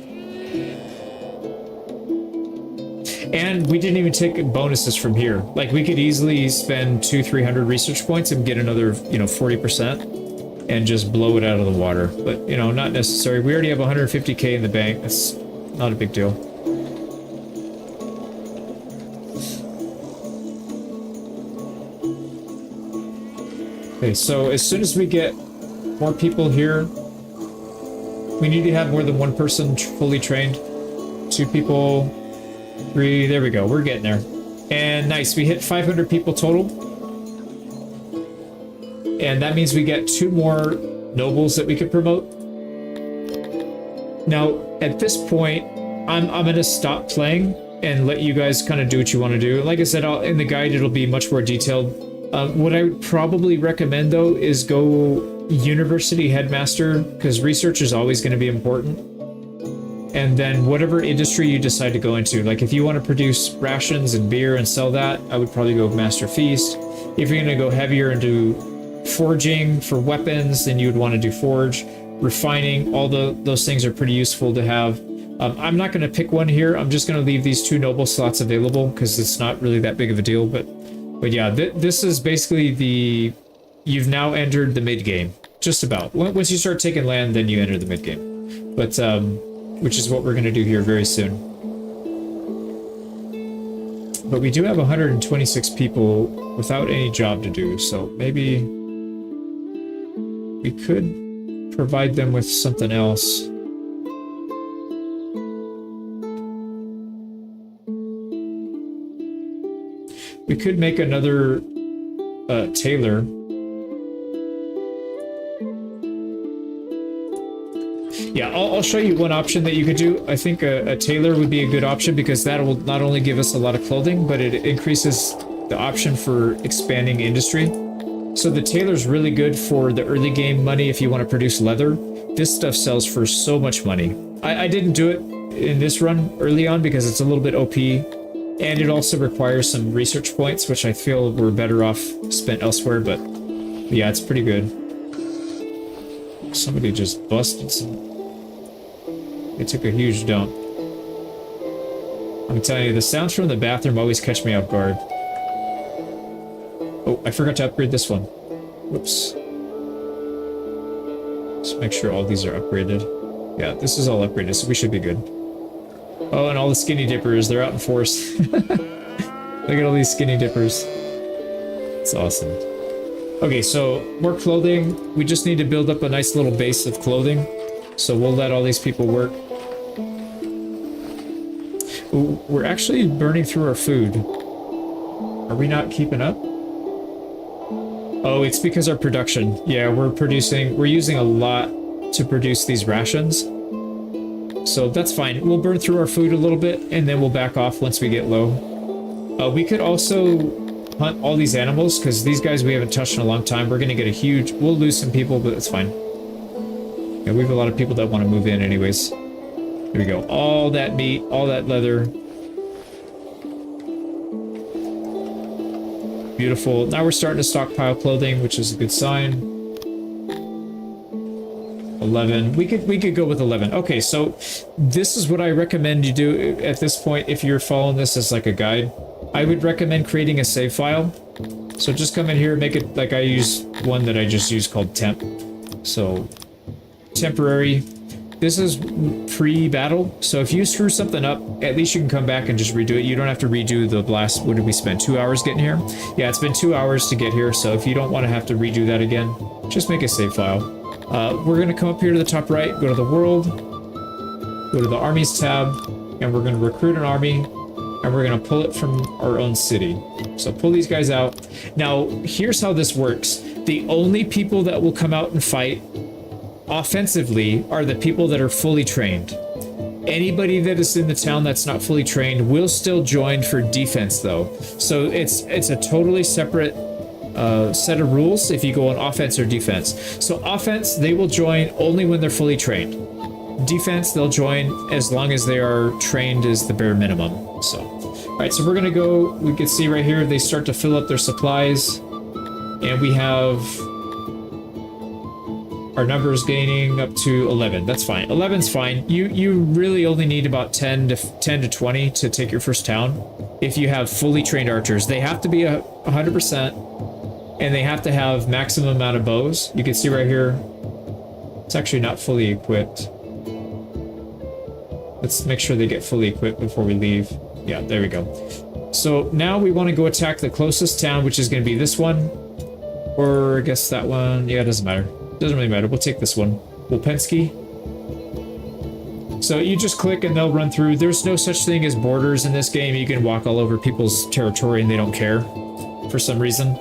And we didn't even take bonuses from here. Like, we could easily spend 200-300 research points and get another, 40%. And just blow it out of the water. But, not necessary. We already have 150k in the bank. That's not a big deal. Okay, so as soon as we get more people here, we need to have more than one person fully trained. 2 people, 3, there we go. We're getting there. And nice, we hit 500 people total. And that means we get 2 more nobles that we could promote. Now, at this point, I'm going to stop playing and let you guys kind of do what you want to do. Like I said, in the guide, it'll be much more detailed. What I would probably recommend, though, is go university headmaster, because research is always going to be important. And then whatever industry you decide to go into, like if you want to produce rations and beer and sell that, I would probably go master feast. If you're going to go heavier into forging for weapons, then you would want to do forge. Refining, all those things are pretty useful to have. I'm not going to pick one here. I'm just going to leave these 2 noble slots available because it's not really that big of a deal. But yeah, this is basically you've now entered the mid game. Just about. Once you start taking land, then you enter the mid game. But which is what we're going to do here very soon. But we do have 126 people without any job to do, so maybe we could provide them with something else. We could make another tailor. Yeah, I'll show you one option that you could do. I think a tailor would be a good option because that will not only give us a lot of clothing, but it increases the option for expanding industry. So the tailor's really good for the early game money if you want to produce leather. This stuff sells for so much money. I didn't do it in this run early on because it's a little bit OP, and it also requires some research points, which I feel were better off spent elsewhere, but yeah, it's pretty good. Somebody just busted some... They took a huge dump. I'm telling you, the sounds from the bathroom always catch me off guard. Oh, I forgot to upgrade this one. Whoops. Let's make sure all these are upgraded. Yeah, this is all upgraded, so we should be good. Oh, and all the skinny dippers, they're out in force. Look at all these skinny dippers. It's awesome. Okay, so more clothing. We just need to build up a nice little base of clothing. So we'll let all these people work. Ooh, we're actually burning through our food. Are we not keeping up? Oh, it's because our production. Yeah, we're using a lot to produce these rations. So that's fine. We'll burn through our food a little bit, and then we'll back off once we get low. We could also hunt all these animals, because these guys we haven't touched in a long time. We're going to get a huge... We'll lose some people, but it's fine. Yeah, we have a lot of people that want to move in anyways. Here we go. All that meat, all that leather. Beautiful. Now we're starting to stockpile clothing, which is a good sign. 11. We could go with 11. Okay, so this is what I recommend you do at this point if you're following this as like a guide. I would recommend creating a save file. So just come in here, make it like I use one that I just use called temp. So temporary. This is pre-battle, so if you screw something up, at least you can come back and just redo it. You don't have to redo the last... What did we spend? 2 hours getting here? Yeah, it's been 2 hours to get here, so if you don't want to have to redo that again, just make a save file. We're going to come up here to the top right, go to the world. go to the armies tab, and we're going to recruit an army, and we're going to pull it from our own city. So pull these guys out. Now, here's how this works. The only people that will come out and fight offensively are the people that are fully trained. Anybody that is in the town that's not fully trained will still join for defense, though. So it's a totally separate set of rules if you go on offense or defense. So offense, they will join only when they're fully trained. Defense, they'll join as long as they are trained as the bare minimum. So, all right, so we're gonna go. We can see right here they start to fill up their supplies, and we have our numbers gaining up to 11. That's fine. 11's fine. You really only need about 10 to 20 to take your first town. If you have fully trained archers, they have to be 100%, and they have to have maximum amount of bows. You can see right here, it's actually not fully equipped. Let's make sure they get fully equipped before we leave. Yeah, there we go. So now we want to go attack the closest town, which is going to be this one, or I guess that one. Yeah, it doesn't matter. Doesn't really matter. We'll take this one. Wolpensky. So you just click and they'll run through. There's no such thing as borders in this game. You can walk all over people's territory and they don't care for some reason.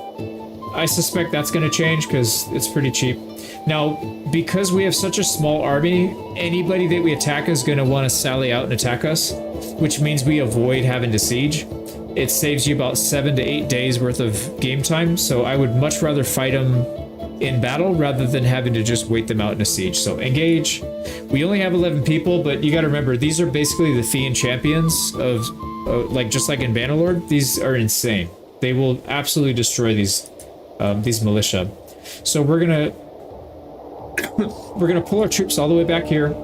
I suspect that's going to change because it's pretty cheap. Now, because we have such a small army, anybody that we attack is going to want to sally out and attack us, which means we avoid having to siege. It saves you about 7 to 8 days worth of game time, so I would much rather fight them in battle rather than having to just wait them out in a siege. So engage. We only have 11 people, but you got to remember, these are basically the Fian champions of, like, just like in Bannerlord, these are insane. They will absolutely destroy these militia. So we're gonna pull our troops all the way back here,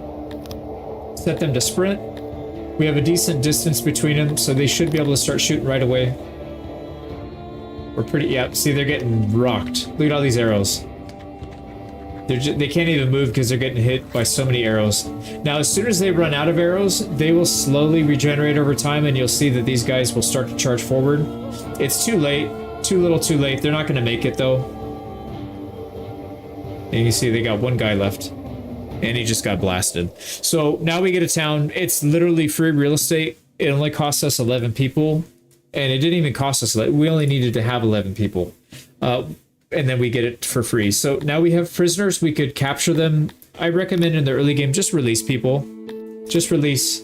set them to sprint. We have a decent distance between them, so they should be able to start shooting right away. We're pretty, yeah, see, they're getting rocked. Look at all these arrows. They can't even move because they're getting hit by so many arrows. Now, as soon as they run out of arrows, they will slowly regenerate over time, and you'll see that these guys will start to charge forward. It's too late. Too little, too late. They're not going to make it, though. And you can see they got one guy left, and he just got blasted. So now we get a town. It's literally free real estate. It only costs us 11 people, and it didn't even cost us. We only needed to have 11 people, and then we get it for free. So now we have prisoners. We could capture them. I recommend in the early game, just release people. Just release.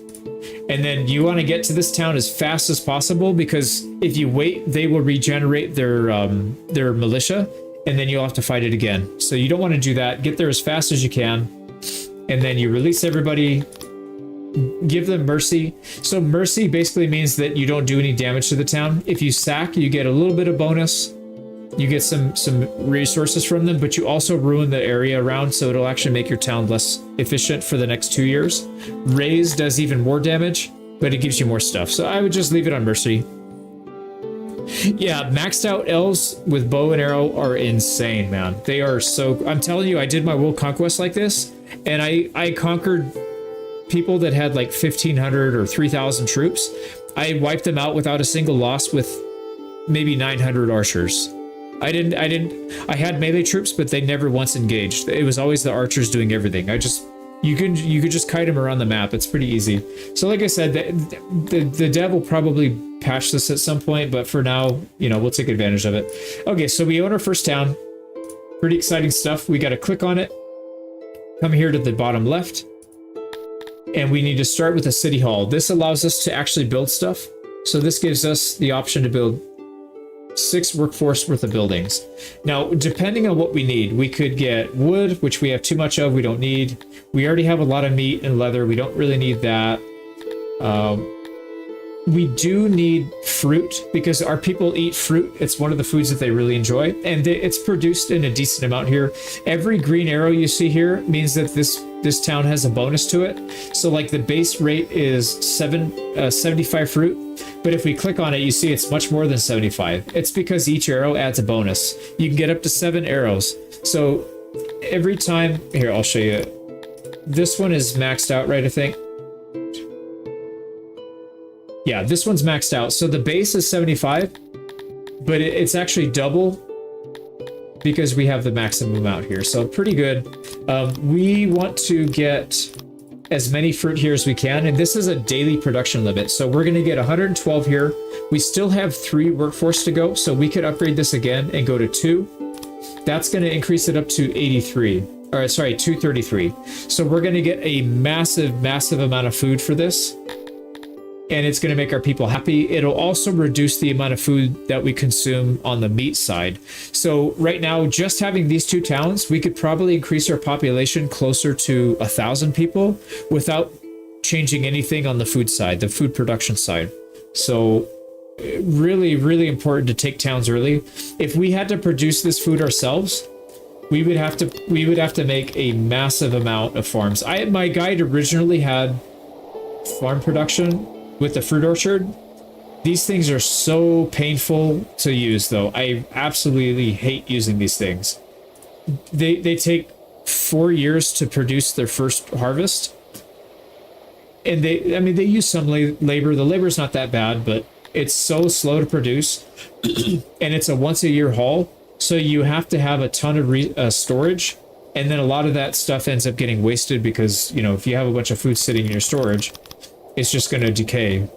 And then you want to get to this town as fast as possible, because if you wait, they will regenerate their militia, and then you'll have to fight it again. So you don't want to do that. Get there as fast as you can, and then you release everybody. Give them mercy. So mercy basically means that you don't do any damage to the town. If you sack, you get a little bit of bonus. You get some resources from them, but you also ruin the area around, so it'll actually make your town less efficient for the next 2 years. Raise does even more damage, but it gives you more stuff. So I would just leave it on mercy. Yeah, maxed out elves with bow and arrow are insane, man. They are so... I'm telling you, I did my world conquest like this, and I conquered people that had like 1,500 or 3,000 troops. I wiped them out without a single loss with maybe 900 archers. I had melee troops, but they never once engaged. It was always the archers doing everything. You could just kite them around the map. It's pretty easy. So like I said, the dev will probably patch this at some point, but for now, we'll take advantage of it. Okay, so we own our first town. Pretty exciting stuff. We got to click on it. Come here to the bottom left. And we need to start with a city hall. This allows us to actually build stuff. So this gives us the option to build 6 workforce worth of buildings. Now, depending on what we need, we could get wood, which we have too much of, we don't need. We already have a lot of meat and leather, we don't really need that. We do need fruit, because our people eat fruit. It's one of the foods that they really enjoy, and it's produced in a decent amount here. Every green arrow you see here means that this town has a bonus to it. So like the base rate is 75 fruit, but if we click on it, you see it's much more than 75. It's because each arrow adds a bonus. You can get up to 7 arrows. So every time, here, I'll show you. This one is maxed out, right, I think? Yeah, this one's maxed out. So the base is 75, but it's actually double because we have the maximum out here. So pretty good. We want to get as many fruit here as we can, and this is a daily production limit. So we're going to get 112 here. We still have 3 workforce to go, so we could upgrade this again and go to 2. That's going to increase it up to 83, or sorry, 233. So we're going to get a massive, massive amount of food for this, and it's going to make our people happy. It'll also reduce the amount of food that we consume on the meat side. So right now, just having these 2 towns, we could probably increase our population closer to 1,000 people without changing anything on the food side, the food production side. So really, really important to take towns early. If we had to produce this food ourselves, we would have to make a massive amount of farms. My guide originally had farm production with the fruit orchard. These things are so painful to use, though. I absolutely hate using these things. They take 4 years to produce their first harvest, and they use some labor. The labor's not that bad, but it's so slow to produce, and it's a once-a-year haul, so you have to have a ton of storage, and then a lot of that stuff ends up getting wasted because, you know, if you have a bunch of food sitting in your storage, it's just going to decay.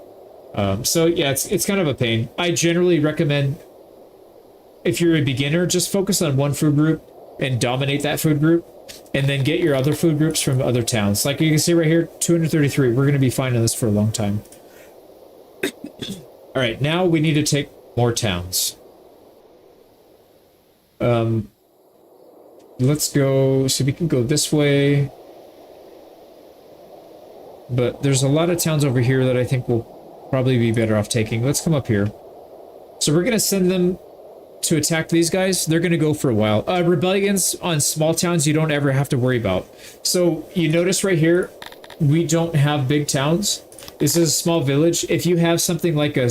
So yeah, it's kind of a pain. I generally recommend, if you're a beginner, just focus on one food group and dominate that food group, and then get your other food groups from other towns. Like you can see right here, 233. We're going to be fine on this for a long time. All right, now we need to take more towns. Let's go, so we can go this way. But there's a lot of towns over here that I think will probably be better off taking. Let's come up here. So we're going to send them to attack these guys. They're going to go for a while. Rebellions on small towns you don't ever have to worry about. So you notice right here, we don't have big towns. This is a small village. If you have something like a...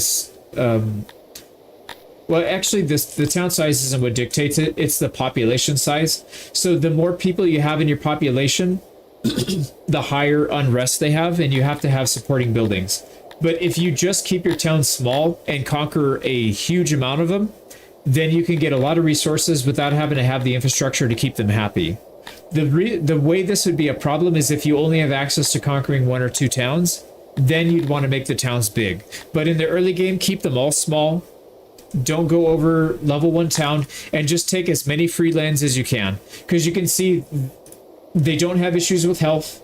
well, actually, the town size isn't what dictates it. It's the population size. So the more people you have in your population, the higher unrest they have, and you have to have supporting buildings. But if you just keep your town small and conquer a huge amount of them, then you can get a lot of resources without having to have the infrastructure to keep them happy. The way this would be a problem is if you only have access to conquering 1 or 2 towns, then you'd want to make the towns big. But in the early game, keep them all small. Don't go over level 1 town, and just take as many free lands as you can. Because you can see they don't have issues with health.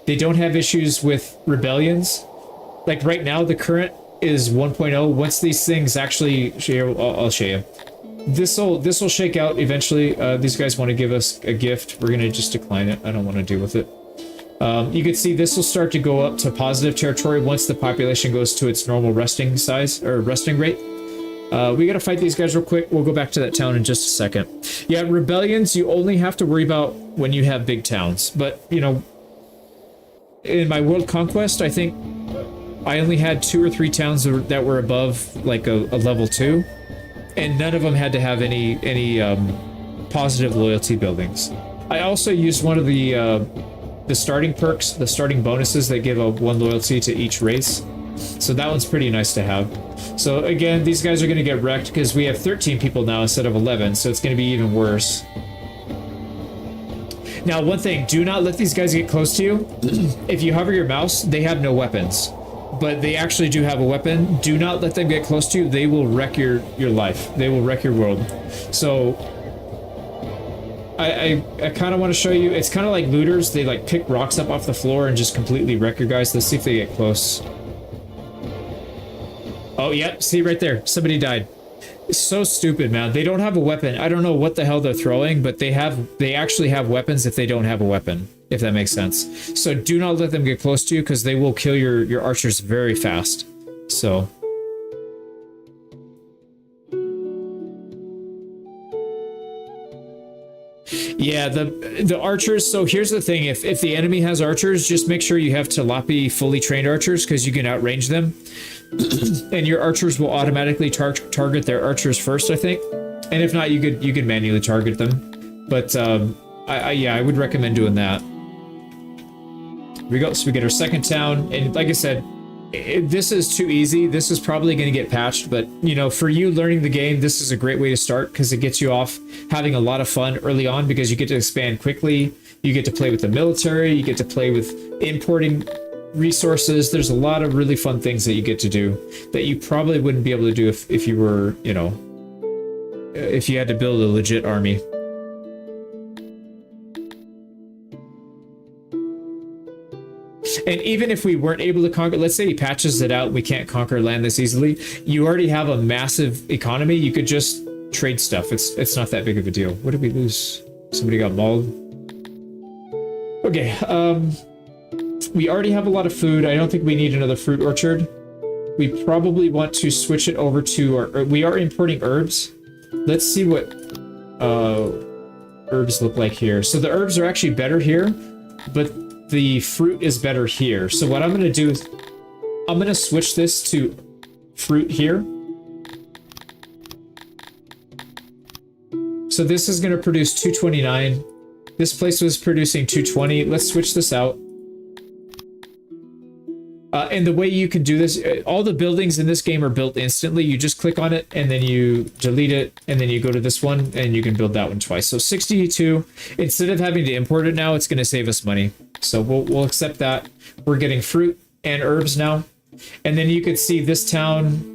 They don't have issues with rebellions. Like right now, the current is 1.0. Once these things actually, I'll show you. This will shake out eventually. These guys want to give us a gift. We're gonna just decline it. I don't want to deal with it. You can see this will start to go up to positive territory once the population goes to its normal resting size or resting rate. We gotta fight these guys real quick. We'll go back to that town in just a second. Yeah, rebellions you only have to worry about when you have big towns. But, you know, in my world conquest, I think I only had 2 or 3 towns that were above like a level 2, and none of them had to have any positive loyalty buildings. I also used one of the starting perks, the starting bonuses that give a 1 loyalty to each race. So that one's pretty nice to have. So again, these guys are going to get wrecked because we have 13 people now instead of 11, so it's going to be even worse. Now, one thing, do not let these guys get close to you. If you hover your mouse, they have no weapons, but they actually do have a weapon. Do not let them get close to you. They will wreck your life. They will wreck your world. So I kind of want to show you, it's kind of like looters. They like pick rocks up off the floor and just completely wreck your guys. Let's see if they get close. Oh, yep. See right there. Somebody died. It's so stupid, man. They don't have a weapon. I don't know what the hell they're throwing, but they actually have weapons if they don't have a weapon, if that makes sense. So do not let them get close to you because they will kill your archers very fast. So... yeah, the archers, so here's the thing, if the enemy has archers, just make sure you have Tilapia fully trained archers because you can outrange them. And your archers will automatically target their archers first, I think. And if not, you could manually target them. But yeah, I would recommend doing that. Here we go, so we get our second town, and like I said, This is too easy. This is probably going to get patched, but you know, for you learning the game, this is a great way to start because it gets you off having a lot of fun early on because you get to expand quickly. You get to play with the military. You get to play with importing resources. There's a lot of really fun things that you get to do that you probably wouldn't be able to do if you were, you know, if you had to build a legit army. And even if we weren't able to conquer, let's say he patches it out, we can't conquer land this easily, you already have a massive economy. You could just trade stuff. It's not that big of a deal. What did we lose? Somebody got mauled. Okay, we already have a lot of food. I don't think we need another fruit orchard. We probably want to switch it over to our, we are importing herbs. Let's see what herbs look like here. So the herbs are actually better here, but the fruit is better here. So what I'm going to do is I'm going to switch this to fruit here. So this is going to produce 229. This place was producing 220. Let's switch this out. And the way you can do this, all the buildings in this game are built instantly. You just click on it and then you delete it and then you go to this one and you can build that one twice. So 62, instead of having to import it now, it's going to save us money. So we'll accept that. We're getting fruit and herbs now. And then you could see this town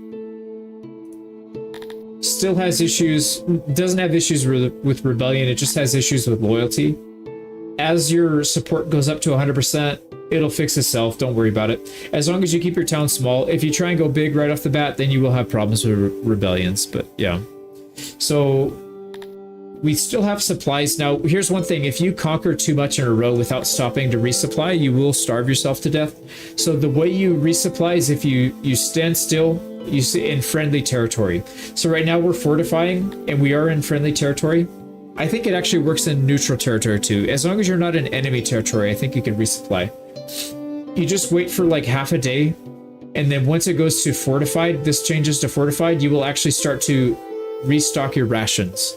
still has issues, doesn't have issues with rebellion. It just has issues with loyalty. As your support goes up to 100%, it'll fix itself. Don't worry about it. As long as you keep your town small. If you try and go big right off the bat, then you will have problems with rebellions. But yeah. So we still have supplies. Now, here's one thing. If you conquer too much in a row without stopping to resupply, you will starve yourself to death. So the way you resupply is if you stand still, you sit in friendly territory. So right now we're fortifying and we are in friendly territory. I think it actually works in neutral territory too. As long as you're not in enemy territory, I think you can resupply. You just wait for like half a day, and then once it goes to fortified, this changes to fortified, you will actually start to restock your rations,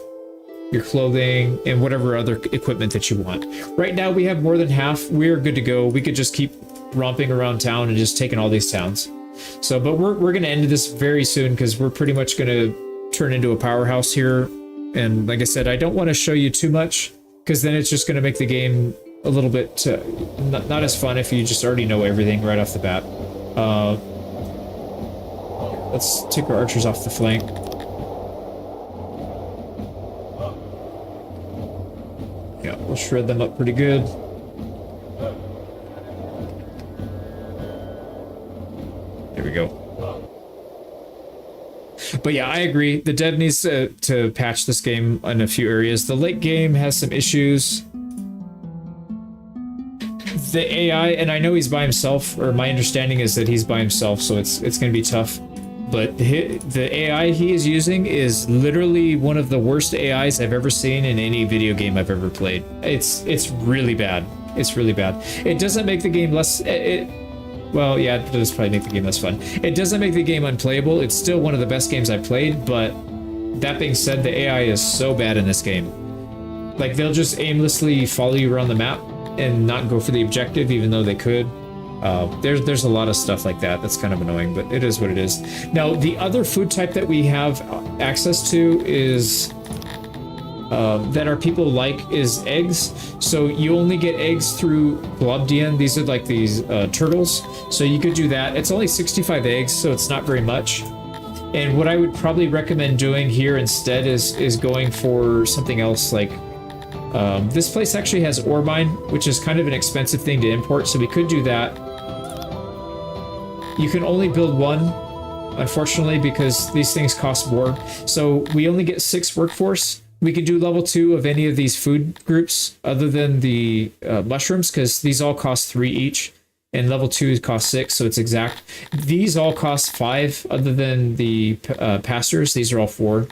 your clothing, and whatever other equipment that you want. Right now we have more than half. We're good to go. We could just keep romping around town and just taking all these towns. So, but we're going to end this very soon because we're pretty much going to turn into a powerhouse here. And like I said, I don't want to show you too much because then it's just going to make the game a little bit not as fun if you just already know everything right off the bat. Let's take our archers off the flank. Yeah, we'll shred them up pretty good. There we go. But yeah, I agree. The dev needs to patch this game in a few areas. The late game has some issues. The AI, and I know he's by himself, or my understanding is that he's by himself, so it's going to be tough. But the AI he is using is literally one of the worst AIs I've ever seen in any video game I've ever played. It's really bad. It's really bad. It doesn't make the game less... well, yeah, it does probably make the game less fun. It doesn't make the game unplayable. It's still one of the best games I've played, but that being said, the AI is so bad in this game. Like, they'll just aimlessly follow you around the map and not go for the objective, even though they could. There's a lot of stuff like that that's kind of annoying, but it is what it is. Now, the other food type that we have access to is... that our people like is eggs. So you only get eggs through Globdian. These are like these turtles. So you could do that. It's only 65 eggs, so it's not very much. And what I would probably recommend doing here instead is going for something else like... this place actually has ore mine, which is kind of an expensive thing to import, so we could do that. You can only build one, unfortunately, because these things cost more. So we only get 6 workforce. We could do level 2 of any of these food groups other than the mushrooms, because these all cost 3 each, and level 2 costs 6, so it's exact. These all cost 5 other than the pastors. These are all 4.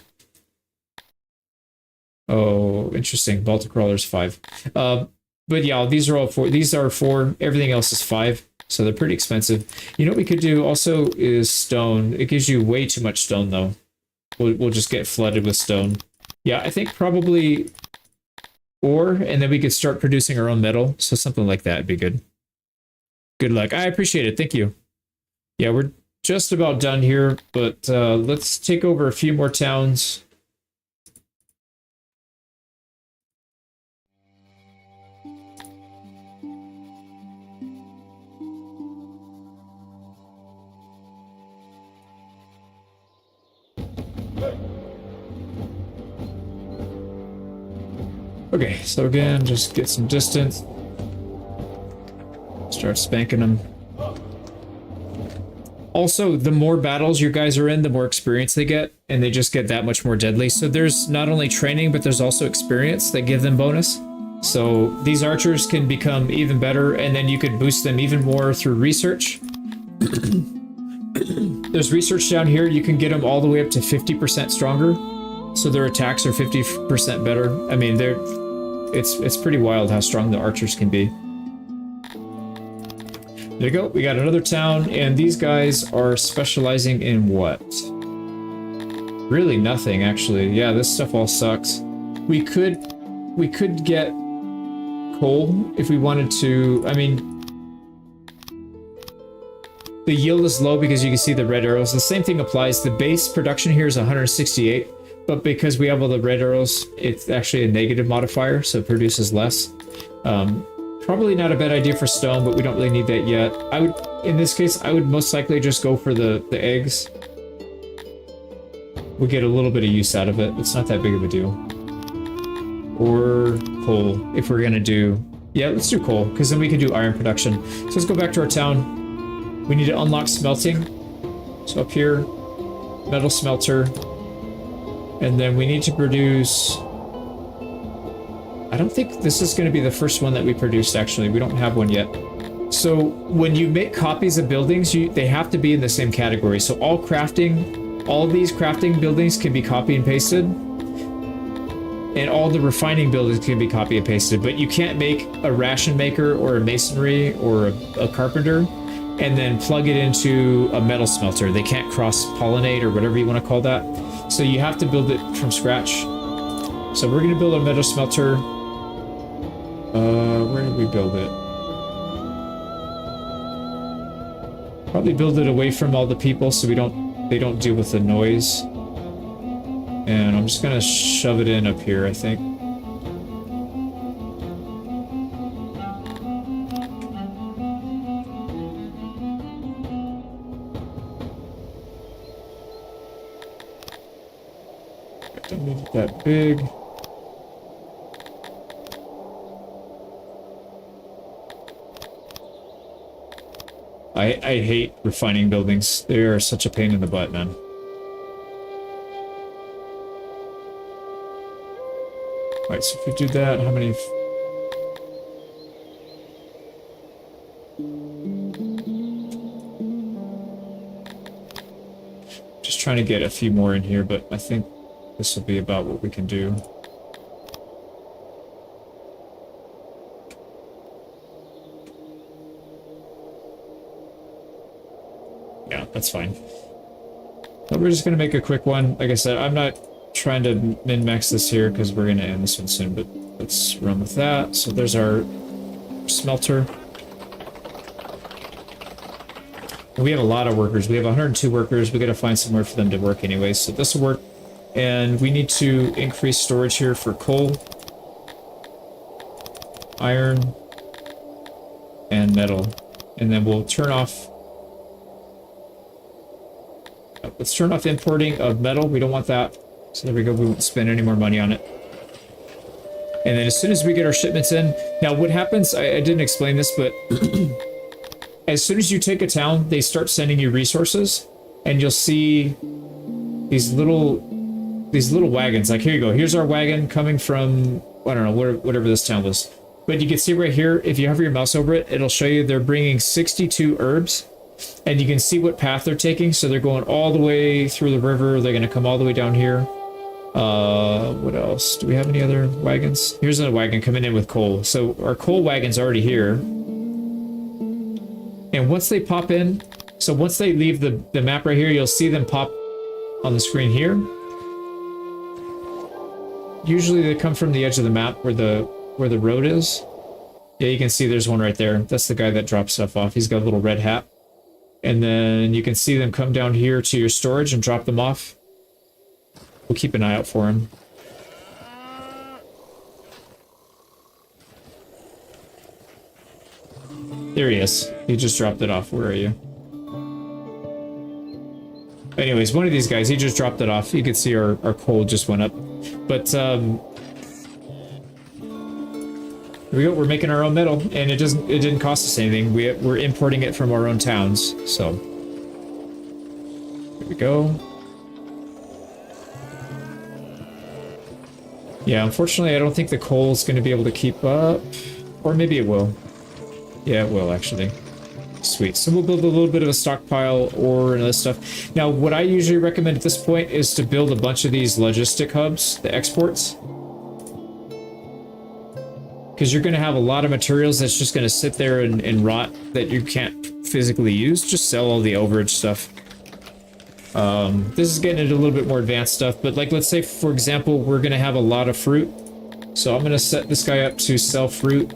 Oh, interesting. Baltic Crawler's 5. But yeah, these are all 4. These are 4. Everything else is 5. So they're pretty expensive. You know what we could do also is stone. It gives you way too much stone, though. We'll just get flooded with stone. Yeah, I think probably ore, and then we could start producing our own metal. So something like that would be good. Good luck. I appreciate it. Thank you. Yeah, we're just about done here, but let's take over a few more towns. Okay, so again, just get some distance. Start spanking them. Also, the more battles your guys are in, the more experience they get, and they just get that much more deadly. So there's not only training, but there's also experience that give them bonus. So these archers can become even better, and then you could boost them even more through research. There's research down here. You can get them all the way up to 50% stronger. So their attacks are 50% better. I mean, it's pretty wild how strong the archers can be. There you go. We got another town, and these guys are specializing in what? Really nothing, actually. Yeah, this stuff all sucks. We could get coal if we wanted to. I mean, the yield is low because you can see the red arrows. The same thing applies. The base production here is 168, but because we have all the red arrows, it's actually a negative modifier, so it produces less. Probably not a bad idea for stone, but we don't really need that yet. In this case, I would most likely just go for the eggs. We'll get a little bit of use out of it. It's not that big of a deal. Or coal, if we're gonna do... Yeah, let's do coal, because then we can do iron production. So let's go back to our town. We need to unlock smelting. So up here, metal smelter. And then we need to produce... I don't think this is going to be the first one that we produced, actually. We don't have one yet. So when you make copies of buildings, they have to be in the same category. So all these crafting buildings can be copy and pasted. And all the refining buildings can be copy and pasted. But you can't make a ration maker or a masonry or a carpenter and then plug it into a metal smelter. They can't cross-pollinate or whatever you want to call that. So you have to build it from scratch. So we're going to build a metal smelter. Where did we build it? Probably build it away from all the people so they don't deal with the noise. And I'm just gonna shove it in up here, I think. Don't make it that big. I hate refining buildings. They are such a pain in the butt, man. Alright, so if we do that, how many... Just trying to get a few more in here, but I think this will be about what we can do. Yeah, that's fine. But we're just going to make a quick one. Like I said, I'm not trying to min-max this here because we're going to end this one soon, but let's run with that. So there's our smelter. And we have a lot of workers. We have 102 workers. We got to find somewhere for them to work anyway, so this will work. And we need to increase storage here for coal, iron, and metal. And then we'll turn off... Let's turn off importing of metal. We don't want that. So there we go. We won't spend any more money on it. And then as soon as we get our shipments in... Now, what happens... I didn't explain this, but... as soon as you take a town, they start sending you resources. And you'll see these little wagons. Like, here you go. Here's our wagon coming from... I don't know, whatever this town was. But you can see right here, if you hover your mouse over it, it'll show you they're bringing 62 herbs. And you can see what path they're taking. So they're going all the way through the river. They're going to come all the way down here. What else? Do we have any other wagons? Here's a wagon coming in with coal. So our coal wagon's already here. And once they pop in, so once they leave the map right here, you'll see them pop on the screen here. Usually they come from the edge of the map where the road is. Yeah, you can see there's one right there. That's the guy that drops stuff off. He's got a little red hat. And then you can see them come down here to your storage and drop them off. We'll keep an eye out for him. There he is. He just dropped it off. Where are you? Anyways, one of these guys, he just dropped it off. You can see our coal just went up. But, here we go. We're making our own metal, and it didn't cost us anything. We're importing it from our own towns, so. Here we go. Yeah, unfortunately, I don't think the coal is going to be able to keep up. Or maybe it will. Yeah, it will, actually. Sweet. So we'll build a little bit of a stockpile ore and other stuff. Now, what I usually recommend at this point is to build a bunch of these logistic hubs, the exports. Because you're going to have a lot of materials that's just going to sit there and rot that you can't physically use. Just sell all the overage stuff. This is getting into a little bit more advanced stuff, but like, let's say, for example, we're going to have a lot of fruit. So I'm going to set this guy up to sell fruit.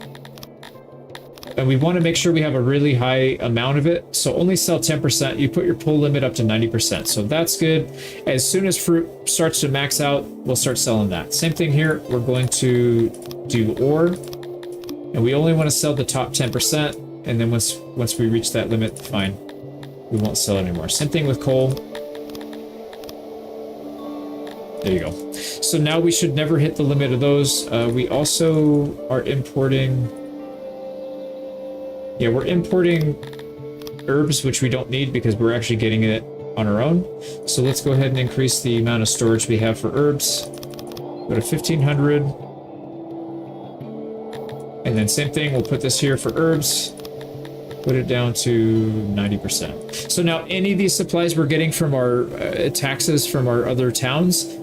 And we want to make sure we have a really high amount of it. So only sell 10%. You put your pull limit up to 90%. So that's good. As soon as fruit starts to max out, we'll start selling that. Same thing here. We're going to do ore. And we only want to sell the top 10%. And then once we reach that limit, fine. We won't sell anymore. Same thing with coal. There you go. So now we should never hit the limit of those. We also are importing... Yeah, we're importing herbs, which we don't need because we're actually getting it on our own. So let's go ahead and increase the amount of storage we have for herbs. Go to 1,500. And then same thing, we'll put this here for herbs. Put it down to 90%. So now any of these supplies we're getting from our taxes from our other towns,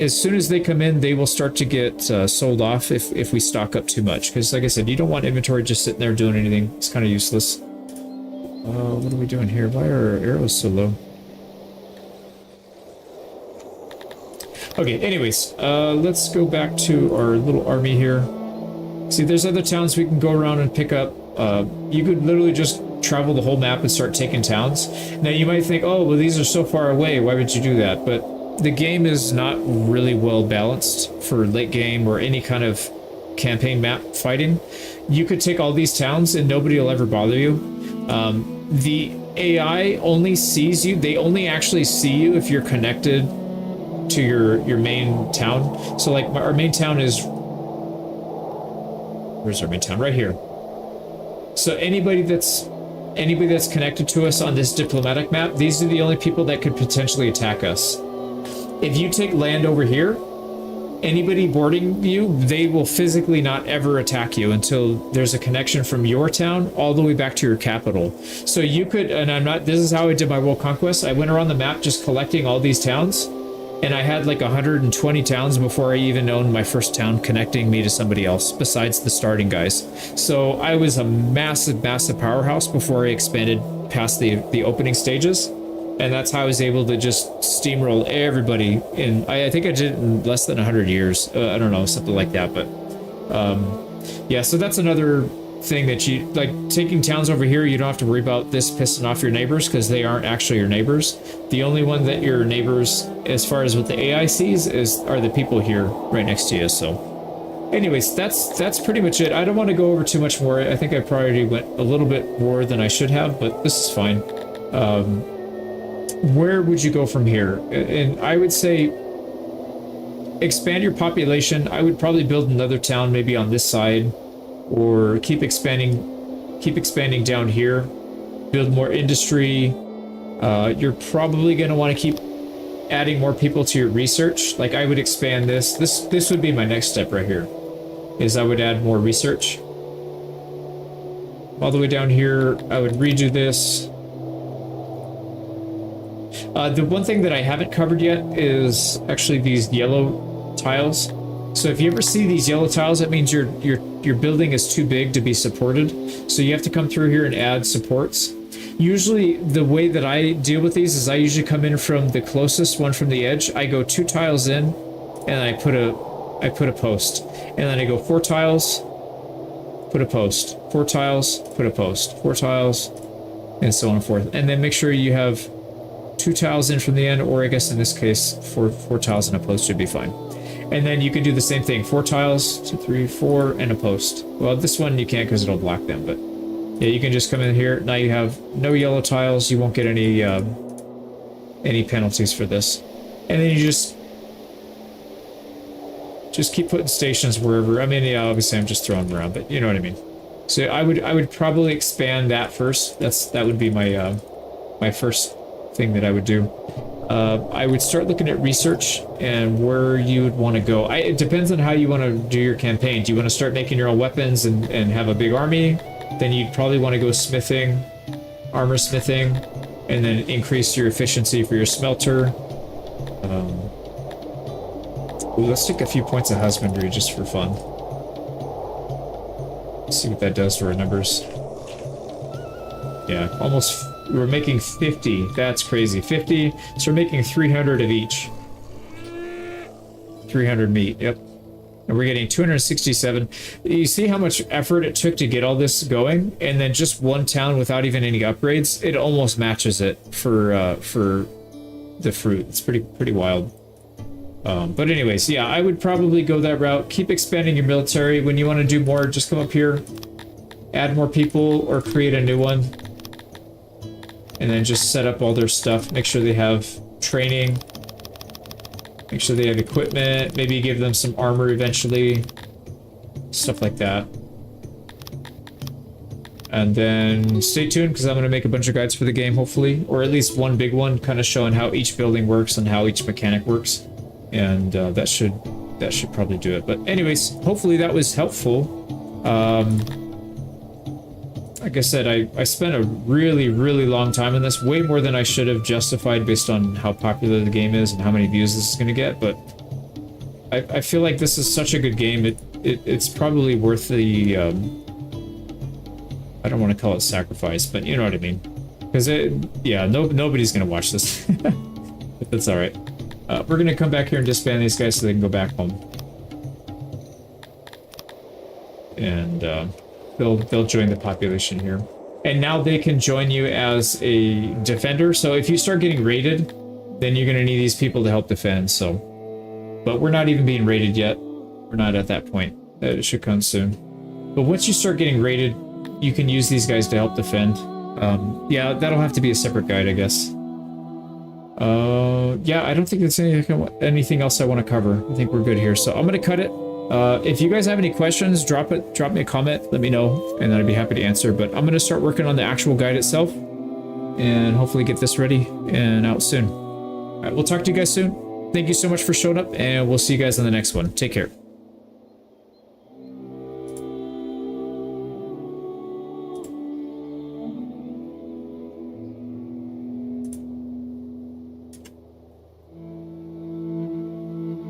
as soon as they come in, they will start to get sold off if we stock up too much. Because, like I said, you don't want inventory just sitting there doing anything. It's kind of useless. What are we doing here? Why are our arrows so low? Okay, anyways, let's go back to our little army here. See, there's other towns we can go around and pick up. You could literally just travel the whole map and start taking towns. Now, you might think, oh, well, these are so far away. Why would you do that? But the game is not really well balanced for late game or any kind of campaign map fighting. You could take all these towns and nobody will ever bother you. The AI only sees you. They only actually see you if you're connected to your main town. So like our main town is... Where's our main town? Right here. So anybody that's connected to us on this diplomatic map, these are the only people that could potentially attack us. If you take land over here, anybody boarding you, they will physically not ever attack you until there's a connection from your town all the way back to your capital. So you could, and this is how I did my world conquest. I went around the map just collecting all these towns, and I had like 120 towns before I even owned my first town connecting me to somebody else besides the starting guys. So I was a massive, massive powerhouse before I expanded past the opening stages. And that's how I was able to just steamroll everybody in, I think I did it in less than 100 years. I don't know, something like that. But yeah, so that's another thing that you, like taking towns over here, you don't have to worry about this pissing off your neighbors because they aren't actually your neighbors. The only one that your neighbors, as far as what the AI sees, are the people here right next to you. So anyways, that's pretty much it. I don't want to go over too much more. I think I probably went a little bit more than I should have, but this is fine. Where would you go from here? And I would say expand your population. I would probably build another town maybe on this side, or keep expanding down here, build more industry. You're probably going to want to keep adding more people to your research. Like I would expand this. This would be my next step right here, is I would add more research. All the way down here, I would redo this. The one thing that I haven't covered yet is actually these yellow tiles. So if you ever see these yellow tiles, that means your building is too big to be supported. So you have to come through here and add supports. Usually the way that I deal with these is I usually come in from the closest one from the edge. I go 2 tiles in, and I put a post. And then I go 4 tiles, put a post. 4 tiles, put a post. 4 tiles, and so on and forth. And then make sure you have 2 tiles in from the end, or I guess in this case, four tiles and a post should be fine. And then you can do the same thing, 4 tiles, 2, 3, 4, and a post. Well, this one you can't because it'll block them, but yeah, you can just come in here. Now you have no yellow tiles. You won't get any penalties for this. And then you just keep putting stations wherever. I mean, yeah, obviously I'm just throwing them around, but you know what I mean. So I would probably expand that first. That would be my my first thing that I would do. I would start looking at research and where you would want to go. It depends on how you want to do your campaign. Do you want to start making your own weapons and have a big army? Then you'd probably want to go smithing, armor smithing, and then increase your efficiency for your smelter. Let's take a few points of husbandry just for fun. See what that does to our numbers. Yeah, almost. We're making 50. That's crazy. 50. So we're making 300 of each. 300 meat. Yep. And we're getting 267. You see how much effort it took to get all this going, and then just one town without even any upgrades. It almost matches it for the fruit. It's pretty wild. But anyways, yeah, I would probably go that route. Keep expanding your military. When you want to do more, just come up here, add more people, or create a new one. And then just set up all their stuff. Make sure they have training. Make sure they have equipment. Maybe give them some armor eventually. Stuff like that. And then stay tuned, because I'm going to make a bunch of guides for the game, hopefully. Or at least one big one, kind of showing how each building works and how each mechanic works. And that should probably do it. But anyways, hopefully that was helpful. Like I said, I spent a really long time in this, way more than I should have justified based on how popular the game is and how many views this is going to get, but I feel like this is such a good game. It's probably worth the I don't want to call it sacrifice, but you know what I mean. Because yeah, nobody's going to watch this. But that's all right. We're going to come back here and disband these guys so they can go back home. And they'll join the population here. And now they can join you as a defender. So if you start getting raided, then you're going to need these people to help defend. So, but we're not even being raided yet. We're not at that point. It should come soon. But once you start getting raided, you can use these guys to help defend. Yeah, that'll have to be a separate guide, I guess. Yeah, I don't think there's anything else I want to cover. I think we're good here. So I'm going to cut it. If you guys have any questions, drop me a comment, let me know, and I'd be happy to answer. But I'm going to start working on the actual guide itself, and hopefully get this ready and out soon. All right, we'll talk to you guys soon. Thank you so much for showing up, and we'll see you guys on the next one. Take care.